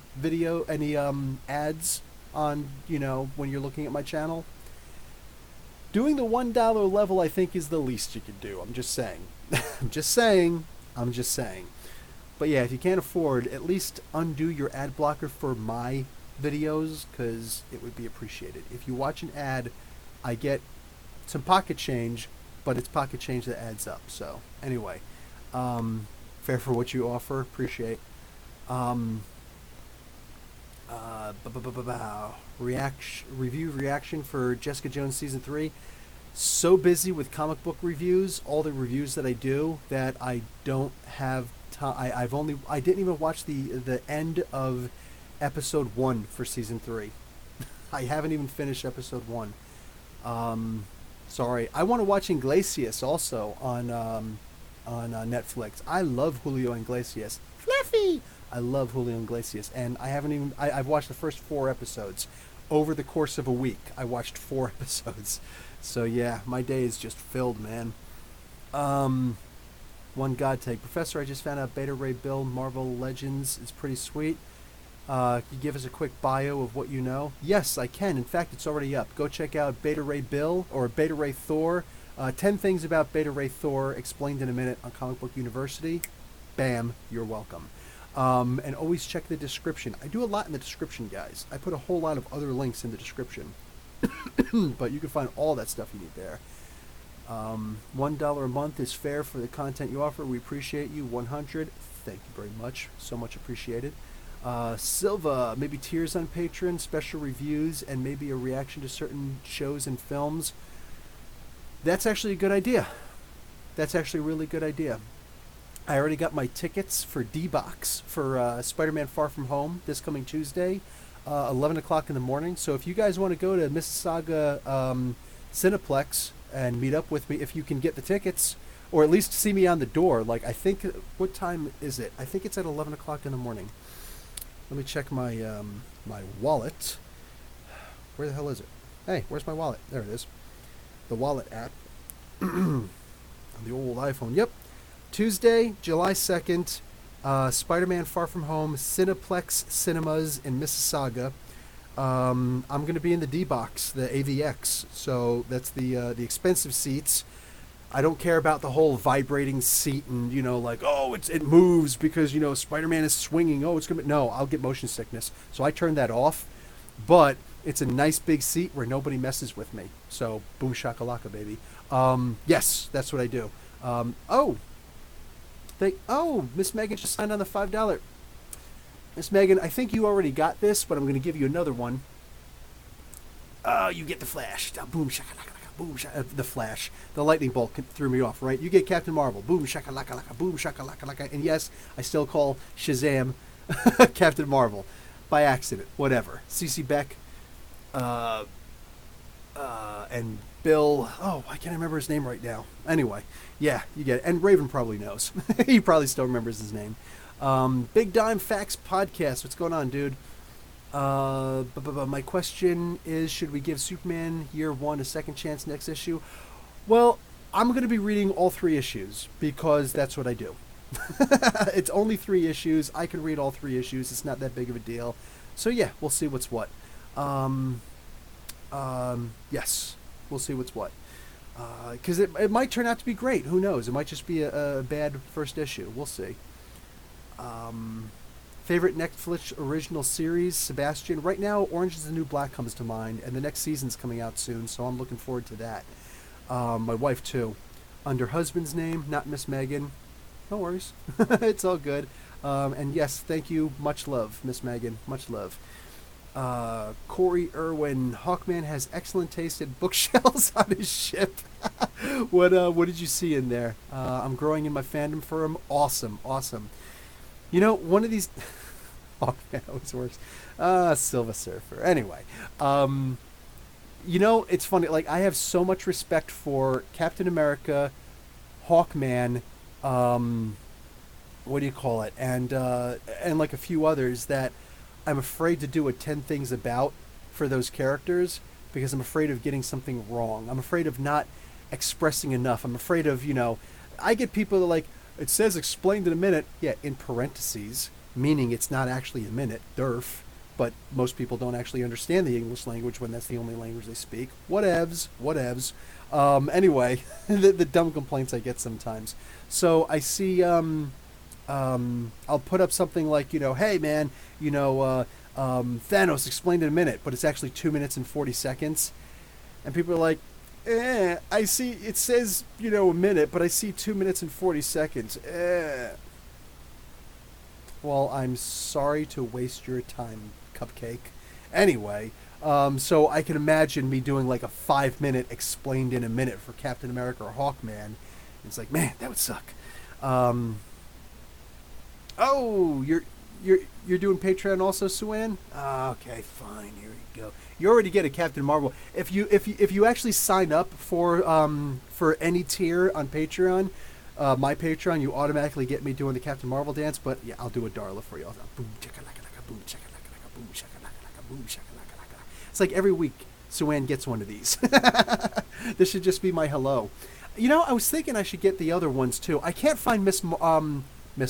on, when you're looking at my channel, doing the $1 level, I think, is the least you could do. I'm just saying. I'm just saying. But yeah, if you can't afford, at least undo your ad blocker for my videos, because it would be appreciated. If you watch an ad, I get some pocket change, but it's pocket change that adds up. So anyway, fair for what you offer. Appreciate. Reaction for Jessica Jones season 3. So busy with comic book reviews, all the reviews that I do, that I don't have time. I didn't even watch the end of episode 1 for season 3. I haven't even finished episode 1. Sorry. I want to watch Iglesias also on Netflix. I love Julio Iglesias. Fluffy! I love Julio Iglesias, and I've watched the first 4 episodes. Over the course of a week, I watched 4 episodes. So yeah, my day is just filled, man. One God Take. Professor, I just found out Beta Ray Bill Marvel Legends is pretty sweet. Can you give us a quick bio of what you know? Yes, I can. In fact, it's already up. Go check out Beta Ray Bill or Beta Ray Thor. 10 things about Beta Ray Thor explained in a minute on Comic Book University. Bam, you're welcome. And always check the description. I do a lot in the description, guys. I put a whole lot of other links in the description. But you can find all that stuff you need there. $1 a month is fair for the content you offer. We appreciate you. 100. Thank you very much. So much appreciated. Silva, maybe tiers on Patreon, special reviews, and maybe a reaction to certain shows and films. That's actually a good idea. That's actually a really good idea. I already got my tickets for D-Box for Spider-Man Far From Home this coming Tuesday, 11 o'clock in the morning. So if you guys want to go to Mississauga Cineplex and meet up with me, if you can get the tickets, or at least see me on the door, like, I think, what time is it? I think it's at 11 o'clock in the morning. Let me check my my wallet. Where the hell is it? Hey, where's my wallet? There it is. The wallet app on the old iPhone. Yep. Tuesday, July 2nd, Spider-Man Far From Home, Cineplex Cinemas in Mississauga. I'm going to be in the D-Box, the AVX, so that's the expensive seats. I don't care about the whole vibrating seat and, like, oh, it moves because, Spider-Man is swinging. Oh, it's going to be... No, I'll get motion sickness. So I turned that off, but it's a nice big seat where nobody messes with me. So, boom shakalaka, baby. Yes, that's what I do. Miss Megan just signed on the $5. Miss Megan, I think you already got this, but I'm going to give you another one. You get the Flash. Boom shakalaka. Boom, the Flash. The lightning bolt threw me off, right? You get Captain Marvel. Boom, shakalaka, boom, shakalaka. And yes, I still call Shazam Captain Marvel by accident. Whatever. CC Beck, and Bill. Oh, I can't remember his name right now. Anyway, yeah, you get it. And Raven probably knows. He probably still remembers his name. Big Dime Facts Podcast. What's going on, dude? My question is, should we give Superman Year 1 a second chance next issue? Well, I'm going to be reading all 3 issues because that's what I do. It's only 3 issues. I can read all 3 issues. It's not that big of a deal. So yeah, we'll see what's what. Yes, we'll see what's what. Because it might turn out to be great. Who knows? It might just be a bad first issue. We'll see. Favorite Netflix original series, Sebastian. Right now, Orange is the New Black comes to mind, and the next season's coming out soon, so I'm looking forward to that. My wife, too. Under husband's name, not Miss Megan. No worries. It's all good. And yes, thank you. Much love, Miss Megan. Much love. Corey Irwin. Hawkman has excellent taste in bookshelves on his ship. What did you see in there? I'm growing in my fandom for him. Awesome. One of these... Oh, man, always works. Silver Surfer. Anyway. It's funny. Like, I have so much respect for Captain America, Hawkman, what do you call it? And like a few others that I'm afraid to do a 10 things about for those characters because I'm afraid of getting something wrong. I'm afraid of not expressing enough. I'm afraid of, I get people that are like, it says explained in a minute. Yeah, in parentheses, meaning it's not actually a minute, derf. But most people don't actually understand the English language when that's the only language they speak. Whatevs. Anyway, the dumb complaints I get sometimes. So I see, I'll put up something like, hey man, Thanos explained in a minute, but it's actually 2 minutes and 40 seconds. And people are like, I see, it says, a minute, but I see 2 minutes and 40 seconds. Well, I'm sorry to waste your time, Cupcake. Anyway, so I can imagine me doing like a 5-minute explained in a minute for Captain America or Hawkman. It's like, man, that would suck. Oh, you're doing Patreon also, Suan? Okay, fine. Here we go. You already get a Captain Marvel. If you actually sign up for any tier on Patreon, my Patreon, you automatically get me doing the Captain Marvel dance. But yeah, I'll do a Darla for you. I'll boom chakalaka, boom chakalaka, boom chakalaka, boom chakalaka. It's like every week, Suan gets one of these. This should just be my hello. I was thinking I should get the other ones too. I can't find Miss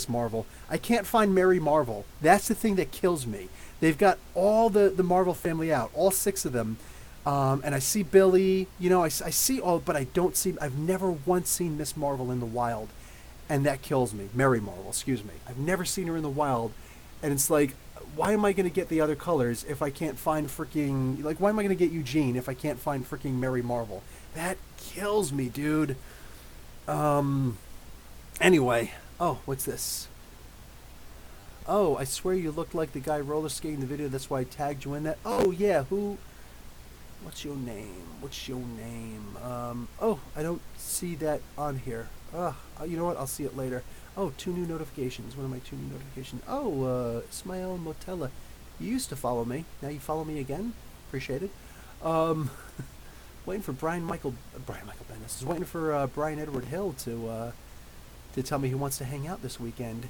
Marvel. I can't find Mary Marvel. That's the thing that kills me. They've got all the Marvel family out, all 6 of them. And I see Billy, I see all, but I've never once seen Miss Marvel in the wild. And that kills me. Mary Marvel, excuse me. I've never seen her in the wild. And it's like, why am I going to get the other colors if I can't find freaking, like, why am I going to get Eugene if I can't find freaking Mary Marvel? That kills me, dude. Anyway. Oh, what's this? Oh, I swear you looked like the guy roller skating in the video. That's why I tagged you in that. Oh, yeah. What's your name? Oh, I don't see that on here. You know what? I'll see it later. Oh, 2 new notifications. What are my 2 new notifications? Oh, s.h.i.e.l.d. Motella. You used to follow me. Now you follow me again? Appreciate it. Waiting for Brian Michael Bendis. Waiting for Brian Edward Hill to tell me he wants to hang out this weekend.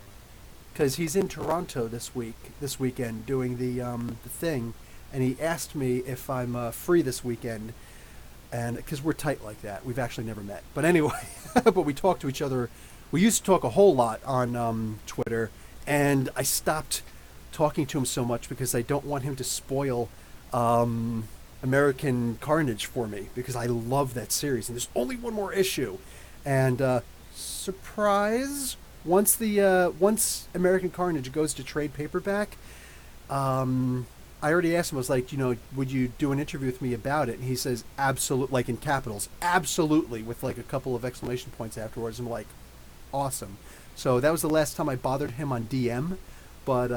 because he's in Toronto this weekend, doing the thing, and he asked me if I'm free this weekend, and because we're tight like that, we've actually never met. But anyway, but we talk to each other. We used to talk a whole lot on Twitter, and I stopped talking to him so much because I don't want him to spoil American Carnage for me, because I love that series, and there's only one more issue, and surprise, once American Carnage goes to trade paperback, I already asked him. I was like, would you do an interview with me about it? And he says, absolutely, like in capitals, absolutely, with like a couple of exclamation points afterwards. I'm like, awesome. So that was the last time I bothered him on DM, but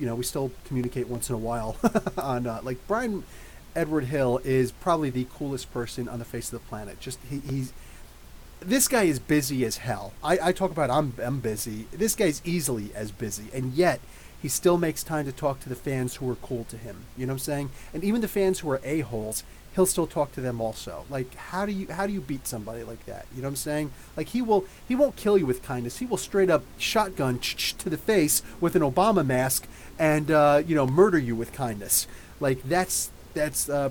we still communicate once in a while. On like Brian Edward Hill is probably the coolest person on the face of the planet. Just he's this guy is busy as hell. I talk about I'm busy. This guy's easily as busy, and yet he still makes time to talk to the fans who are cool to him. You know what I'm saying? And even the fans who are a-holes, he'll still talk to them also. Like, how do you beat somebody like that? You know what I'm saying? Like, he won't kill you with kindness. He will straight up shotgun to the face with an Obama mask and murder you with kindness. Like, that's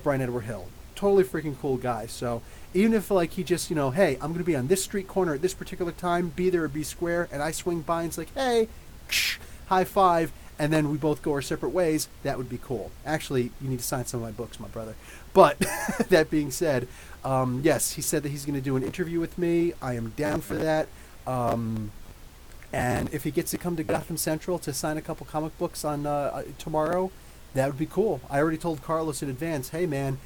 Brian Edward Hill. Totally freaking cool guy. So even if like he just hey, I'm gonna be on this street corner at this particular time, be there or be square, and I swing by and it's like, hey, high five, and then we both go our separate ways, that would be cool. Actually, you need to sign some of my books, my brother. But that being said, yes, he said that he's going to do an interview with me. I am down for that. And if he gets to come to Gotham Central to sign a couple comic books on tomorrow, that would be cool. I already told Carlos in advance, hey man,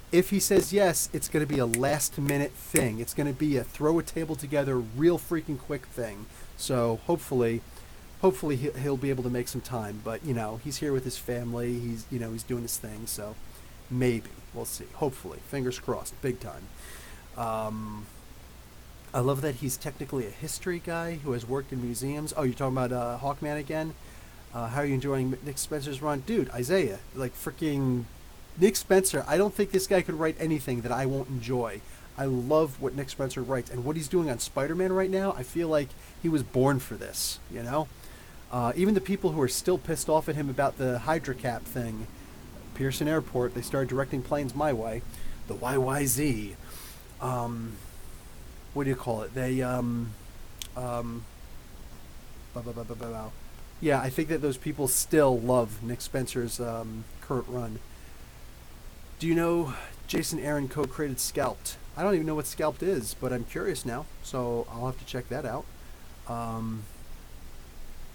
if he says yes, it's going to be a last minute thing. It's going to be a throw a table together real freaking quick thing. So hopefully he'll be able to make some time. But he's here with his family. He's doing his thing. So maybe we'll see. Hopefully, fingers crossed, big time. I love that he's technically a history guy who has worked in museums. Oh, you're talking about Hawkman again? How are you enjoying Nick Spencer's run, dude? Isaiah, like freaking Nick Spencer. I don't think this guy could write anything that I won't enjoy. I love what Nick Spencer writes, and what he's doing on Spider-Man right now. I feel like he was born for this. Even the people who are still pissed off at him about the Hydra Cap thing, Pearson Airport, they started directing planes my way. The YYZ. What do you call it? They, yeah, I think that those people still love Nick Spencer's current run. Do you know Jason Aaron co-created Scalped? I don't even know what Scalped is, but I'm curious now, so I'll have to check that out.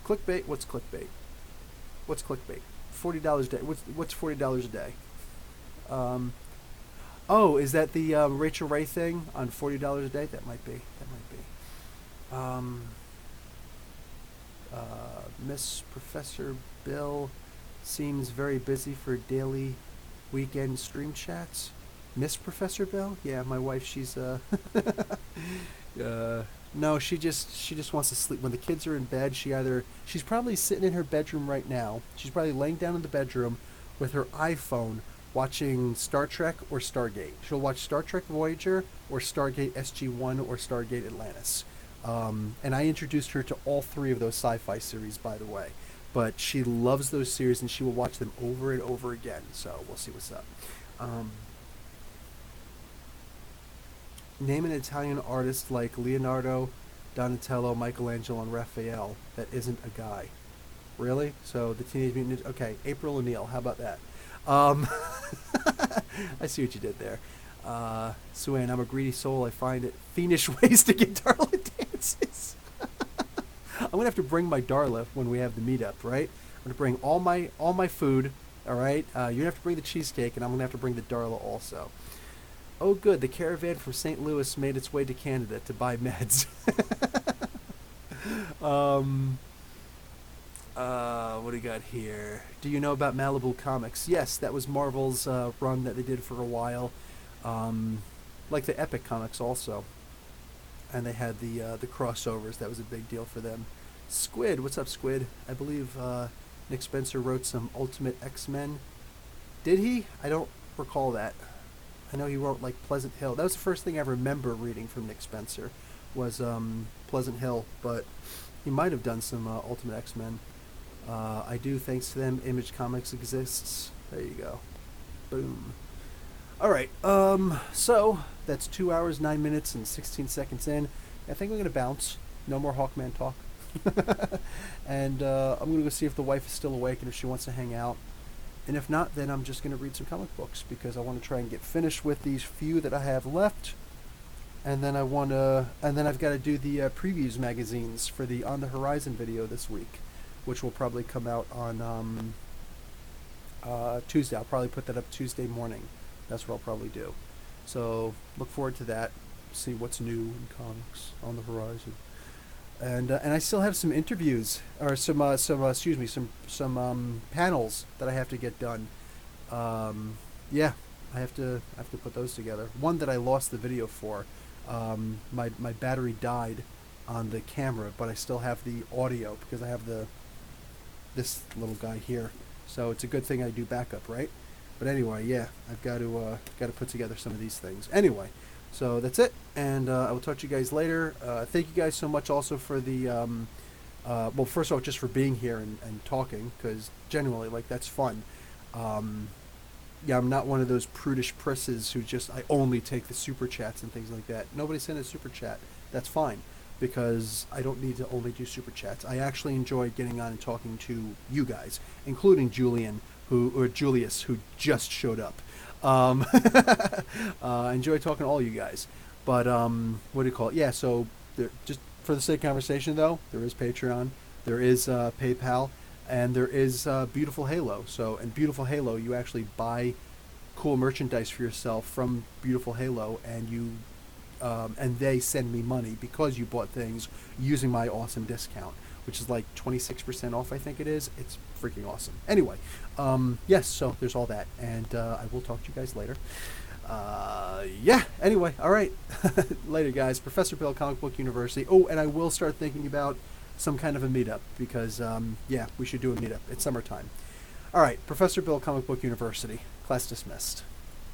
Clickbait? What's clickbait? What's clickbait? $40 a day. What's $40 a day? Oh, is that the Rachel Ray thing on $40 a day? That might be. Miss Professor Bill seems very busy for daily weekend stream chats. Miss Professor Bill? Yeah, my wife, she's no, she just wants to sleep. When the kids are in bed, she's probably sitting in her bedroom right now. She's probably laying down in the bedroom with her iPhone watching Star Trek or Stargate. She'll watch Star Trek Voyager or Stargate SG-1 or Stargate Atlantis. And I introduced her to all three of those sci-fi series, by the way. But she loves those series, and she will watch them over and over again. So we'll see what's up. Name an Italian artist like Leonardo, Donatello, Michelangelo, and Raphael that isn't a guy. Really? So the Teenage Mutant Ninja... Okay, April O'Neil. How about that? I see what you did there. Suan, I'm a greedy soul. I find it fiendish ways to get Darla dances. I'm going to have to bring my Darla when we have the meetup, right? I'm going to bring all my food, all right? You're going to have to bring the cheesecake, and I'm going to have to bring the Darla also. Oh, good. The caravan from St. Louis made its way to Canada to buy meds. What do you got here? Do you know about Malibu Comics? Yes, that was Marvel's run that they did for a while. Like the Epic Comics also. And they had the crossovers. That was a big deal for them. Squid. What's up, Squid? I believe Nick Spencer wrote some Ultimate X-Men. Did he? I don't recall that. I know he wrote like Pleasant Hill. That was the first thing I remember reading from Nick Spencer was Pleasant Hill. But He might have done some Ultimate X-Men. I do, thanks to them. Image Comics exists. There you go. Boom. All right. So that's 2 hours, 9 minutes, and 16 seconds in. I think I'm gonna bounce. No more Hawkman talk. And I'm gonna go see if the wife is still awake and if she wants to hang out. And if not, then I'm just gonna read some comic books because I want to try and get finished with these few that I have left. And then I've got to do the previews magazines for the On the Horizon video this week, which will probably come out on Tuesday. I'll probably put that up Tuesday morning. That's what I'll probably do. So look forward to that. See what's new in comics on the horizon. And I still have some interviews or some panels that I have to get done. Yeah, I have to put those together. One that I lost the video for. My battery died on the camera, but I still have the audio because I have this little guy here. So it's a good thing I do backup, right? But anyway, yeah, I've got to put together some of these things. Anyway, so that's it, and I will talk to you guys later. Thank you guys so much also for the well, first of all, just for being here and talking, because genuinely, like, that's fun. Yeah, I'm not one of those prudish prisses who just, I only take the super chats and things like that. Nobody sent a super chat. That's fine, because I don't need to only do super chats. I actually enjoy getting on and talking to you guys, including Julius, who just showed up. I enjoy talking to all you guys. But, what do you call it? Yeah, so just for the sake of conversation, though, there is Patreon, there is PayPal, and there is Beautiful Halo. So in Beautiful Halo, you actually buy cool merchandise for yourself from Beautiful Halo, and they send me money because you bought things using my awesome discount, which is like 26% off, I think it is. It's freaking awesome. Anyway, yes, so there's all that, and I will talk to you guys later. Yeah, anyway, all right. Later, guys. Professor Bill, Comic Book University. Oh, and I will start thinking about some kind of a meetup because, yeah, we should do a meetup. It's summertime. All right, Professor Bill, Comic Book University. Class dismissed.